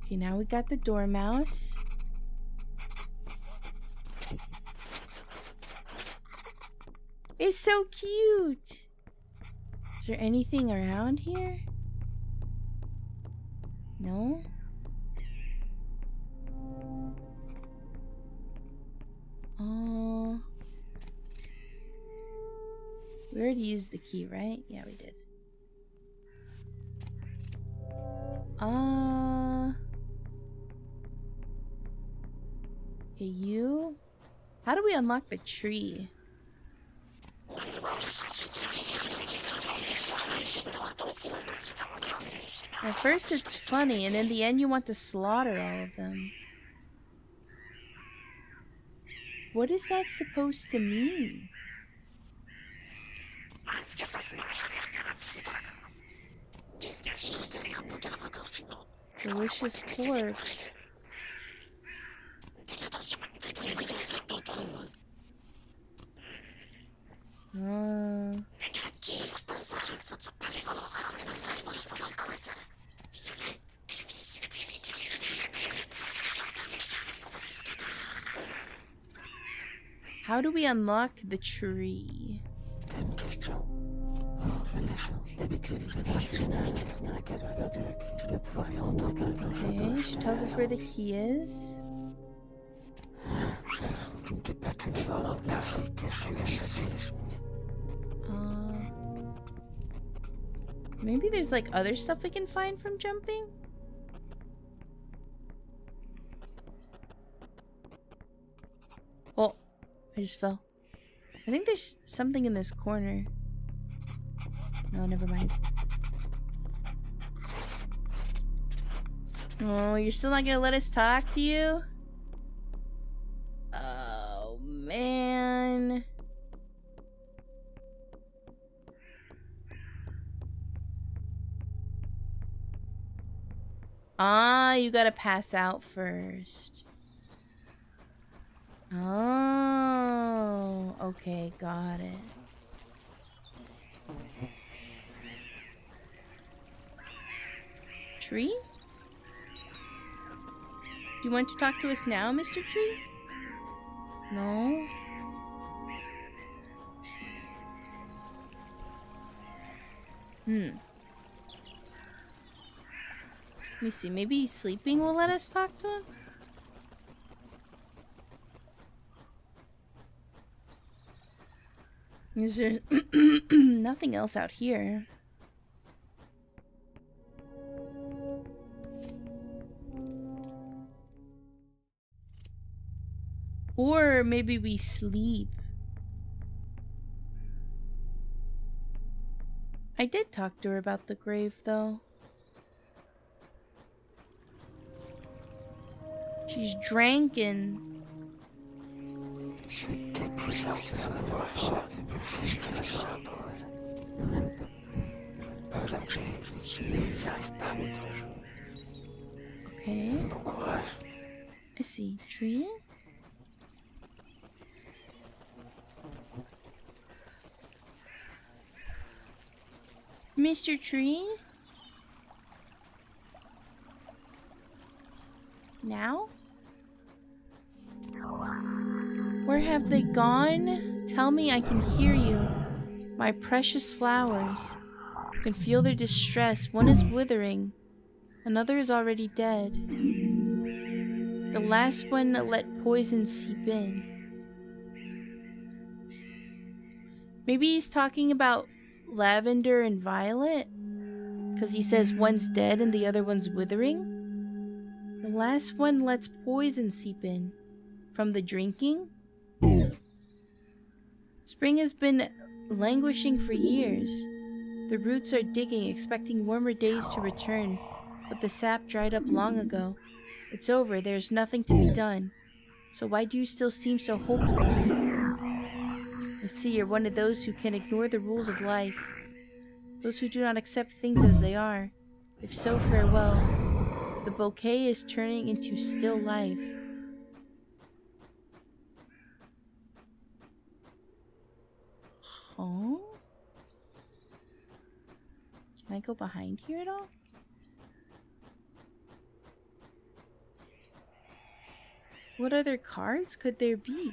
Okay, now we got the dormouse. It's so cute. Is there anything around here? No? Oh. We already used the key, right? Yeah, we did. Okay, you. How do we unlock the tree? At first it's funny, and in the end you want to slaughter all of them. What is that supposed to mean? Delicious corpse. How do we unlock the tree? Okay, she tells us where the key is. Maybe there's like other stuff we can find from jumping? Oh, I just fell. I think there's something in this corner. No, never mind. Oh, you're still not gonna let us talk to you? Oh, man. Ah, you gotta pass out first. Oh, okay, got it. Tree? Do you want to talk to us now, Mr. Tree? No? Let me see, maybe sleeping will let us talk to him? Is there nothing else out here? Or maybe we sleep. I did talk to her about the grave, though. She's drinking. Okay. I see. Tree? Mr. Tree? Now? Where have they gone? Tell me I can hear you. My precious flowers. I can feel their distress. One is withering. Another is already dead. The last one let poison seep in. Maybe he's talking about lavender and violet? Because he says one's dead and the other one's withering? The last one lets poison seep in. From the drinking? Spring has been languishing for years. The roots are digging, expecting warmer days to return, but the sap dried up long ago. It's over, there's nothing to be done. So why do you still seem so hopeful? I see you're one of those who can ignore the rules of life. Those who do not accept things as they are. If so, farewell. The bouquet is turning into still life. Huh? Can I go behind here at all? What other cards could there be?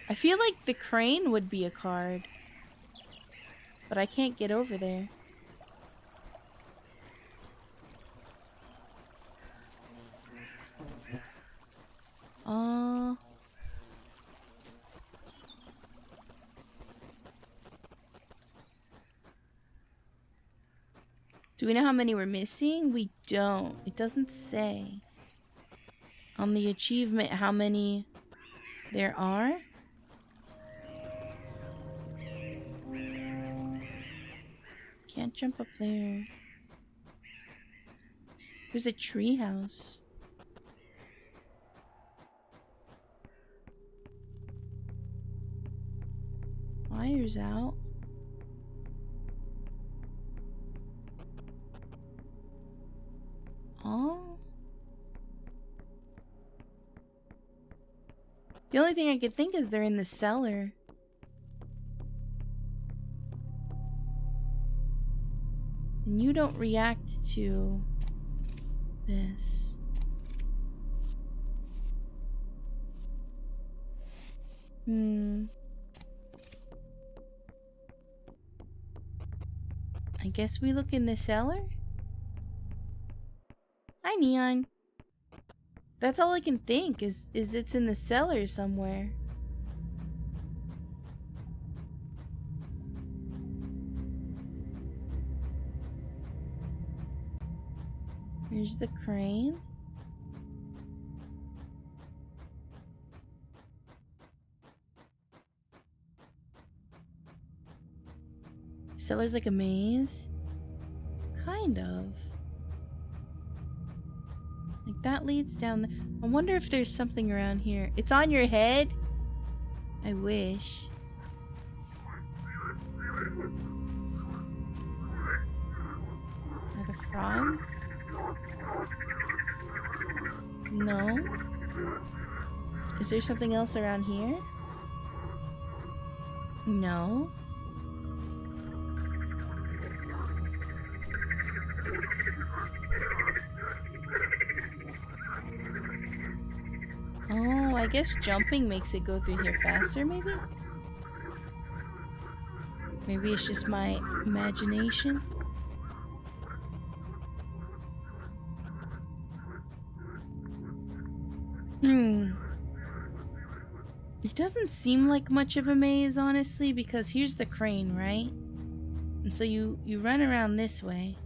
I feel like the crane would be a card. But I can't get over there. Do we know how many we're missing? We don't. It doesn't say on the achievement how many there are. Can't jump up there. There's a tree house. Wires out. Oh. The only thing I could think is they're in the cellar. And you don't react to this. I guess we look in the cellar? Hi, Neon. That's all I can think is it's in the cellar somewhere. Here's the crane. Cellar's like a maze? Kind of. Like that leads down the... I wonder if there's something around here. It's on your head? I wish. Are the frogs? No. Is there something else around here? No. Oh, I guess jumping makes it go through here faster, maybe? Maybe it's just my imagination. It doesn't seem like much of a maze, honestly, because here's the crane, right? And so you run around this way.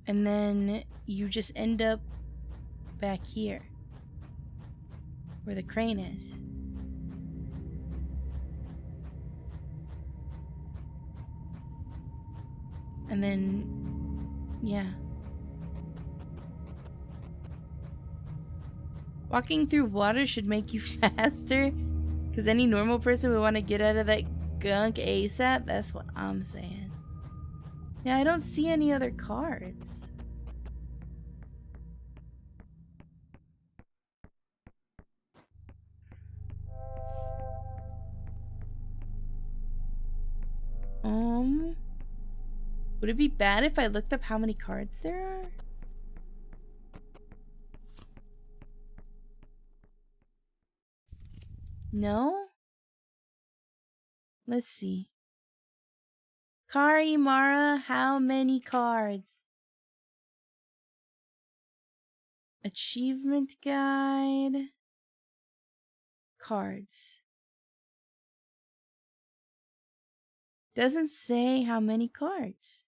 And then you just end up back here, where the crane is. And then, yeah. Walking through water should make you faster, because any normal person would want to get out of that gunk ASAP. That's what I'm saying. Yeah, I don't see any other cards. Would it be bad if I looked up how many cards there are? No? Let's see. CARIMARA, how many cards? Achievement guide. Cards. Doesn't say how many cards.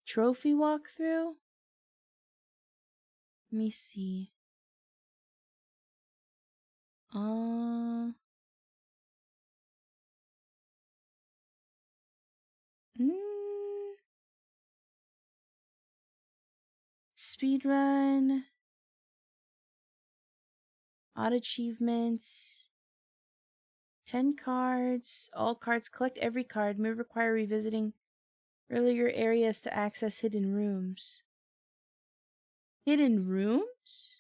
Trophy walkthrough? Let me see. Speedrun. Odd achievements. 10 cards. All cards. Collect every card. May require revisiting earlier areas to access hidden rooms. Hidden rooms?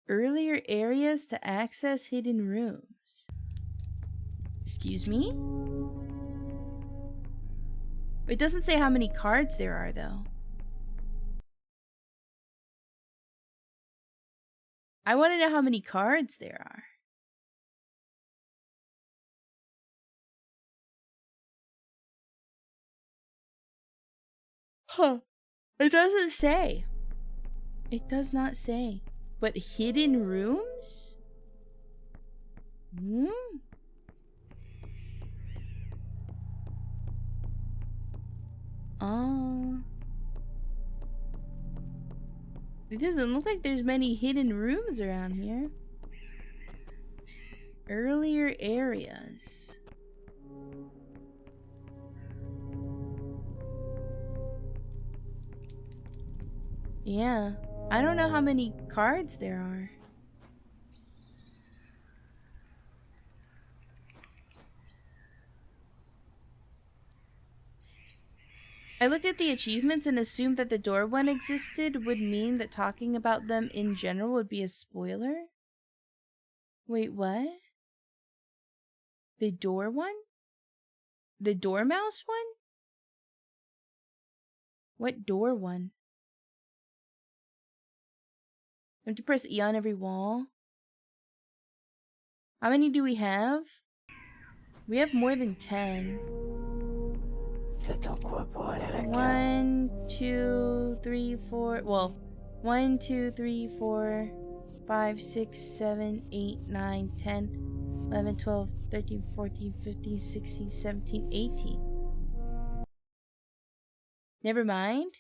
Earlier areas to access hidden rooms. Excuse me? It doesn't say how many cards there are, though. I want to know how many cards there are. Huh. It doesn't say. It does not say. But hidden rooms? Hmm? It doesn't look like there's many hidden rooms around here. Earlier areas. Yeah. I don't know how many cards there are. I looked at the achievements and assumed that the door one existed would mean that talking about them in general would be a spoiler. Wait, what? The door one? The dormouse one? What door one? I have to press E on every wall. How many do we have? We have more than 10. 1, 2, 3, 4. Well, 1, 2, 3, 4, 5, 6, 7, 8, 9, 10, 11, 12, 13, 14, 15, 16, 17, 18. Never mind.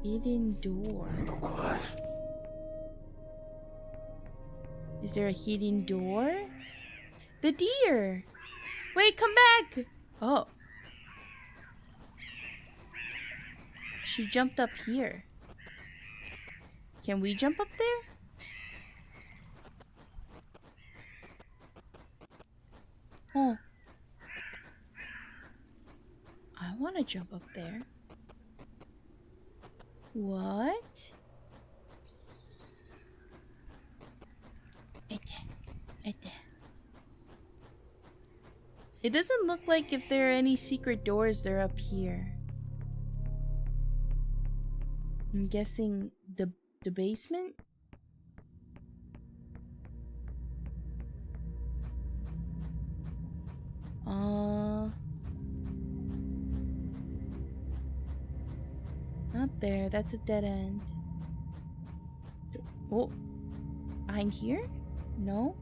Hidden door. Is there a hidden door? The deer! Wait, come back! Oh. She jumped up here. Can we jump up there? Oh. I want to jump up there. What? It doesn't look like if there are any secret doors, they're up here. I'm guessing the basement? Not there. That's a dead end. Oh. Behind here? No?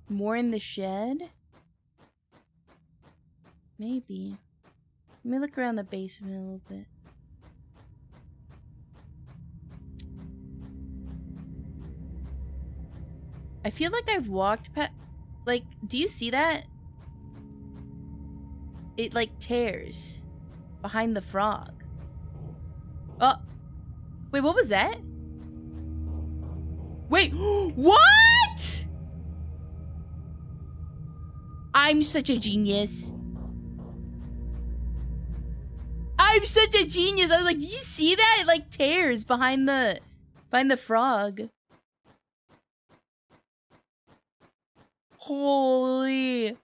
More in the shed? Maybe. Let me look around the basement a little bit. I feel like I've walked past... Like, do you see that? It, like, tears behind the frog. Oh! Wait, what was that? Wait, what?! I'm such a genius. I'm such a genius. I was like, do you see that? It, like, tears behind the frog. Holy.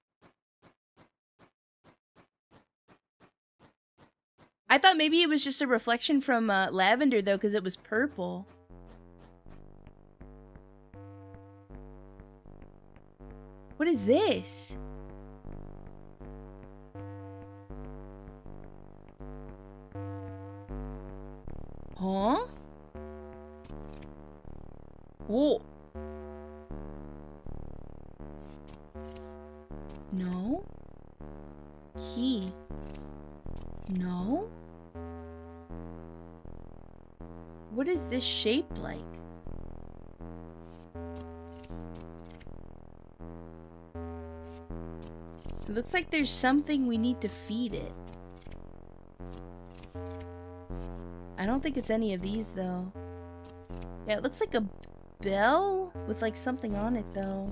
I thought maybe it was just a reflection from lavender, though, because it was purple. What is this? Huh? Whoa. No? Key. No? What is this shaped like? It looks like there's something we need to feed it. I don't think it's any of these though. Yeah, it looks like a bell with like something on it though.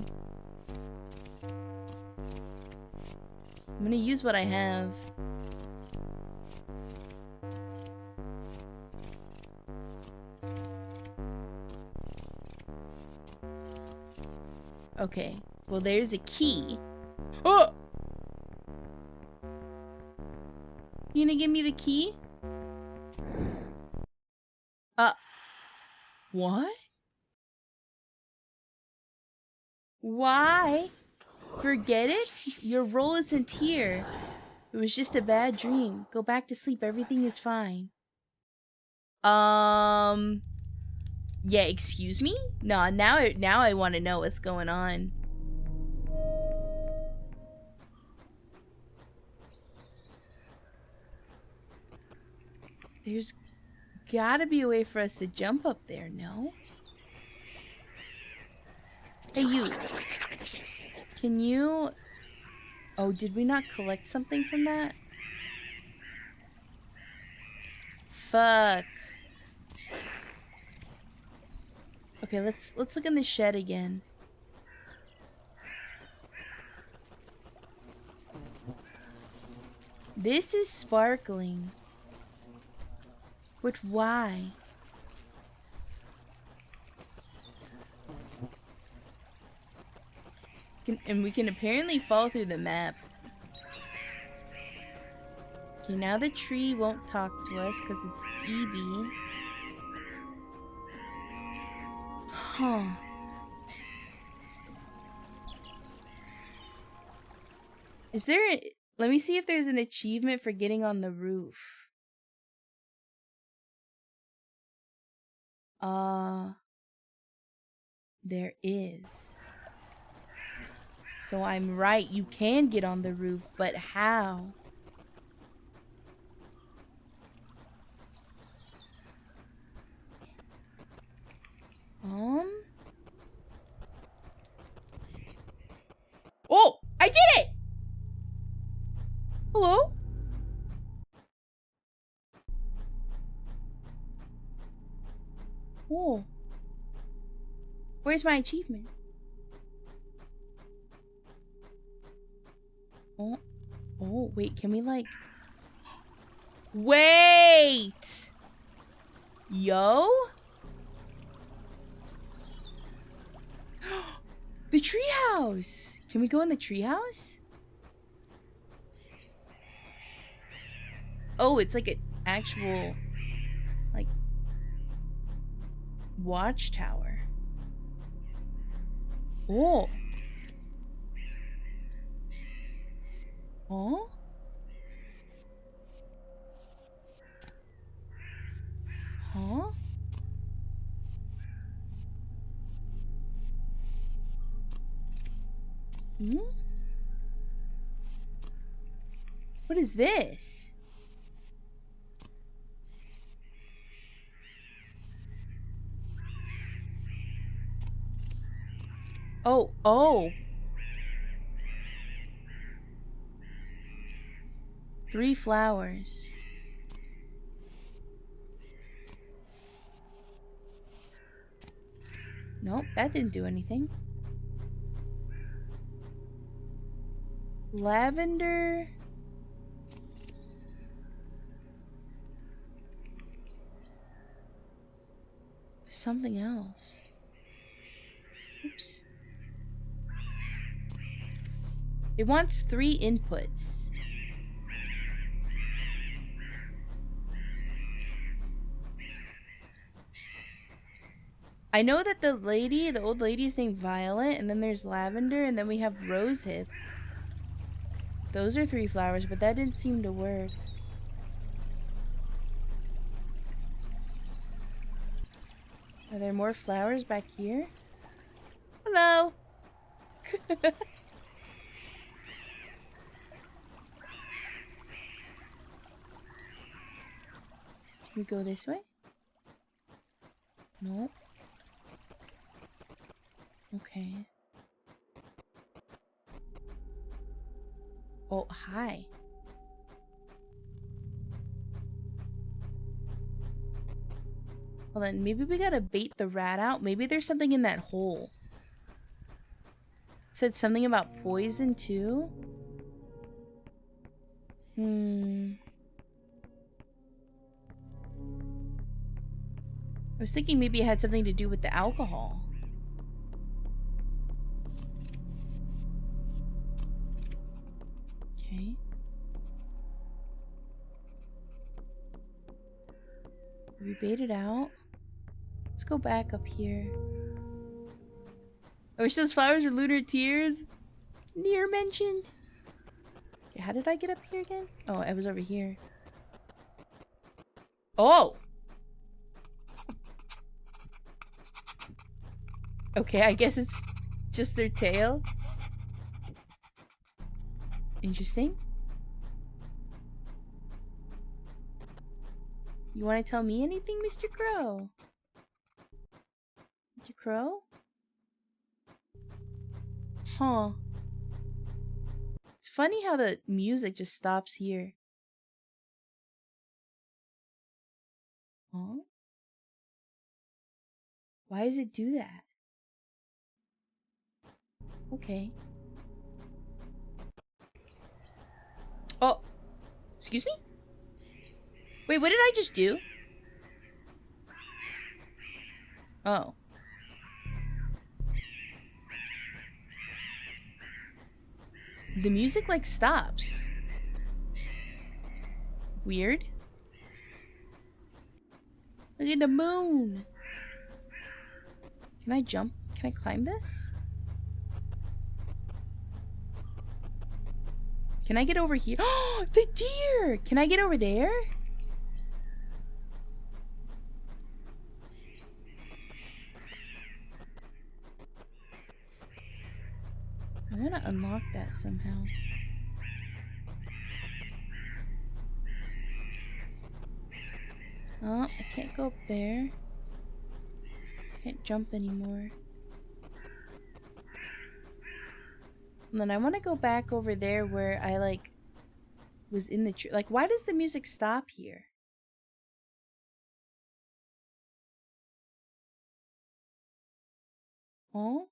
I'm gonna use what I have. Okay, well there's a key. Oh! You gonna give me the key? What? Why? Forget it? Your role isn't here. It was just a bad dream. Go back to sleep. Everything is fine. Yeah, excuse me? No, now I want to know what's going on. There's gotta be a way for us to jump up there, no? Hey, you. Can you... Oh, did we not collect something from that? Fuck. Okay, let's look in the shed again. This is sparkling. But why? And we can apparently fall through the map. Okay, now the tree won't talk to us because it's Eevee. Huh. Is there a... Let me see if there's an achievement for getting on the roof. There is. So I'm right, you can get on the roof, but how? Oh! I did it! Hello? Oh. Where's my achievement? Oh. Oh, wait, can we like... Wait! Yo? The treehouse! Can we go in the treehouse? Oh, it's like an actual... like... watchtower. Oh. Oh? Huh? Hmm? What is this? Oh, oh. 3 flowers. Nope, that didn't do anything. Lavender. Something else. Oops. It wants 3 inputs. I know that the old lady is named Violet, and then there's Lavender, and then we have Rosehip. Those are 3 flowers, but that didn't seem to work. Are there more flowers back here? Hello! We go this way? No. Okay. Oh, hi. Hold on, maybe we gotta bait the rat out. Maybe there's something in that hole. Said something about poison too? I was thinking maybe it had something to do with the alcohol. Okay. We bait it out. Let's go back up here. I wish those flowers were lunar tears. Near mentioned. Okay, how did I get up here again? Oh, I was over here. Oh! Okay, I guess it's just their tail. Interesting. You want to tell me anything, Mr. Crow? Mr. Crow? Huh. It's funny how the music just stops here. Huh? Why does it do that? Okay. Oh! Excuse me? Wait, what did I just do? Oh. The music, like, stops. Weird. Look at the moon. Can I jump? Can I climb this? Can I get over here? Oh, the deer! Can I get over there? I want to unlock that somehow. Oh, I can't go up there. Can't jump anymore. And then I want to go back over there where I, like, was in the tree. Like, why does the music stop here? Oh?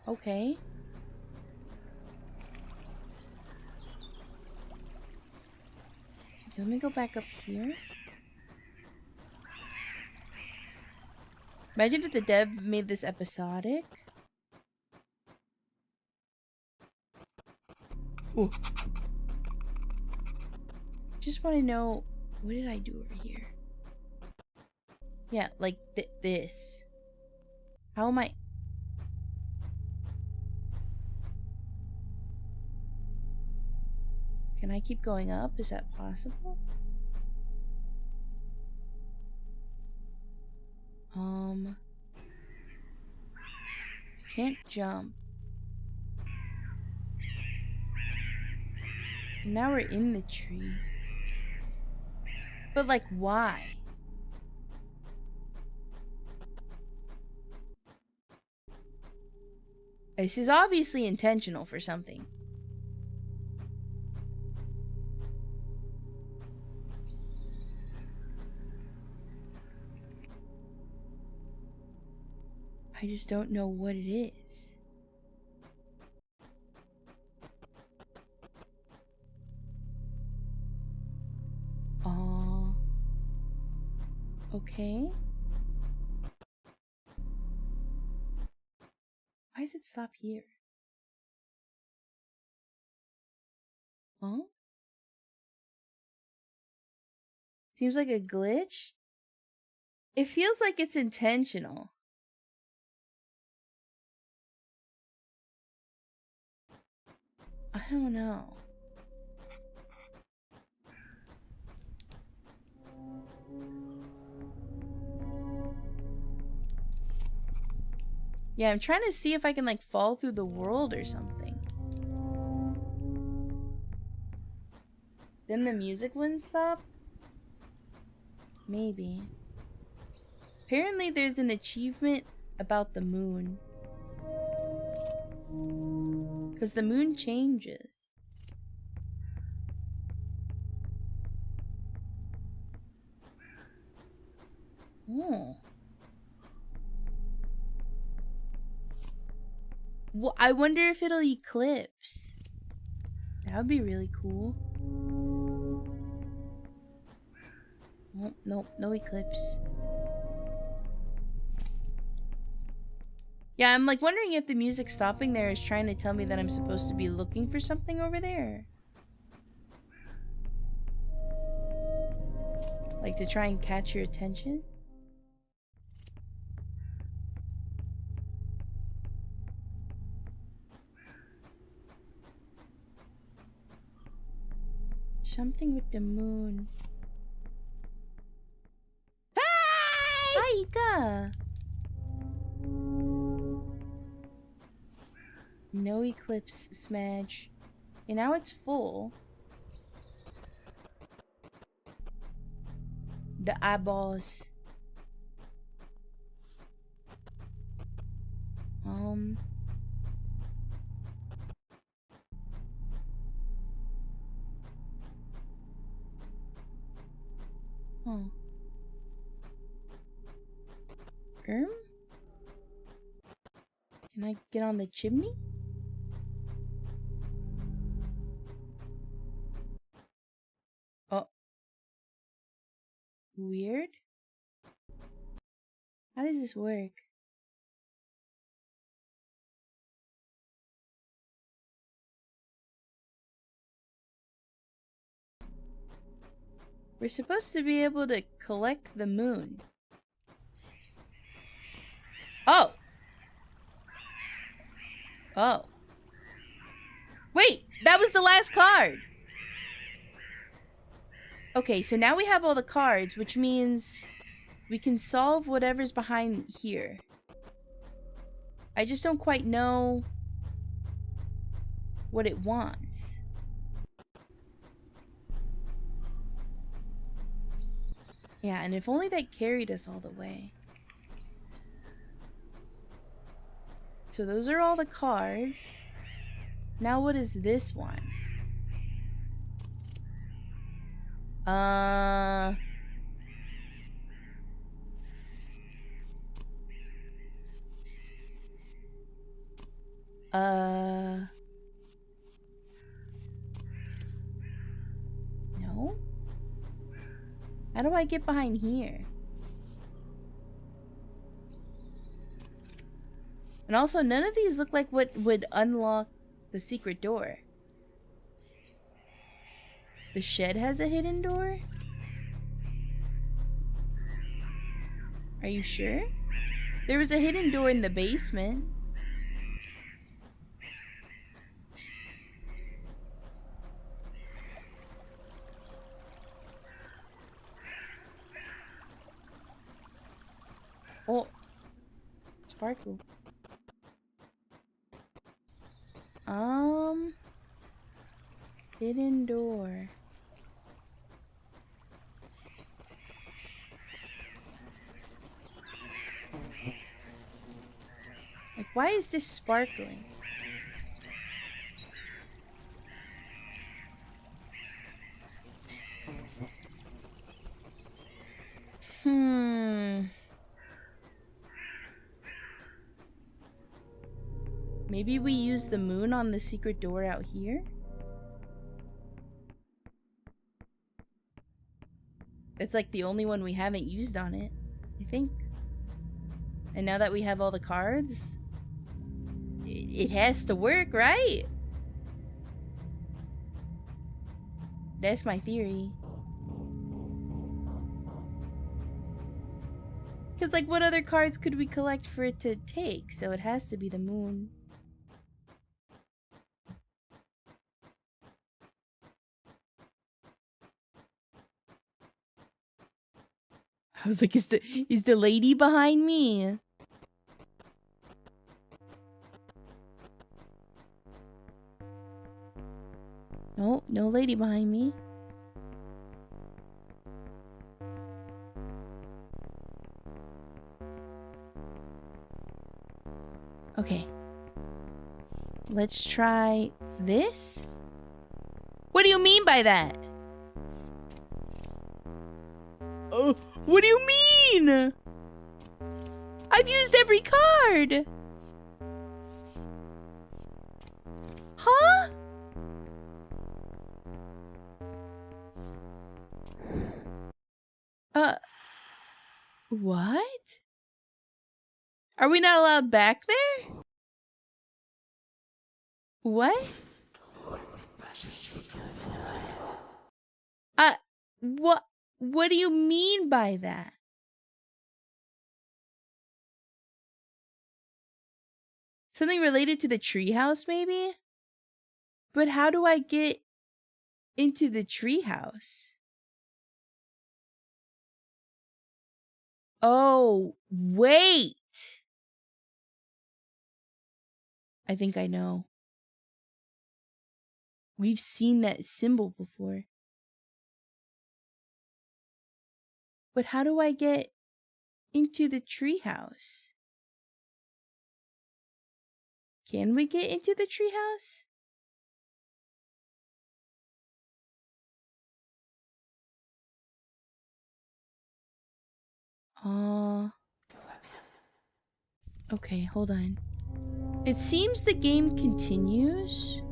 Okay. Okay, let me go back up here. Imagine if the dev made this episodic. Ooh. Just want to know, what did I do over here? Yeah, like this. How am I? Can I keep going up? Is that possible? Can't jump. And now we're in the tree. But, like, why? This is obviously intentional for something. I just don't know what it is. Okay. Why does it stop here? Huh? Seems like a glitch? It feels like it's intentional. I don't know. Yeah, I'm trying to see if I can, like, fall through the world or something. then the music wouldn't stop? Maybe. Apparently there's an achievement about the moon. Because the moon changes. Oh. Well, I wonder if it'll eclipse. That would be really cool. Nope, nope, no eclipse. Yeah, I'm like wondering if the music stopping there is trying to tell me that I'm supposed to be looking for something over there. Like to try and catch your attention. Something with the moon. Hi! Aika! No eclipse, Smedge. And now it's full. The eyeballs. Oh. Can I get on the chimney? Oh. Weird. How does this work? We're supposed to be able to collect the moon. Oh! Oh. Wait! That was the last card! Okay, so now we have all the cards, which means we can solve whatever's behind here. I just don't quite know what it wants. Yeah, and if only that carried us all the way. So those are all the cards. Now what is this one? No? How do I get behind here? And also, none of these look like what would unlock the secret door. The shed has a hidden door? Are you sure? There was a hidden door in the basement. Oh. Sparkle. Hidden door. Like, why is this sparkling? Maybe we use the moon on the secret door out here? It's like the only one we haven't used on it, I think. And now that we have all the cards, it has to work, right? That's my theory. Because, like, what other cards could we collect for it to take? So it has to be the moon. I was like, is the lady behind me? No, no lady behind me. Okay. Let's try this. What do you mean by that? Oh, what do you mean? I've used every card. Huh? What? Are we not allowed back there? What? What do you mean by that? Something related to the treehouse, maybe? But how do I get into the treehouse? Oh, wait! I think I know. We've seen that symbol before. But how do I get into the treehouse? Can we get into the treehouse? Okay, hold on. It seems the game continues.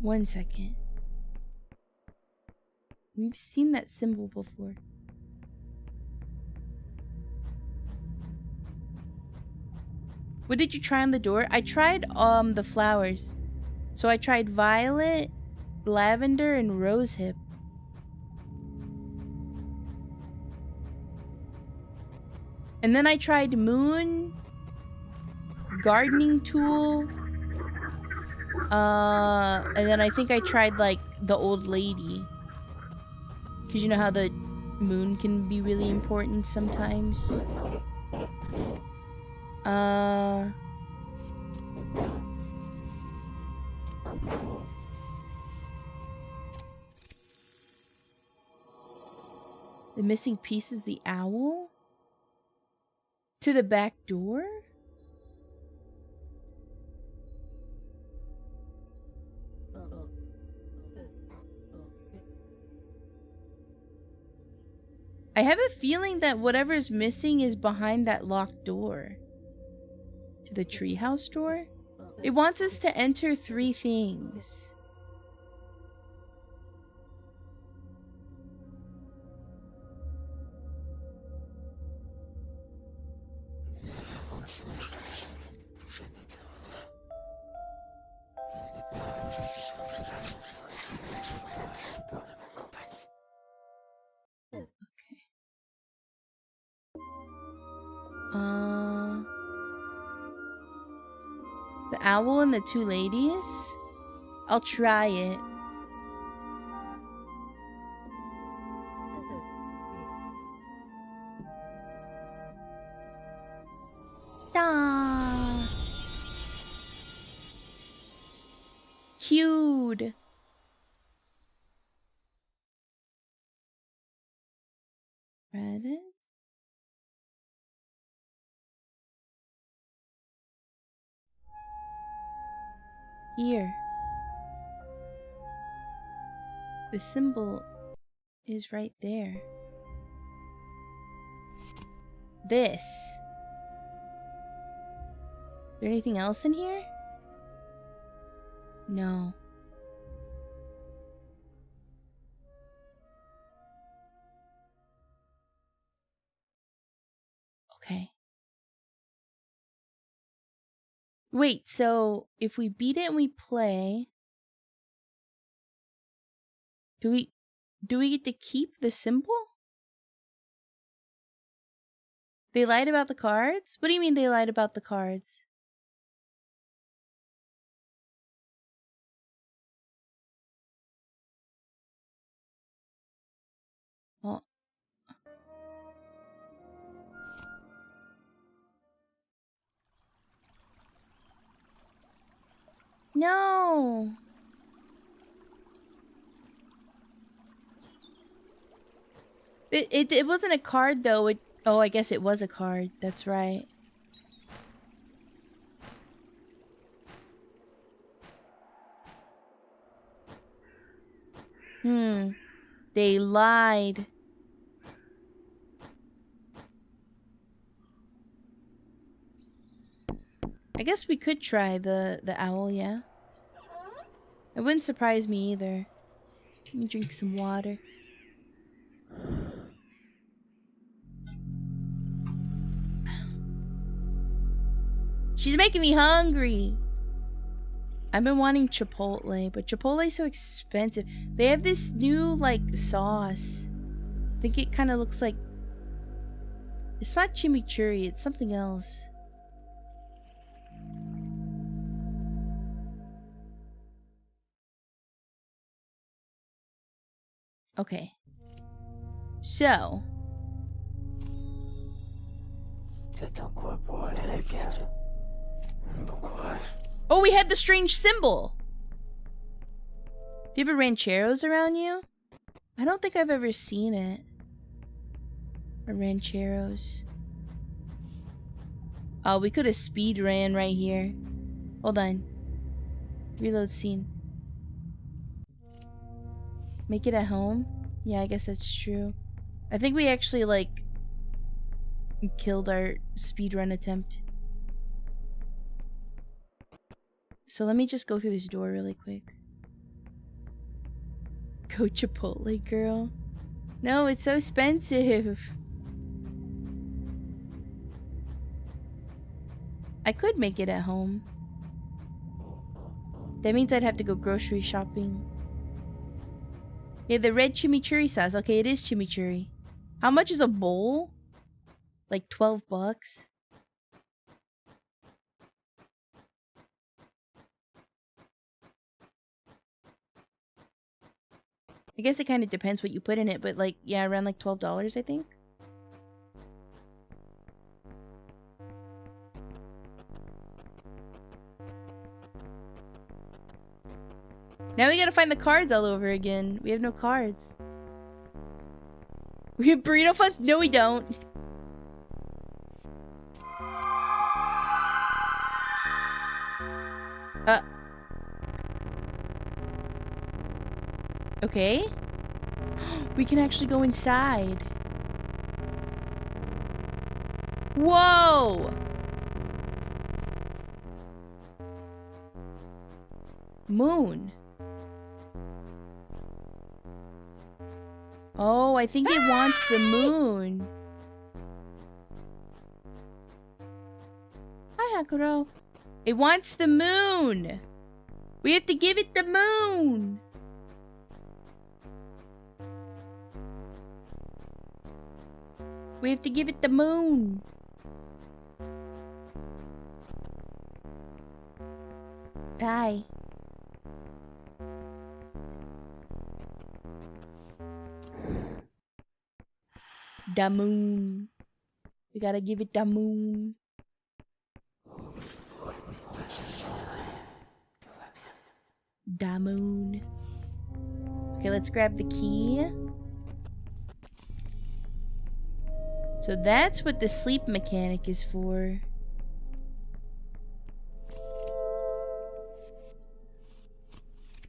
1 second. We've seen that symbol before. What did you try on the door? I tried the flowers. So I tried violet, lavender, and rosehip. And then I tried moon, gardening tool, and then I think I tried like the old lady. Cause you know how the moon can be really important sometimes. The missing piece is the owl? To the back door? I have a feeling that whatever's missing is behind that locked door. To the treehouse door? It wants us to enter 3 things. The owl and the 2 ladies? I'll try it. Ah. Cute. Reddit? Here. The symbol is right there. This. Is there anything else in here? No. Okay. Wait, so if we beat it and we play, do we get to keep the symbol? They lied about the cards? What do you mean they lied about the cards? Well, no. It wasn't a card though. Oh, I guess it was a card. That's right. They lied. I guess we could try the owl, yeah. It wouldn't surprise me either. Let me drink some water. She's making me hungry. I've been wanting Chipotle, but Chipotle is so expensive. They have this new, like, sauce. I think it kind of looks like... It's not chimichurri, it's something else. Okay. So... Oh, we have the strange symbol! Do you have a rancheros around you? I don't think I've ever seen it. A rancheros. Oh, we could have speed ran right here. Hold on. Reload scene. Make it at home? Yeah, I guess that's true. I think we actually, like, killed our speedrun attempt. So let me just go through this door really quick. Go Chipotle, girl. No, it's so expensive. I could make it at home. That means I'd have to go grocery shopping. Yeah, the red chimichurri sauce. Okay, it is chimichurri. How much is a bowl? Like 12 bucks? I guess it kind of depends what you put in it, but like, yeah, around like $12, I think. Now we gotta find the cards all over again. We have no cards. We have burrito funds? No, we don't. Okay. We can actually go inside. Whoa! Moon. Oh, I think it wants the moon. Hi, Hakuro. It wants the moon. We have to give it the moon. We have to give it the moon. Hi. The moon. We gotta give it the moon. The moon. Okay, let's grab the key. So that's what the sleep mechanic is for.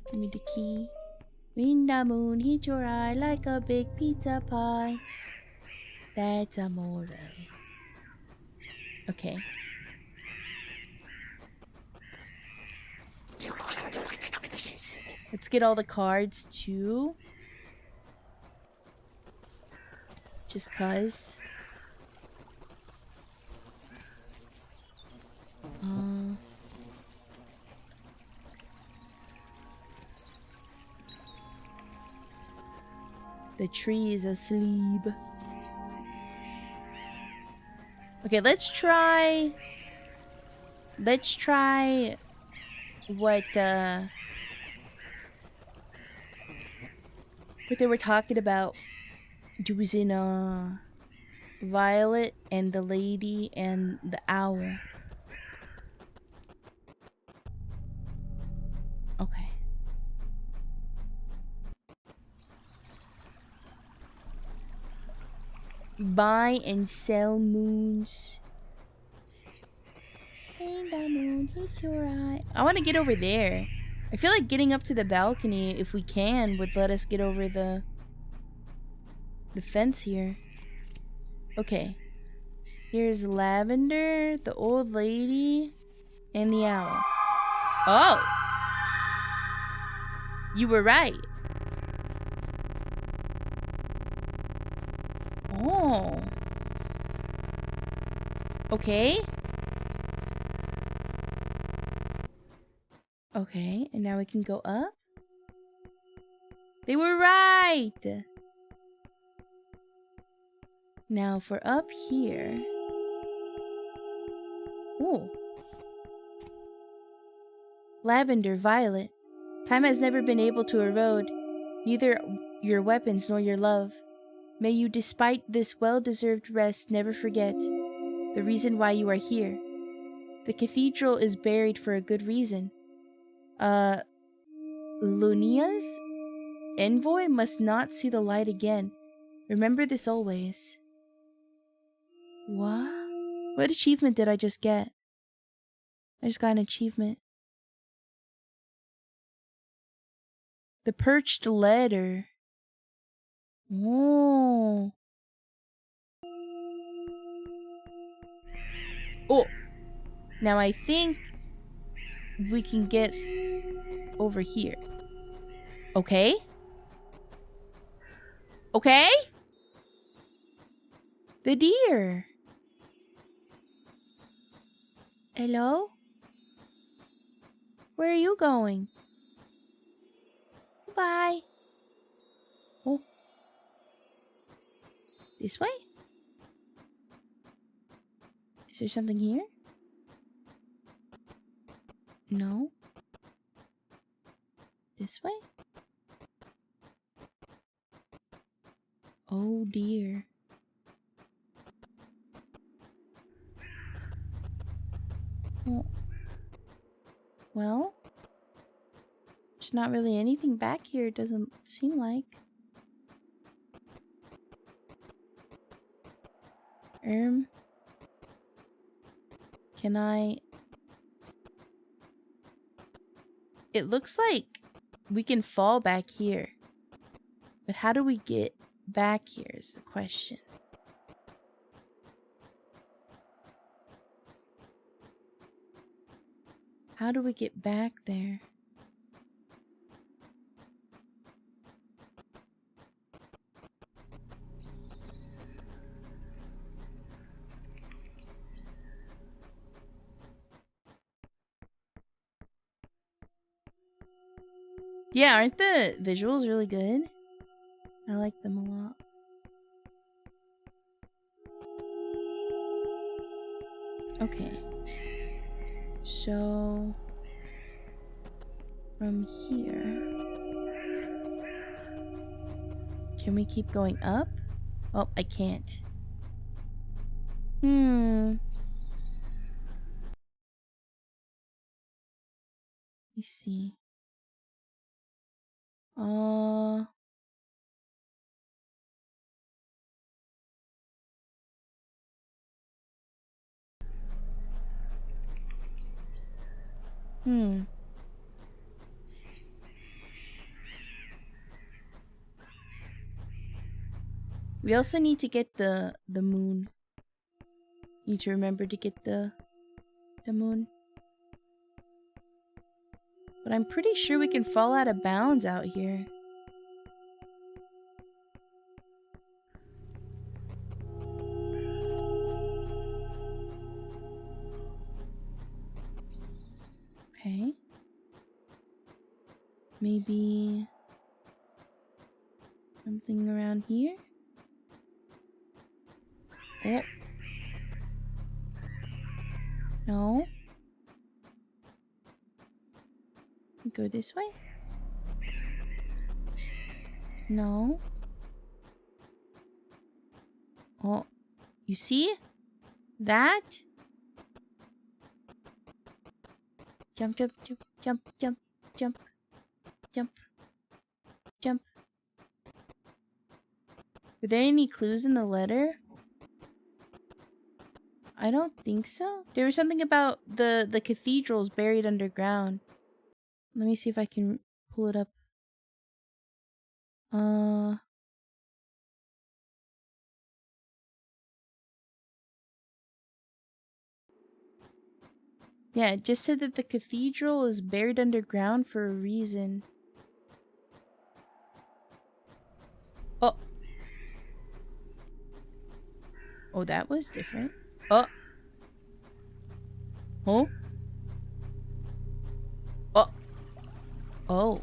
Give me the key. When the moon hits your eye like a big pizza pie. That's amore. Okay. Let's get all the cards too. Just cuz. The tree is asleep. Okay, let's try what they were talking about. It was in Violet and the lady and the owl. Okay. Buy and sell moons. Ain't the moon, he's your eye. I want to get over there. I feel like getting up to the balcony, if we can, would let us get over the fence here. Okay. Here's Lavender, the old lady, and the owl. Oh! You were right. Oh. Okay. Okay, and now we can go up. They were right! Now for up here. Oh. Lavender, violet. Time has never been able to erode neither your weapons nor your love. May you, despite this well-deserved rest, never forget the reason why you are here. The cathedral is buried for a good reason. Lunia's envoy must not see the light again. Remember this always. What? What achievement did I just get? I just got an achievement. The perched letter. Oh. Oh. Now I think we can get over here. Okay? Okay? The deer. Hello? Where are you going? Bye. Oh. This way? Is there something here? No. This way? Oh dear. Oh. Well, there's not really anything back here, it doesn't seem like. Can I... It looks like we can fall back here. But how do we get back here is the question. How do we get back there? Yeah, aren't the visuals really good? I like them a lot. Okay. So from here, can we keep going up? Oh, I can't. Let me see. We also need to get the moon. Need to remember to get the moon. But I'm pretty sure we can fall out of bounds out here. Okay. Maybe something around here? Oh. No. Go this way? No. Oh. You see? That? Jump, jump, jump, jump, jump, jump, jump, jump. Were there any clues in the letter? I don't think so. There was something about the cathedrals buried underground. Let me see if I can pull it up. Yeah, it just said that the cathedral is buried underground for a reason. Oh. Oh, that was different. Oh. Oh. Oh. Oh.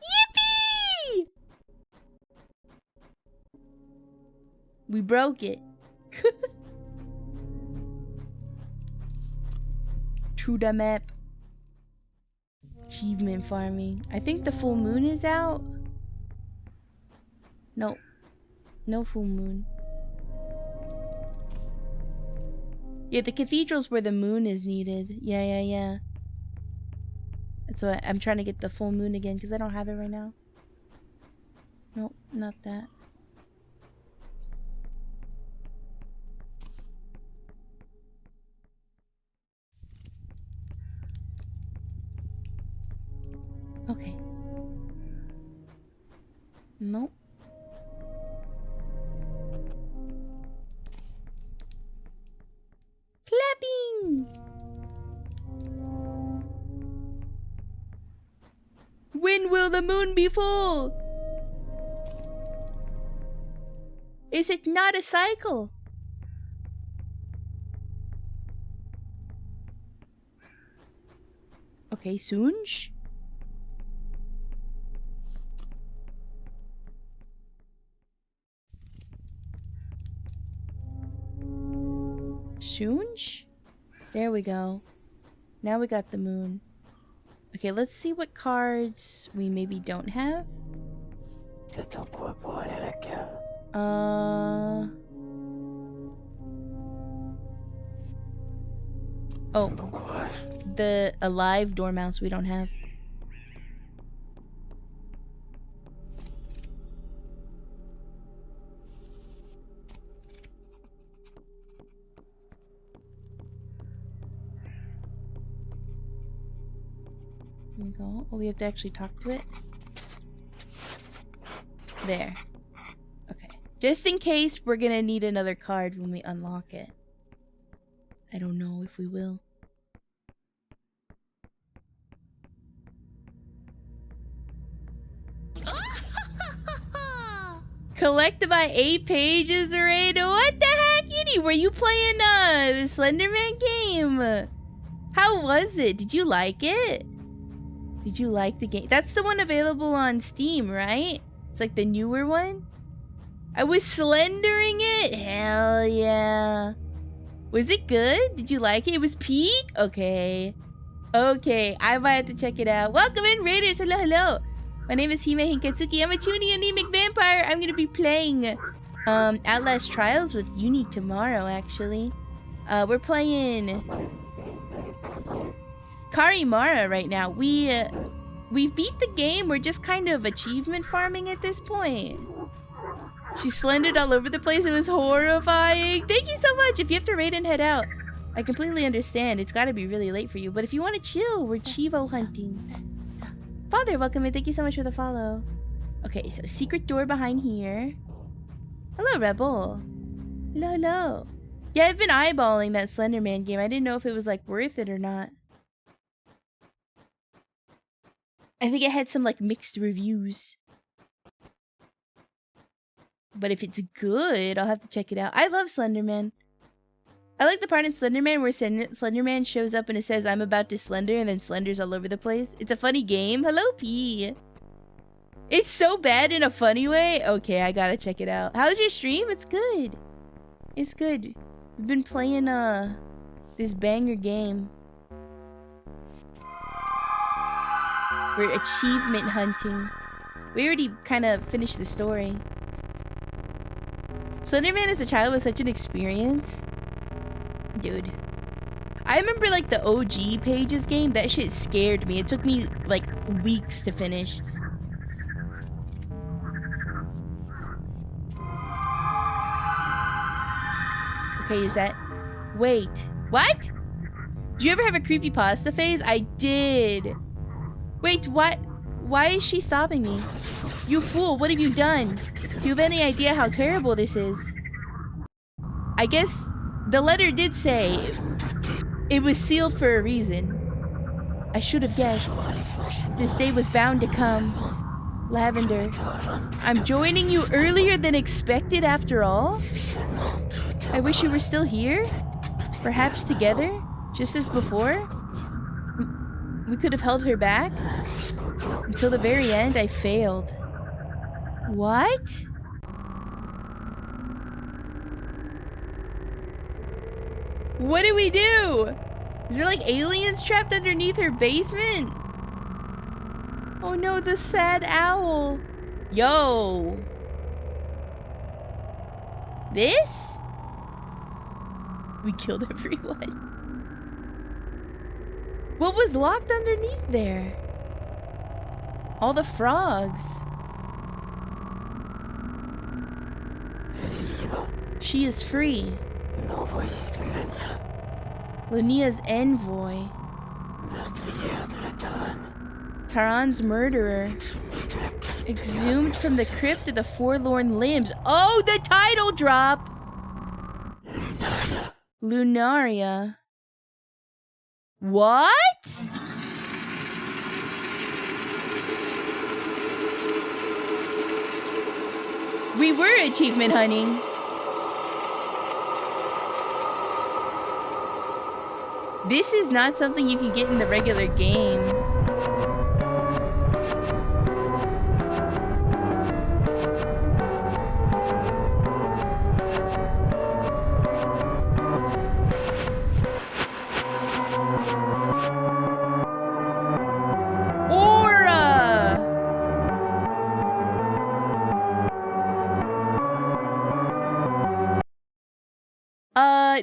Yippee! We broke it. To the map. Achievement farming. I think the full moon is out. No. No full moon. Yeah, the cathedral's where the moon is needed. Yeah. That's why I'm trying to get the full moon again because I don't have it right now. Nope, not that. Okay. Nope. Clapping! When will the moon be full? Is it not a cycle? Okay, soonj? Soonj? There we go. Now we got the moon. Okay, let's see what cards we maybe don't have. Oh. The alive dormouse we don't have. Here we go. Oh, we have to actually talk to it. There. Okay. Just in case we're gonna need another card when we unlock it. I don't know if we will. Collected by 8 pages already? What the heck, Yuni? Were you playing the Slenderman game? How was it? Did you like it? Did you like the game? That's the one available on Steam, right? It's like the newer one? I was slendering it? Hell yeah. Was it good? Did you like it? It was peak? Okay. Okay, I might have to check it out. Welcome in, Raiders. Hello, hello. My name is Heme Hinketsuki. I'm a tuny anemic vampire. I'm gonna be playing Outlast Trials with Uni tomorrow, actually. We're playing CARIMARA right now. We've beat the game. We're just kind of achievement farming at this point. She slendered all over the place. It was horrifying. Thank you so much. If you have to raid and head out, I completely understand. It's got to be really late for you. But if you want to chill, we're Chivo hunting. Father, welcome in. Thank you so much for the follow. Okay, so secret door behind here. Hello, Rebel. Hello, hello. Yeah, I've been eyeballing that Slenderman game. I didn't know if it was like worth it or not. I think it had some like mixed reviews. But if it's good, I'll have to check it out. I love Slenderman. I like the part in Slenderman where Slenderman shows up and it says, I'm about to slender, and then slenders all over the place. It's a funny game. Hello, P. It's so bad in a funny way. Okay, I gotta check it out. How's your stream? It's good. It's good. We've been playing this banger game. We're achievement hunting. We already kind of finished the story. Slenderman as a child was such an experience. Dude. I remember like the OG Pages game. That shit scared me. It took me like weeks to finish. Okay, is that... Wait. What? Did you ever have a creepypasta phase? I did. Wait, what? Why is she stopping me? You fool, what have you done? Do you have any idea how terrible this is? I guess the letter did say it was sealed for a reason. I should have guessed. This day was bound to come. Lavender, I'm joining you earlier than expected after all. I wish you were still here. Perhaps together, just as before. We could have held her back. Until the very end, I failed. What? What do we do? Is there like aliens trapped underneath her basement? Oh no, the sad owl. Yo. This? We killed everyone. What was locked underneath there? All the frogs. She is free. Lunia's envoy. Taran's murderer. Exhumed from the crypt of the forlorn limbs. Oh, the title drop! Lunaria. What? We were achievement hunting. This is not something you can get in the regular game.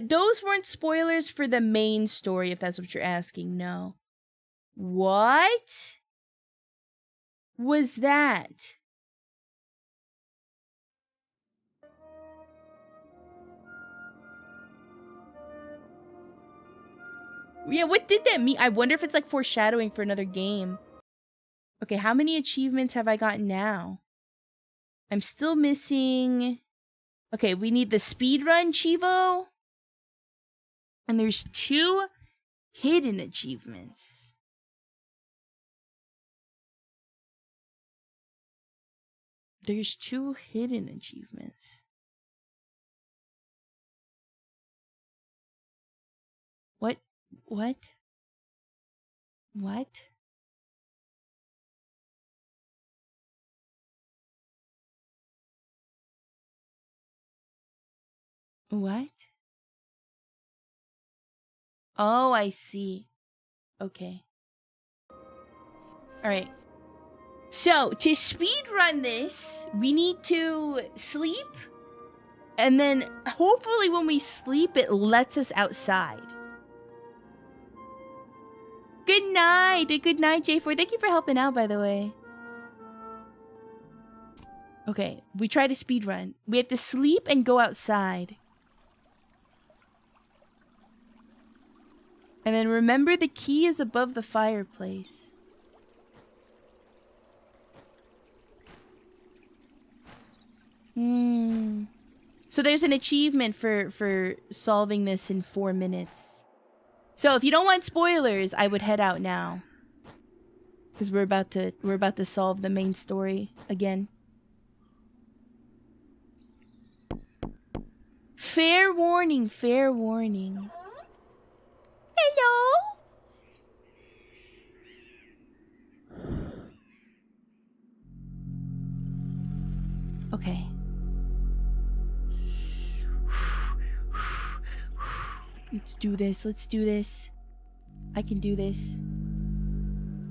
Those weren't spoilers for the main story, if that's what you're asking. No. What was that? Yeah, what did that mean? I wonder if it's like foreshadowing for another game. Okay, how many achievements have I gotten now? I'm still missing... Okay, we need the speedrun Chivo. And there's 2 hidden achievements. There's 2 hidden achievements. What? What? What? What? Oh, I see. Okay. Alright. So, to speedrun this, we need to sleep. And then, hopefully when we sleep, it lets us outside. Good night. Good night, J4. Thank you for helping out, by the way. Okay, we try to speedrun. We have to sleep and go outside. And then remember, the key is above the fireplace. So there's an achievement for solving this in 4 minutes. So if you don't want spoilers, I would head out now. Because we're about to solve the main story again. Fair warning, fair warning. Hello? Okay. Let's do this. Let's do this. I can do this.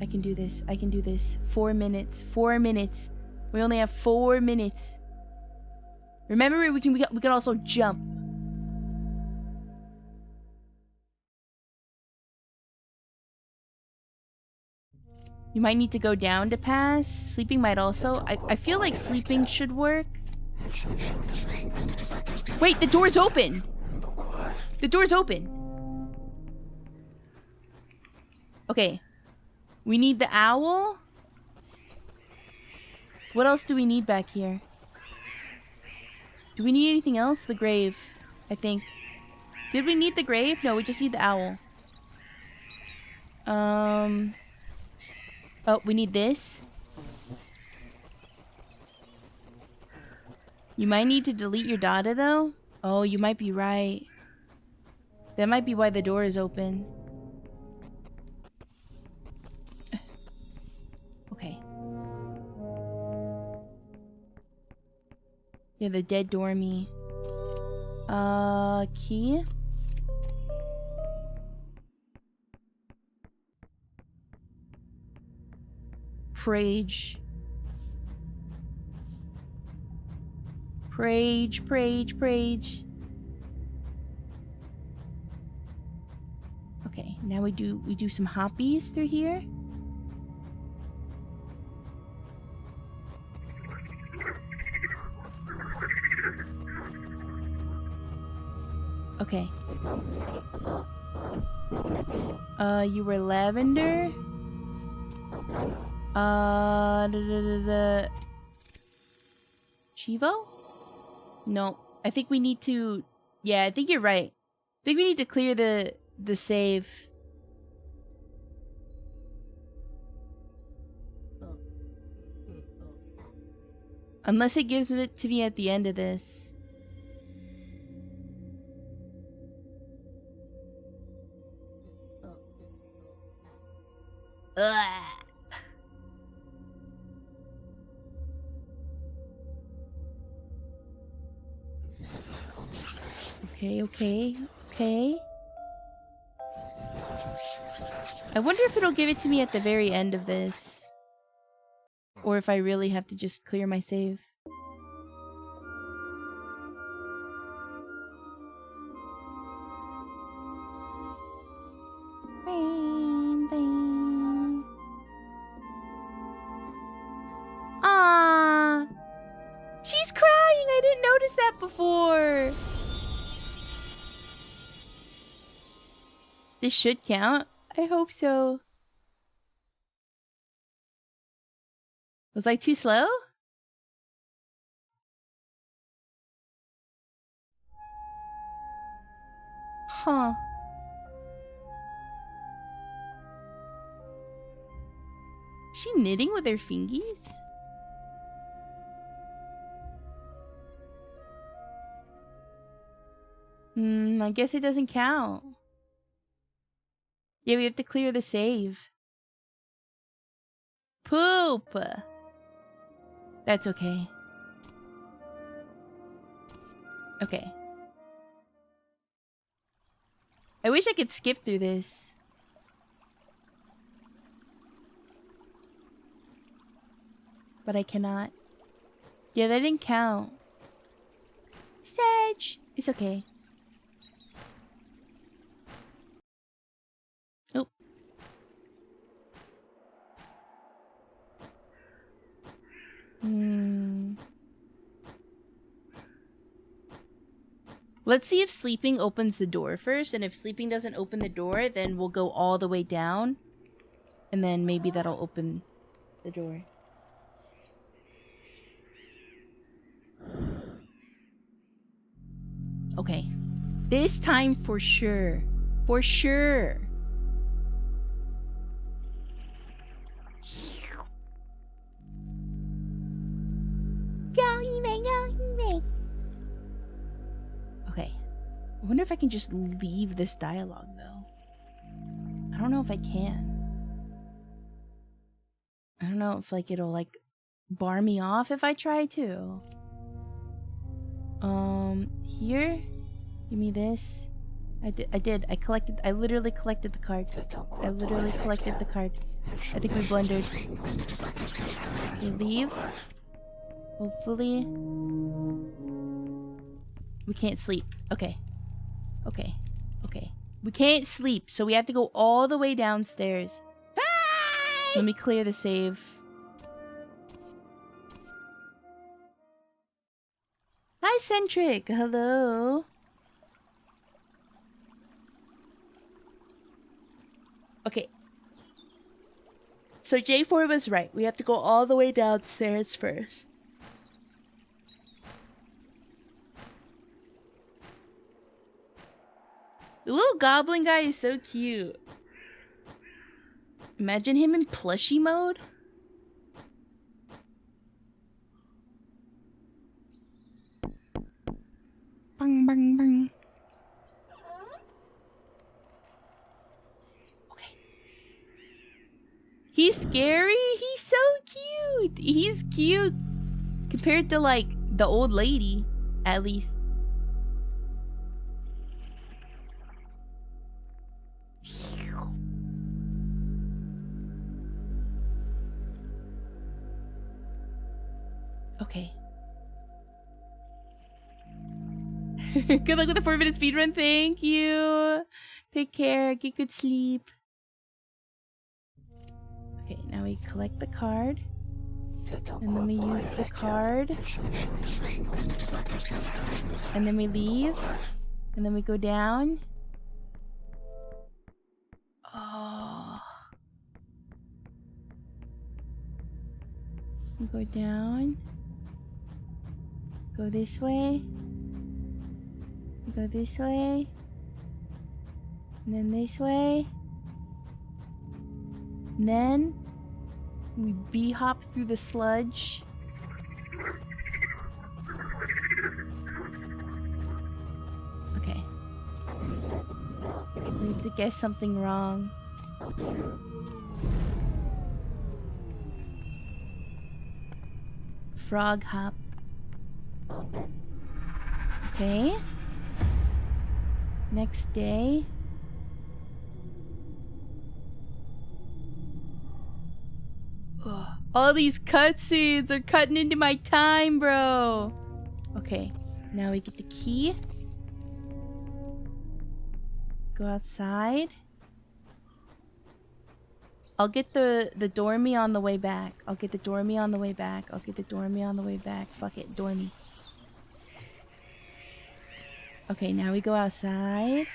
I can do this. I can do this. 4 minutes. 4 minutes. We only have 4 minutes. Remember, we can also jump. You might need to go down to pass. Sleeping might also. I feel like sleeping should work. Wait, the door's open. The door's open. Okay. We need the owl. What else do we need back here? Do we need anything else? The grave, I think. Did we need the grave? No, we just need the owl. Oh, we need this. You might need to delete your data, though. Oh, you might be right. That might be why the door is open. Okay. Yeah, the dead dormy. Key? Prage. Prage. Okay, now we do some hoppies through here. Okay. You were lavender. Chivo? No. I think we need to... Yeah, I think you're right. I think we need to clear the save. Unless it gives it to me at the end of this. Ugh. Okay. I wonder if it'll give it to me at the very end of this. Or if I really have to just clear my save. Ah, she's crying! I didn't notice that before! This should count. I hope so. Was I too slow? Huh. Is she knitting with her fingies? I guess it doesn't count. Yeah, we have to clear the save. Poop! That's okay. Okay. I wish I could skip through this. But I cannot. Yeah, that didn't count. Sedge! It's okay. Oh. Let's see if sleeping opens the door first, and if sleeping doesn't open the door, then we'll go all the way down. And then maybe that'll open the door. Okay. This time for sure. For sure. Go, Heme, go, Heme. Okay. I wonder if I can just leave this dialogue, though. I don't know if I can. I don't know if, like, it'll, like, bar me off if I try to. Here? Give me this. I did. I literally collected the card. I literally collected the card. I think we blundered. We leave. Hopefully. We can't sleep. Okay. Okay. Okay. We can't sleep, so we have to go all the way downstairs. Hi! Let me clear the save. Hi, Centric. Hello. Okay. So J4 was right. We have to go all the way downstairs first. The little goblin guy is so cute. Imagine him in plushie mode. Bang, bang, bang. Okay. He's scary. He's so cute. He's cute compared to like the old lady, at least. Okay. Good luck with the 4-minute speedrun. Thank you. Take care. Get good sleep. Okay, now we collect the card. And then we use the card. And then we leave. And then we go down. Oh. We go down. Go this way. We go this way. And then this way. And then we bee-hop through the sludge. Okay. We have to guess something wrong. Frog hop. Okay. Next day. Ugh. All these cutscenes are cutting into my time, bro. Okay. Now we get the key. Go outside. I'll get the dormy on the way back. I'll get the dormy on the way back. I'll get the dormy on the way back. Fuck it, dormy. Okay, now we go outside.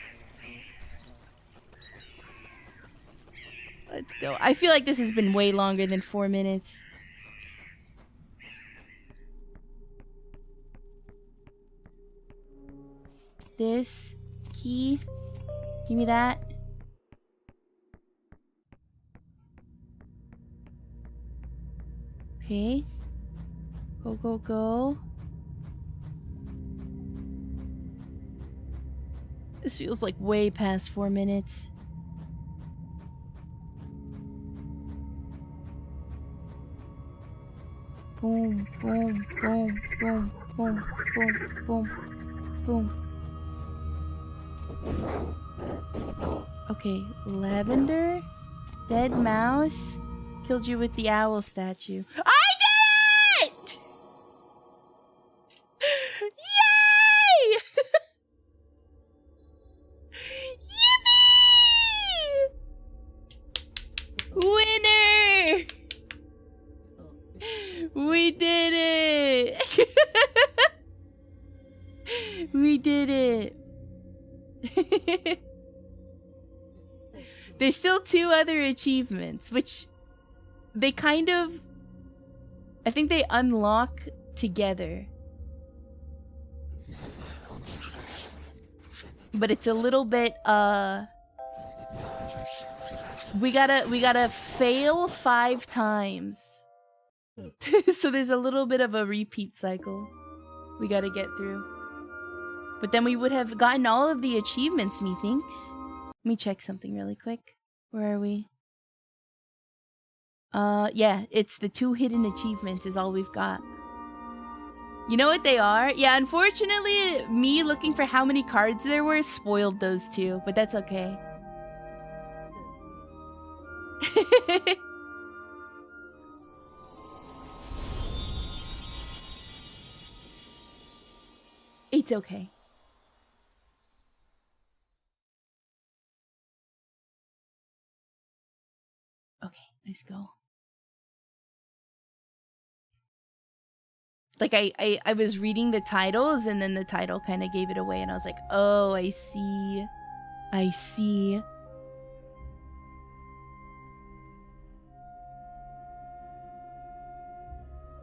Let's go. I feel like this has been way longer than 4 minutes. This key. Give me that. Okay. Go, go, go. This feels like way past 4 minutes. Boom, boom, boom, boom, boom, boom, boom, boom. Okay, lavender, dead mouse, killed you with the owl statue. I did it! Yay! Yippee! Winner! We did it! We did it! There's still 2 other achievements, which they kind of... I think they unlock together. But it's a little bit, we gotta fail 5 times. So there's a little bit of a repeat cycle we gotta get through. But then we would have gotten all of the achievements, methinks. Let me check something really quick. Where are we? Yeah, it's the 2 hidden achievements is all we've got. You know what they are? Yeah, unfortunately, me looking for how many cards there were spoiled those 2, but that's okay. It's okay. Okay, let's go. Like, I was reading the titles, and then the title kind of gave it away, and I was like, oh, I see. I see.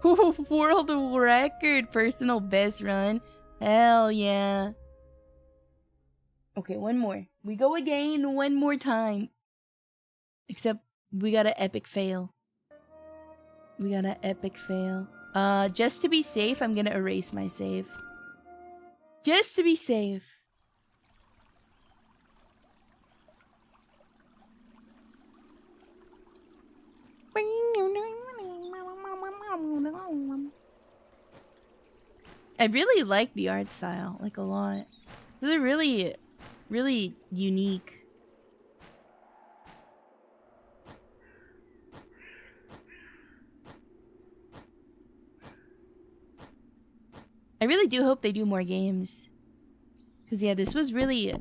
World record personal best run. Hell yeah. Okay, one more. We go again one more time. Except we got an epic fail. We got an epic fail. Just to be safe, I'm gonna erase my save. Just to be safe. I really like the art style, like a lot. This is really, really unique. I really do hope they do more games. Cause yeah, this is really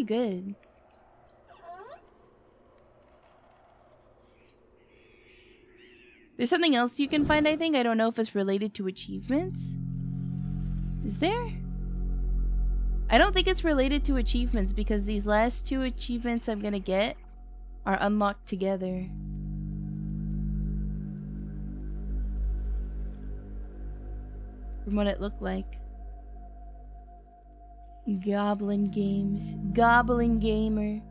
good. There's something else you can find, I think. I don't know if it's related to achievements. Is there? I don't think it's related to achievements because these last two achievements I'm gonna get are unlocked together. From what it looked like. Goblin games. Goblin gamer.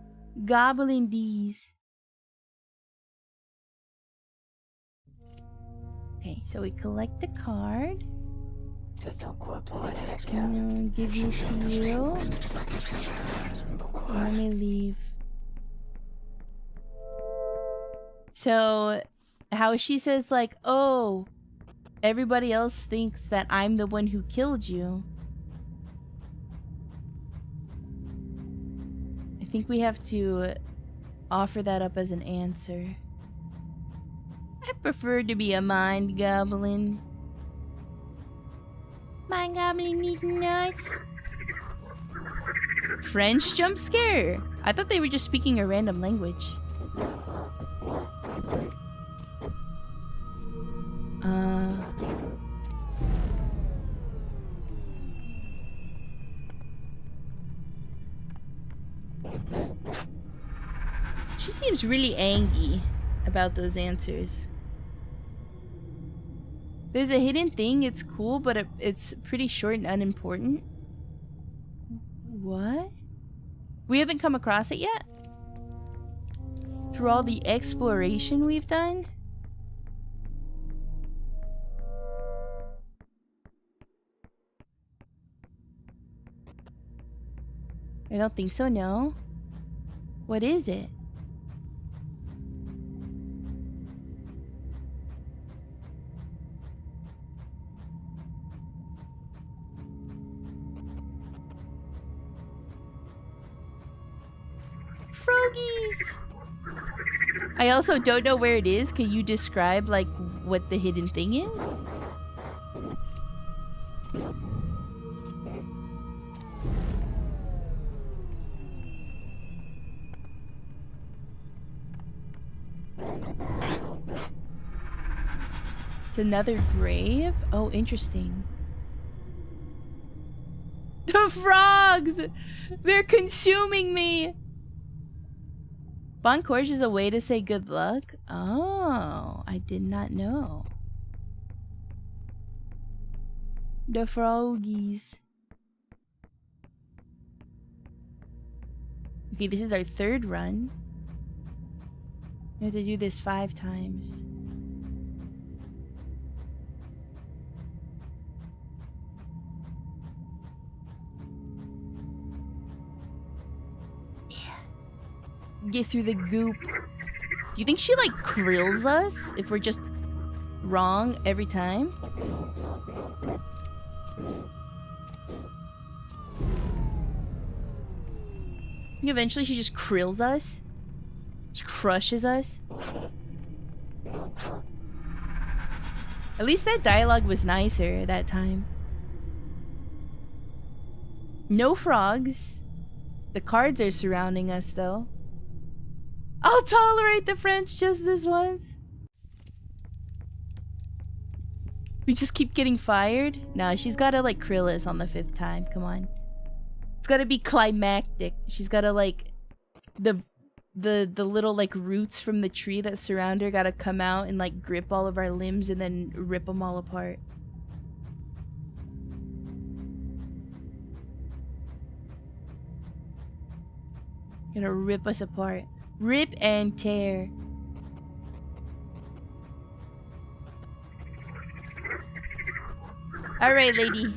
Goblin D's. Okay, so we collect the card. I'll give you to you. Let me leave. So, how she says like, oh, everybody else thinks that I'm the one who killed you. I think we have to offer that up as an answer. I prefer to be a mind goblin. Mind goblin needs nuts. French jump scare. I thought they were just speaking a random language. She seems really angry about those answers. There's a hidden thing, it's cool, but it's pretty short and unimportant. What? We haven't come across it yet? Through all the exploration we've done? I don't think so, no. What is it? Froggies! I also don't know where it is. Can you describe, like, what the hidden thing is? It's another grave? Oh, interesting. The frogs! They're consuming me! Bon Courge is a way to say good luck? Oh, I did not know. The froggies. Okay, this is our third run. We have to do this 5 times. Get through the goop. Do you think she like krills us if we're just wrong every time? Eventually she just krills us? She crushes us? At least that dialogue was nicer that time. No frogs. The cards are surrounding us though. I'll tolerate the French just this once. We just keep getting fired? Nah, she's gotta like krill us on the 5th time. Come on. It's gotta be climactic. She's gotta like... The the little like roots from the tree that surround her gotta come out and like grip all of our limbs and then rip them all apart. Gonna rip us apart. Rip and tear. Alright, lady.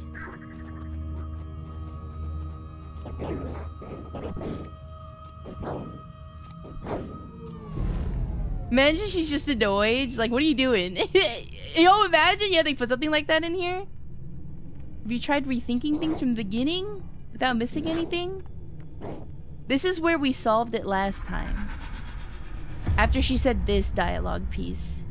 Imagine she's just annoyed. She's like, what are you doing? Yo, imagine, yeah, they put something like that in here. Have you tried rethinking things from the beginning without missing anything? This is where we solved it last time. After she said this dialogue piece.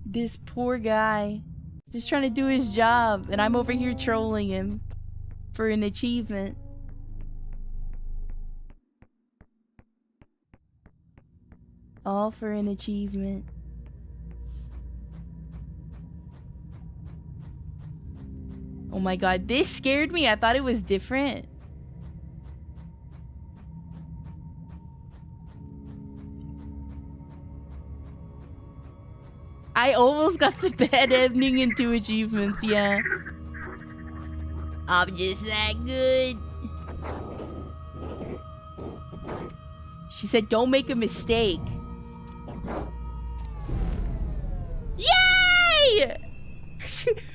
This poor guy. Just trying to do his job, and I'm over here trolling him for an achievement. All for an achievement. Oh my god, this scared me. I thought it was different. I almost got the bad ending in 2 achievements, yeah. I'm just that good. She said, don't make a mistake. Yay!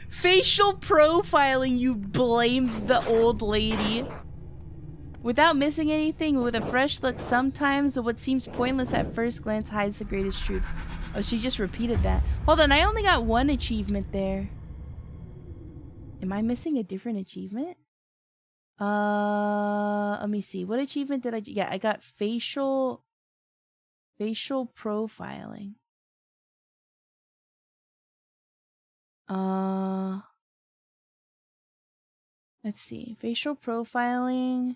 Facial profiling, you blamed the old lady. Without missing anything, with a fresh look, sometimes what seems pointless at first glance hides the greatest truths. Oh, she just repeated that. Hold on, I only got 1 achievement there. Am I missing a different achievement? Let me see. What achievement did I... Yeah, I got facial profiling. Let's see. Facial profiling.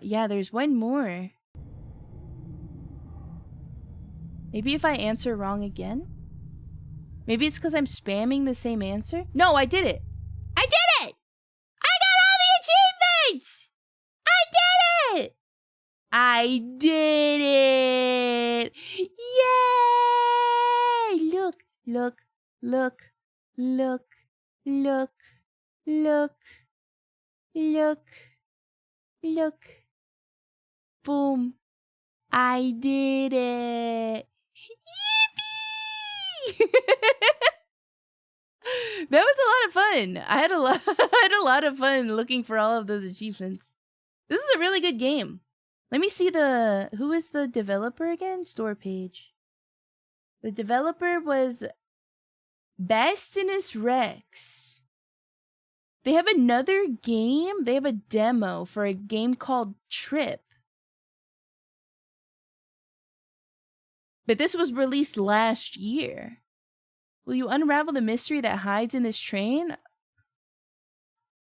Yeah, there's 1 more. Maybe if I answer wrong again? Maybe it's because I'm spamming the same answer? No, I did it! I did it! I got all the achievements! I did it! I did it! Yay! Look, look, look, look, look, look, look, look. Boom. I did it! Yippee! That was a lot of fun. I had a lot of fun looking for all of those achievements. This is a really good game. Let me see who is the developer again? Store page. The developer was Bastinus Rex. They have another game. They have a demo for a game called Trip. But this was released last year. Will you unravel the mystery that hides in this train?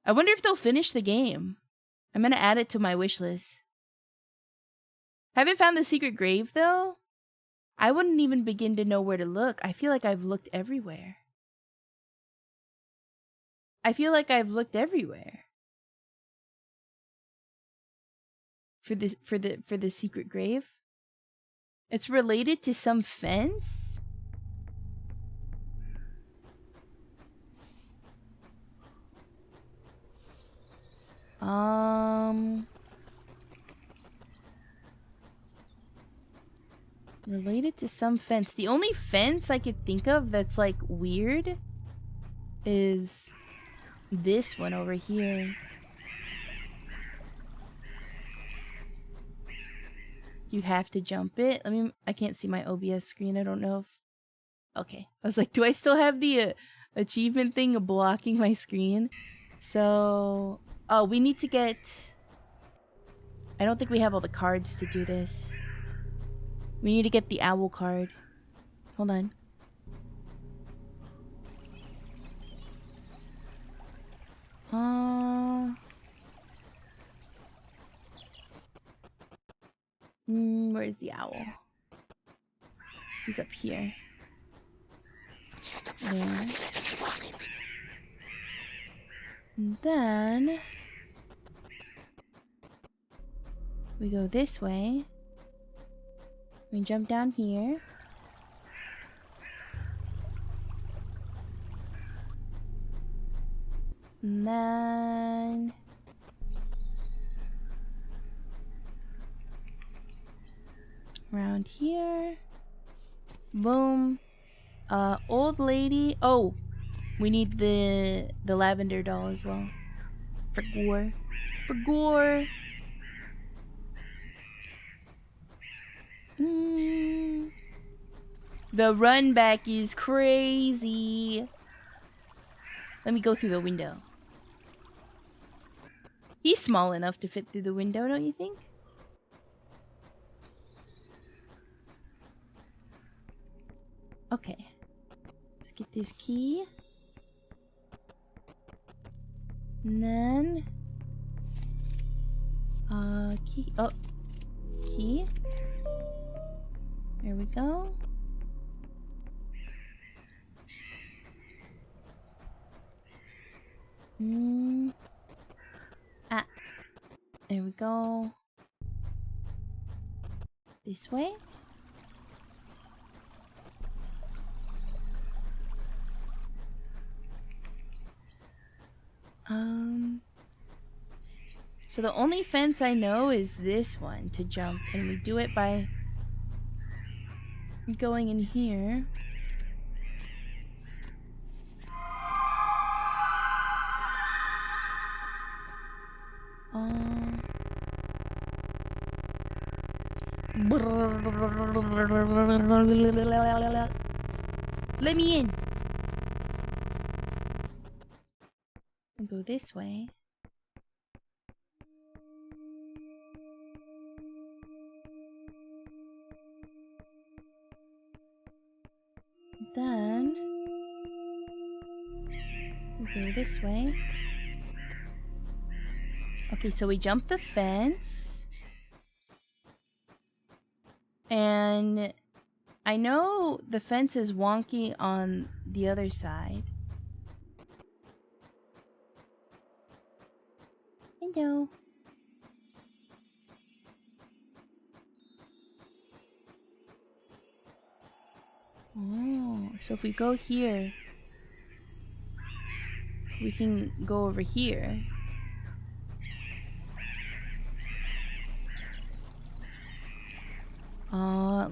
I wonder if they'll finish the game. I'm gonna add it to my wish list. Haven't found the secret grave, though? I wouldn't even begin to know where to look. I feel like I've looked everywhere. For the secret grave? It's related to some fence? Related to some fence. The only fence I could think of that's like weird is this one over here. You have to jump it. I can't see my OBS screen. I don't know if... Okay. I was like, do I still have the achievement thing blocking my screen? So... Oh, we need to get... I don't think we have all the cards to do this. We need to get the owl card. Hold on. Where's the owl? He's up here. there. And then we go this way. We jump down here. And then around here. Boom. Old lady. Oh, we need the lavender doll as well. For gore. For gore. The run back is crazy. Let me go through the window. He's small enough to fit through the window, don't you think? Okay. Let's get this key. And then... key. Oh. Key. There we go. Ah. There we go. This way. So the only fence I know is this one to jump, and we do it by going in here. Let me in. I'll go this way. Then we go this way. Okay, so we jump the fence. And I know the fence is wonky on the other side. Hello. Oh, so if we go here, we can go over here.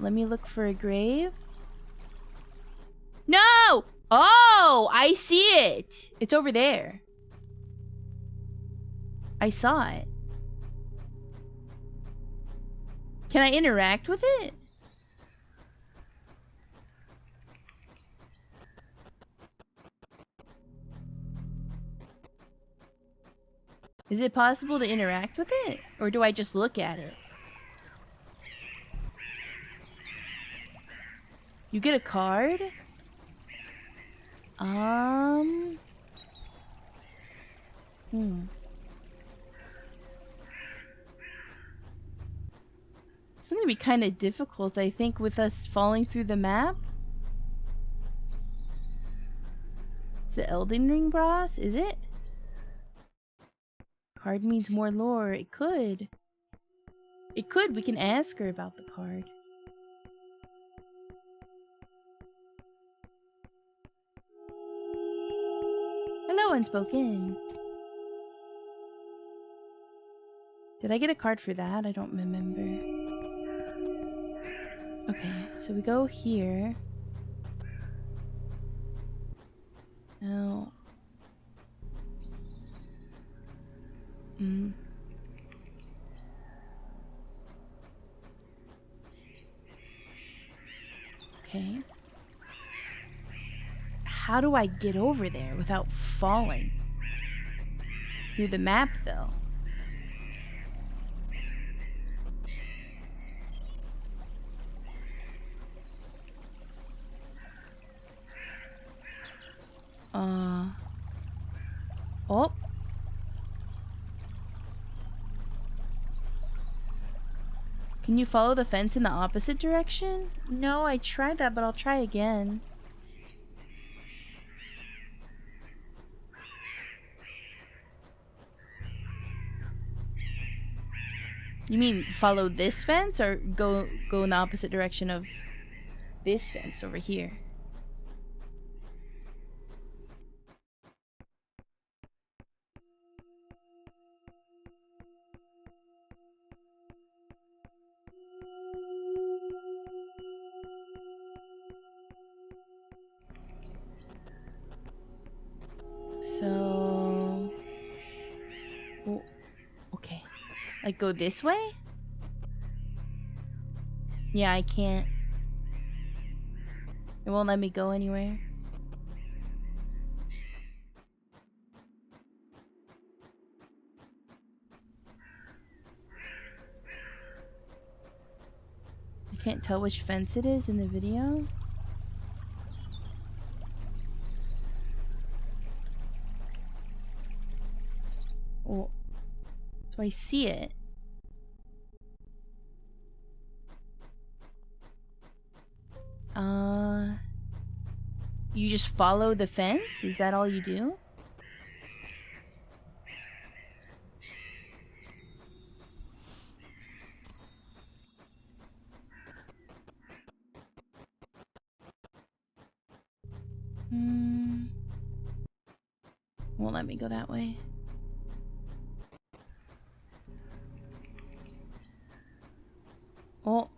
Let me look for a grave. No! Oh, I see it. It's over there. I saw it. Can I interact with it? Is it possible to interact with it? Or do I just look at it? You get a card? It's gonna be kind of difficult, I think, with us falling through the map. It's the Elden Ring boss, is it? Card means more lore. It could. It could. We can ask her about the card. Hello, Unspoken. Did I get a card for that? I don't remember. Okay, so we go here. Now... Okay. How do I get over there without falling? Through the map, though. Oh. Can you follow the fence in the opposite direction? No, I tried that, but I'll try again. You mean follow this fence or go in the opposite direction of this fence over here? So... Oh, okay. Like, go this way? Yeah, I can't. It won't let me go anywhere. I can't tell which fence it is in the video. Oh, so I see it. You just follow the fence? Is that all you do? Won't let me go that way. Oh.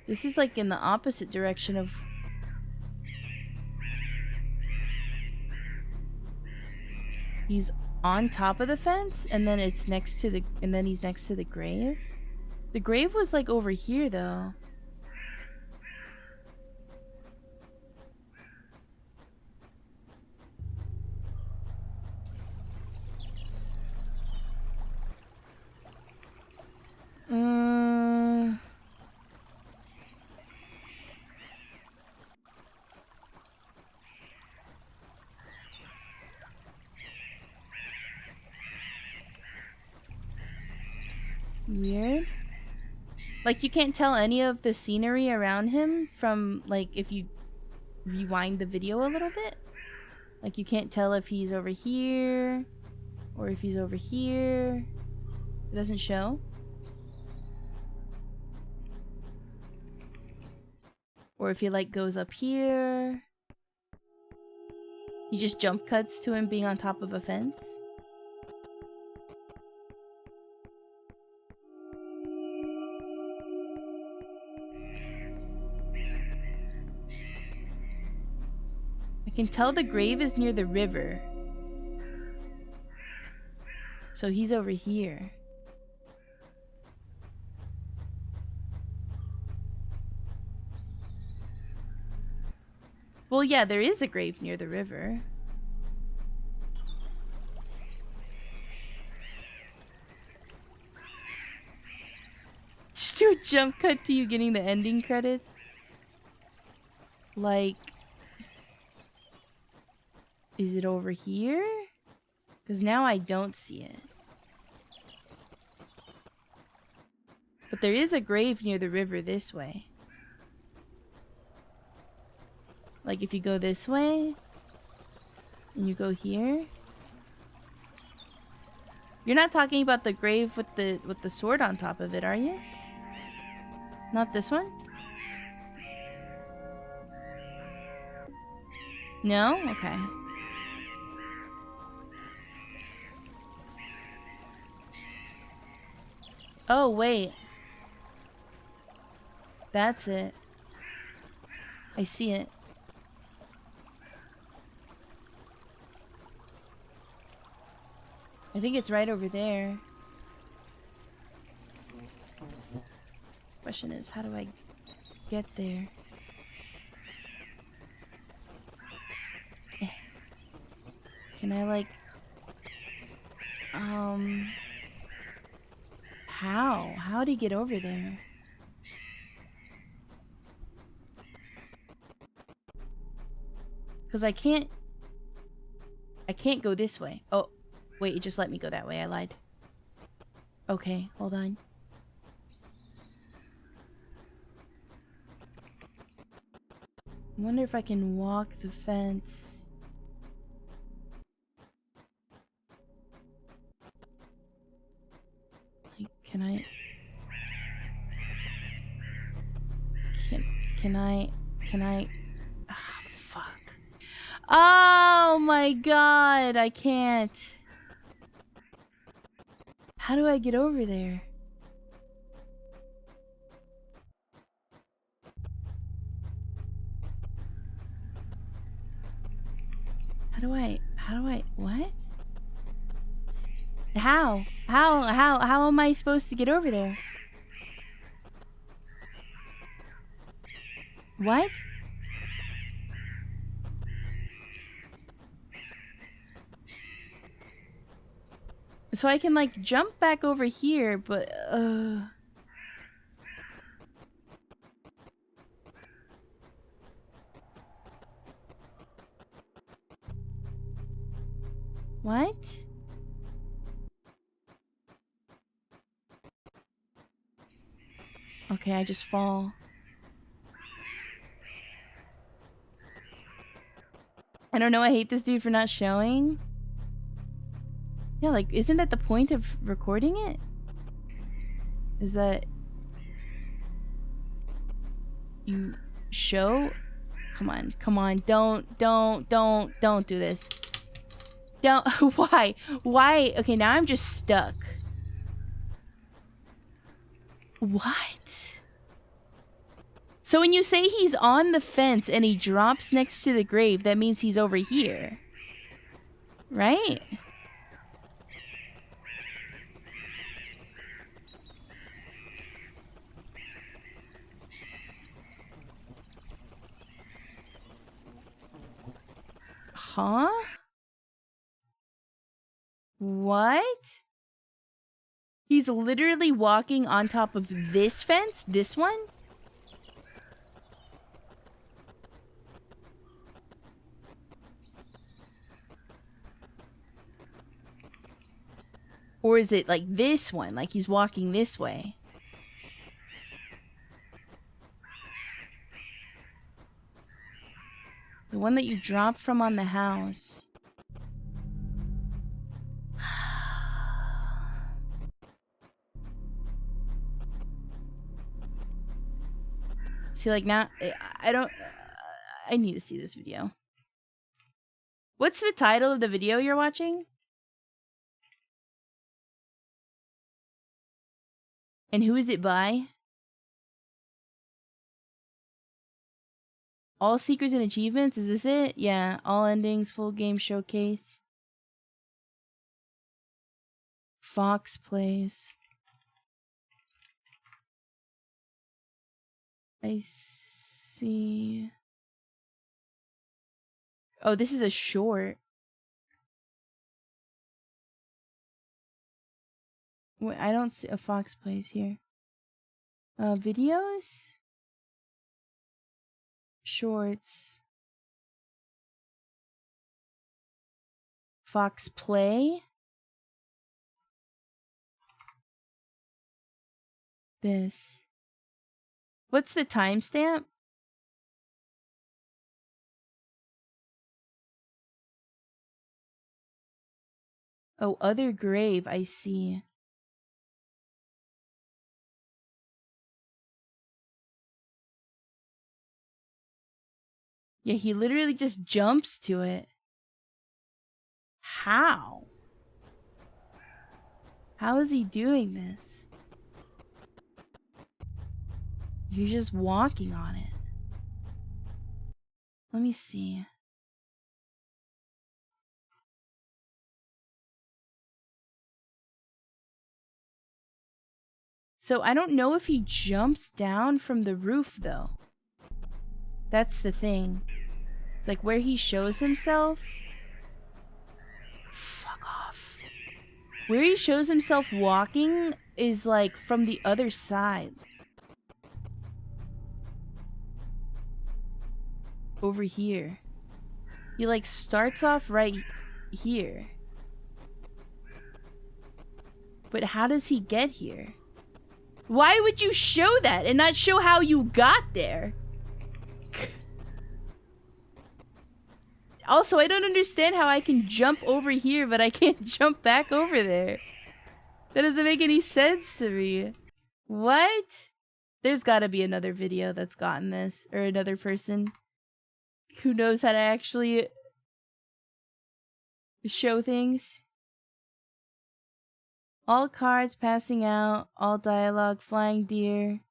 This is like in the opposite direction of... He's on top of the fence and then it's next to the... And then he's next to the grave? The grave was like over here though. Weird. Like, you can't tell any of the scenery around him from, like, if you rewind the video a little bit. Like, you can't tell if he's over here or if he's over here. It doesn't show. Or if he, like, goes up here. He just jump cuts to him being on top of a fence. I can tell the grave is near the river. So he's over here. Well, yeah, there is a grave near the river. Just do a jump cut to you getting the ending credits. Like... Is it over here? Because now I don't see it. But there is a grave near the river this way. Like if you go this way and you go here. You're not talking about the grave with the sword on top of it, are you? Not this one? No? Okay. Oh, wait. That's it. I see it. I think it's right over there. Question is, how do I get there? Can I, like... How do you get over there? Because I can't go this way. Oh, wait, it just let me go that way. I lied. Okay, hold on. I wonder if I can walk the fence. Can I? Ah, fuck. Oh my god, I can't. How do I get over there? How do I, what? How am I supposed to get over there? What? So I can like jump back over here, but what? Okay, I just fall. I don't know, I hate this dude for not showing. Yeah, like, isn't that the point of recording it? Is that you show? Come on, don't do this. Don't, why? Okay, now I'm just stuck. What? So when you say he's on the fence and he drops next to the grave, that means he's over here. Right? Huh? What? He's literally walking on top of this fence? This one? Or is it like this one? Like he's walking this way? The one that you dropped from on the house. See, like now, I need to see this video. What's the title of the video you're watching? And who is it by? All secrets and achievements? Is this it? Yeah. All endings, full game showcase. Fox plays. I see. Oh, this is a short. Wait, I don't see a Fox plays here. Videos? Shorts. Fox play? This. What's the timestamp? Oh, other grave, I see. Yeah, he literally just jumps to it. How? How is he doing this? He's just walking on it. Let me see. So I don't know if he jumps down from the roof, though. That's the thing. It's like where he shows himself. Fuck off. Where he shows himself walking is like from the other side. Over here. He like starts off right here. But how does he get here? Why would you show that and not show how you got there? Also, I don't understand how I can jump over here, but I can't jump back over there. That doesn't make any sense to me. What? There's gotta be another video that's gotten this, or another person who knows how to actually show things. All cards passing out, all dialogue, flying deer.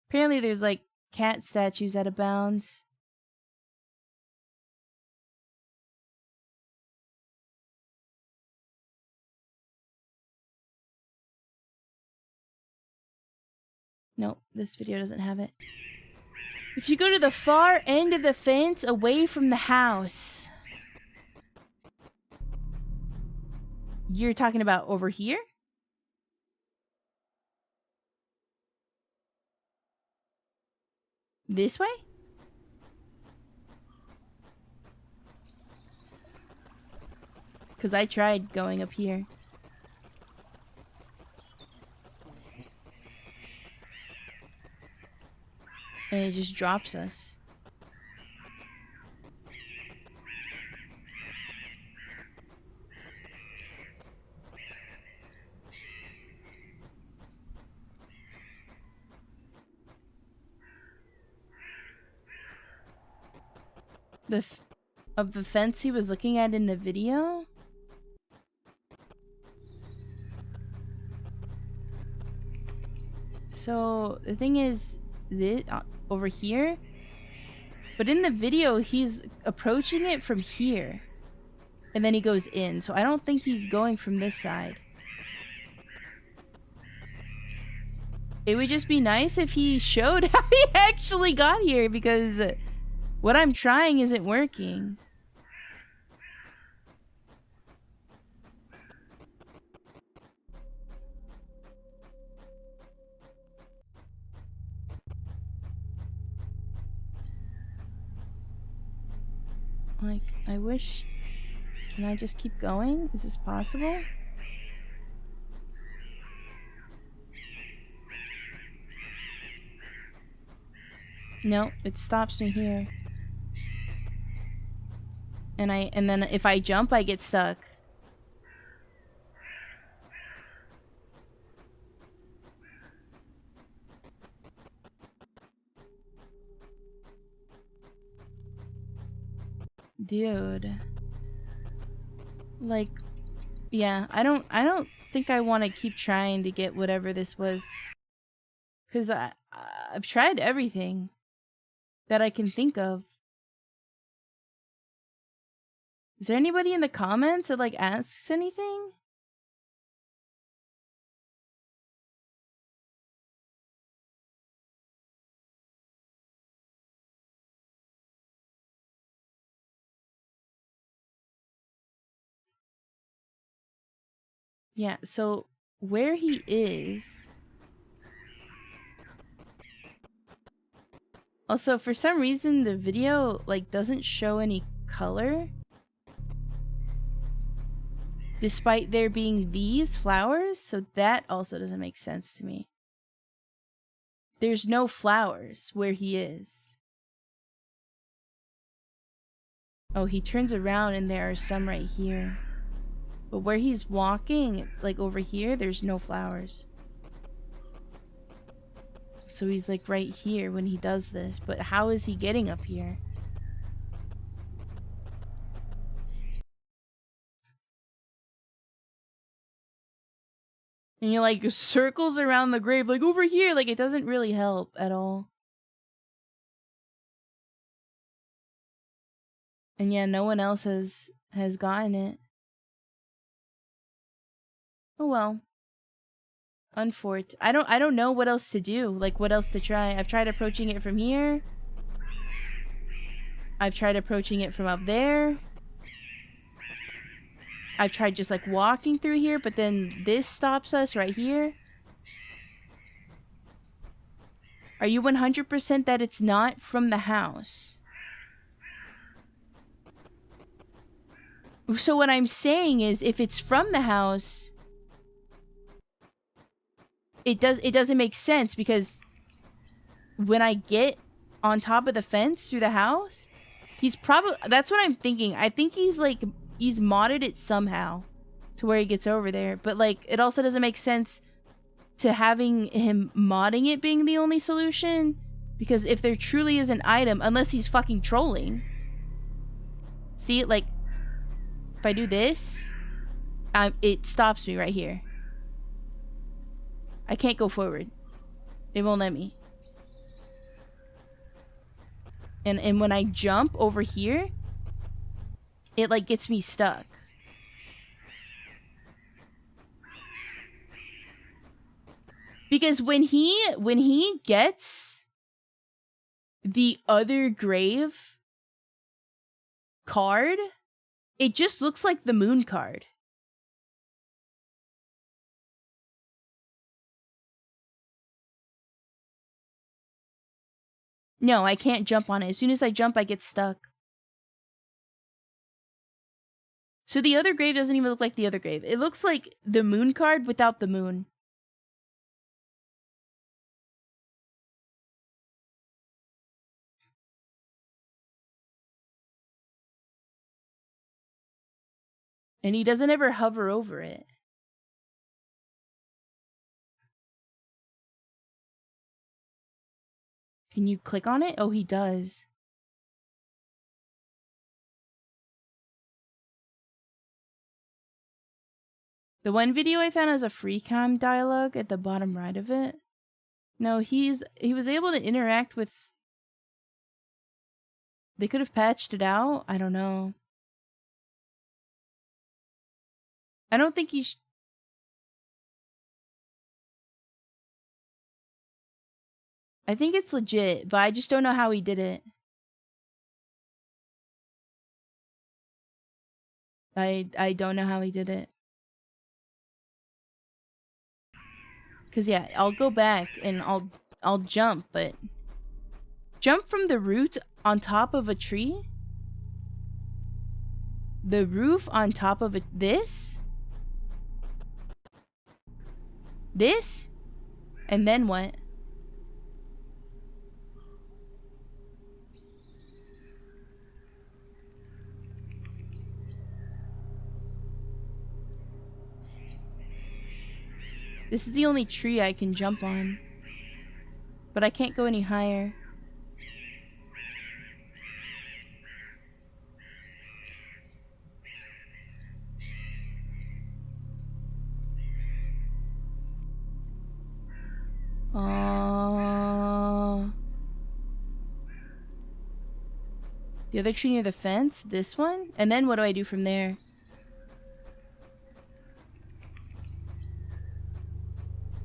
Apparently there's like cat statues out of bounds. Nope, this video doesn't have it. If you go to the far end of the fence away from the house. You're talking about over here? This way? Because I tried going up here. And it just drops us. Of the fence he was looking at in the video? So the thing is, this over here, but in the video he's approaching it from here, and then he goes in. So I don't think he's going from this side. It would just be nice if he showed how he actually got here, because what I'm trying isn't working. Like, I wish... Can I just keep going? Is this possible? No, it stops me here. And then if I jump, I get stuck. Dude. Like, yeah, I don't think I want to keep trying to get whatever this was. 'Cause I've tried everything that I can think of. Is there anybody in the comments that like asks anything? Yeah, so where he is... Also, for some reason, the video, like, doesn't show any color. Despite there being these flowers, so that also doesn't make sense to me. There's no flowers where he is. Oh, he turns around and there are some right here. But where he's walking, like over here, there's no flowers. So he's like right here when he does this. But how is he getting up here? And you're like circles around the grave, like over here. Like it doesn't really help at all. And yeah, no one else has gotten it. Oh well. Unfort. I don't know what else to do. Like what else to try. I've tried approaching it from here. I've tried approaching it from up there. I've tried just like walking through here, but then this stops us right here. Are you 100% that it's not from the house? So what I'm saying is, if it's from the house, it doesn't make sense, because when I get on top of the fence through the house, He's probably... That's what I'm thinking. I think he's like... He's modded it somehow to where he gets over there. But like, it also doesn't make sense to having him modding it being the only solution. Because if there truly is an item, unless he's fucking trolling. See, like... If I do this... it stops me right here. I can't go forward. It won't let me. And when I jump over here, it like gets me stuck. Because when he gets the other grave card, it just looks like the moon card. No, I can't jump on it. As soon as I jump, I get stuck. So the other grave doesn't even look like the other grave. It looks like the moon card without the moon. And he doesn't ever hover over it. Can you click on it? Oh, he does. The one video I found has a free cam dialogue at the bottom right of it. No, he was able to interact with... They could have patched it out? I don't know. I don't think he's... I think it's legit, but I just don't know how he did it. I don't know how he did it. Cause yeah, I'll go back and I'll jump, but jump from the root on top of a tree? The roof on top of this? This? And then what? This is the only tree I can jump on. But I can't go any higher. The other tree near the fence? This one? And then what do I do from there?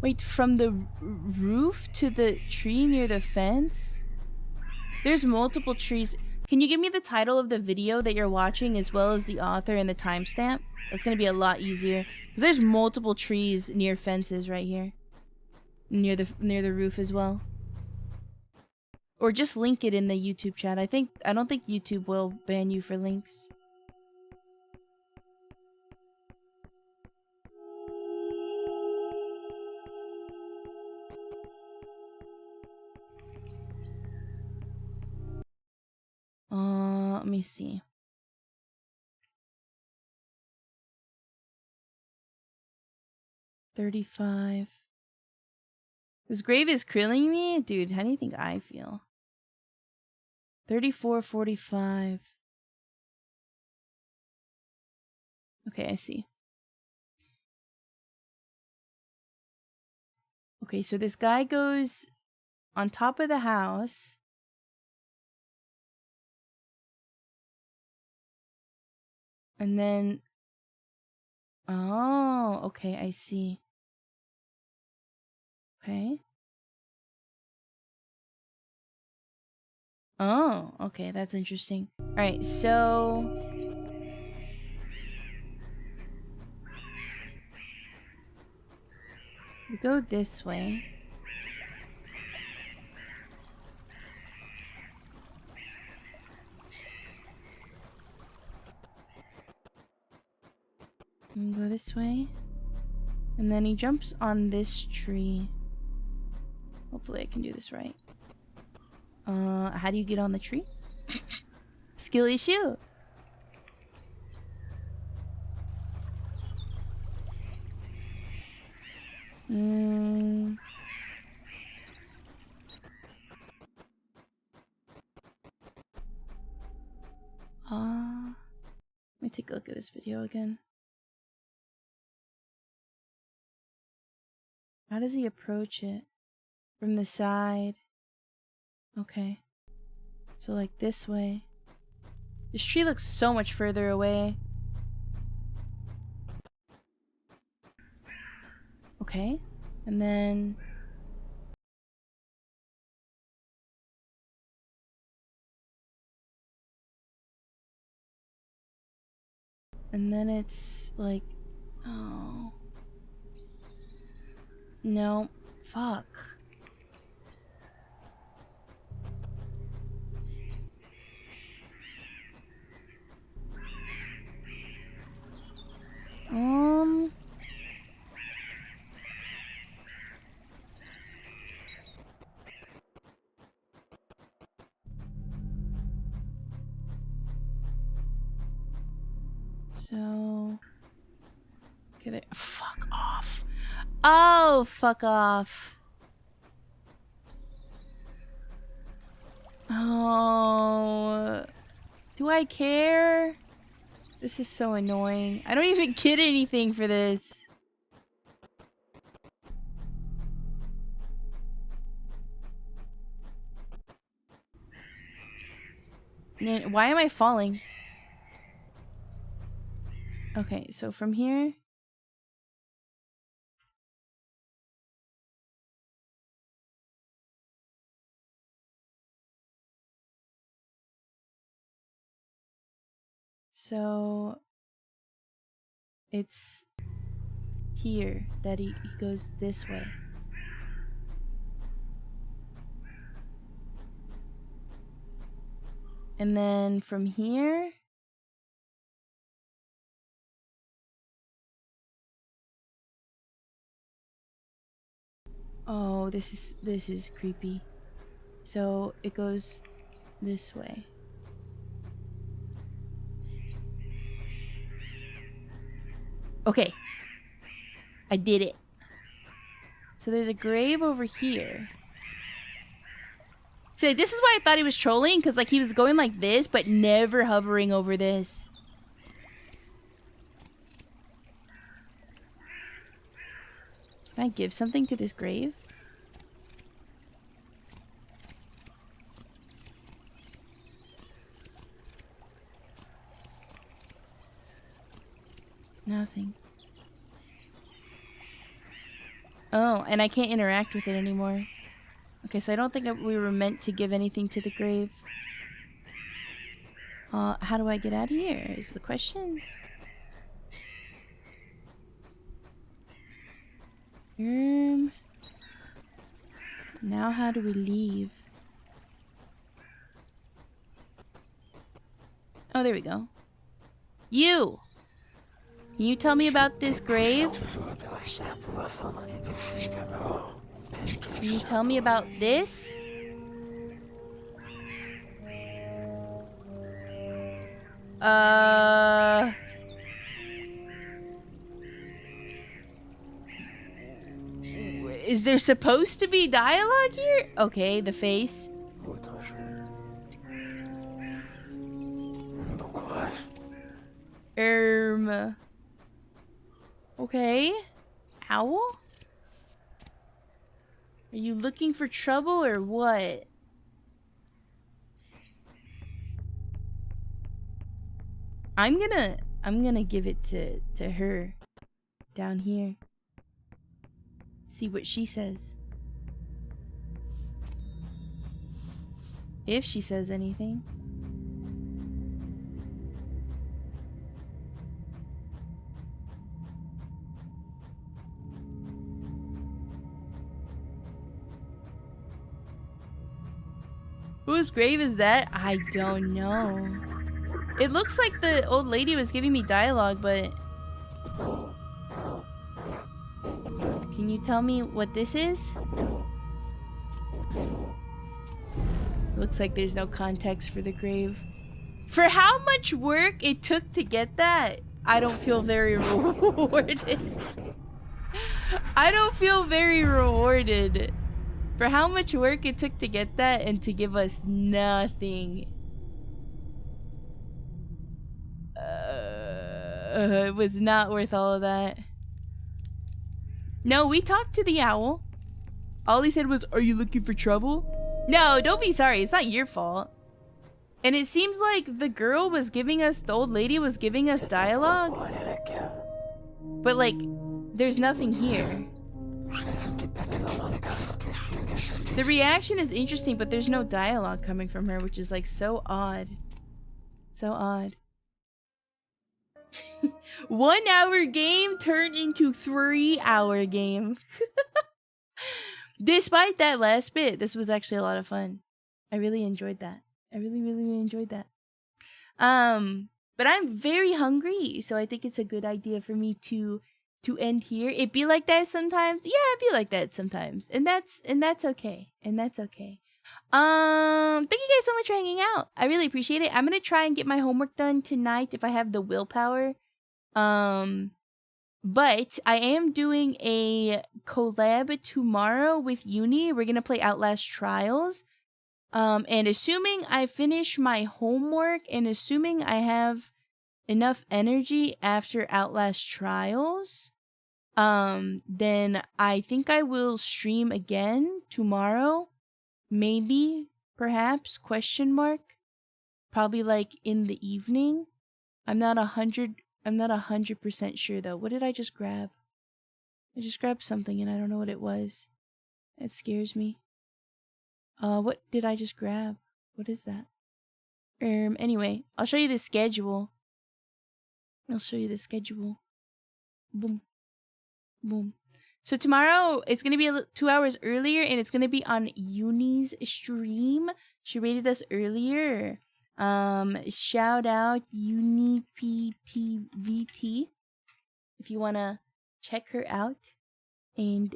Wait, from the roof to the tree near the fence? There's multiple trees. Can you give me the title of the video that you're watching as well as the author and the timestamp? That's gonna be a lot easier. Because there's multiple trees near fences right here. Near the roof as well. Or just link it in the YouTube chat. I don't think YouTube will ban you for links. Let me see. $35. This grave is killing me? Dude, how do you think I feel? $34.45. Okay, I see. Okay, so this guy goes on top of the house. And then... Oh, okay, I see. Okay. Oh, okay, that's interesting. Alright, so... we go this way. And go this way. And then he jumps on this tree. Hopefully I can do this right. How do you get on the tree? skill issue. Let me take a look at this video again. How does he approach it? From the side. Okay. So like this way. This tree looks so much further away. Okay. And then... And then it's like... Oh... No. Fuck. So... Okay, there. Fuck off. Oh, fuck off. Oh. Do I care? This is so annoying. I don't even get anything for this. Why am I falling? Okay, so from here... So... It's... here that he goes this way. And then from here... Oh, this is creepy. So it goes this way. Okay. I did it. So there's a grave over here. So this is why I thought he was trolling, because like he was going like this, but never hovering over this. Can I give something to this grave? Nothing. Oh, and I can't interact with it anymore. Okay, so I don't think we were meant to give anything to the grave. How do I get out of here is the question. Now how do we leave? Oh, there we go. You! Can you tell me about this grave? Can you tell me about this? Is there supposed to be dialogue here? Okay, the face. Okay. Owl? Are you looking for trouble or what? I'm gonna give it to her down here. See what she says. If she says anything. Whose grave is that? I don't know. It looks like the old lady was giving me dialogue, but... Can you tell me what this is? Looks like there's no context for the grave. For how much work it took to get that, I don't feel very rewarded. I don't feel very rewarded. For how much work it took to get that and to give us nothing. It was not worth all of that. No, we talked to the owl. All he said was, "Are you looking for trouble?" No, don't be sorry. It's not your fault. And it seemed like the girl was giving us, the old lady was giving us dialogue. But like, there's nothing here. The reaction is interesting, but there's no dialogue coming from her, which is like so odd. So odd. 1 hour game turned into 3 hour game. Despite that last bit, this was actually a lot of fun. I really enjoyed that. I really enjoyed that. But I'm very hungry, so I think it's a good idea for me to end here. It be like that sometimes. Yeah, it be like that sometimes. And that's okay. And that's okay. Thank you guys so much for hanging out. I really appreciate it. I'm gonna try and get my homework done tonight if I have the willpower. But I am doing a collab tomorrow with Uni. We're gonna play Outlast Trials. And assuming I finish my homework and assuming I have enough energy after Outlast Trials, then I think I will stream again tomorrow. Maybe, perhaps, question mark. Probably like in the evening. I'm not 100% sure though. What did I just grab? I just grabbed something and I don't know what it was. It scares me. What did I just grab? What is that? Anyway, I'll show you the schedule. Boom. Boom. So tomorrow, it's going to be 2 hours earlier, and it's going to be on Uni's stream. She rated us earlier. Shout out UniPTVT if you want to check her out. And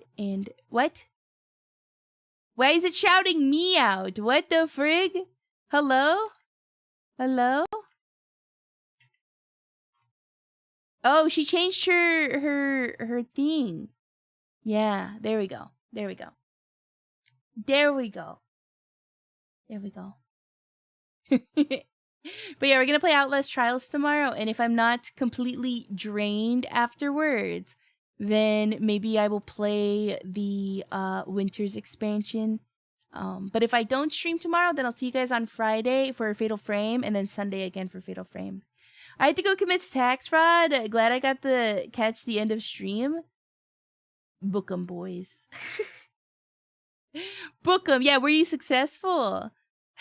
what? Why is it shouting me out? What the frig? Hello? Hello? Oh, she changed her thing. Yeah, there we go. There we go. There we go. There we go. But yeah, we're gonna play Outlast Trials tomorrow, and if I'm not completely drained afterwards, then maybe I will play the Winter's expansion. But if I don't stream tomorrow, then I'll see you guys on Friday for Fatal Frame, and then Sunday again for Fatal Frame. I had to go commit tax fraud. Glad I got to catch the end of stream. Book 'em, boys. Book 'em. Yeah, were you successful?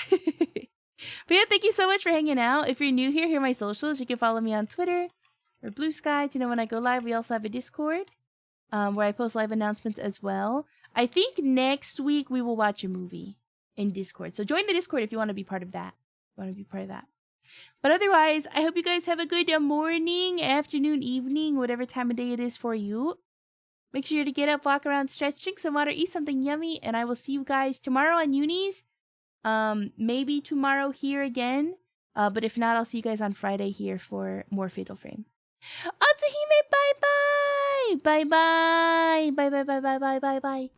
But yeah, thank you so much for hanging out. If you're new here, here are my socials. You can follow me on Twitter or Blue Sky to know when I go live. We also have a Discord where I post live announcements as well. I think next week we will watch a movie in Discord. So join the Discord if you want to be part of that. But otherwise, I hope you guys have a good morning, afternoon, evening, whatever time of day it is for you. Make sure to get up, walk around, stretch, drink some water, eat something yummy, and I will see you guys tomorrow on Uni's. Maybe tomorrow here again. But if not, I'll see you guys on Friday here for more Fatal Frame. Atsuhime, bye-bye! Bye-bye! Bye-bye.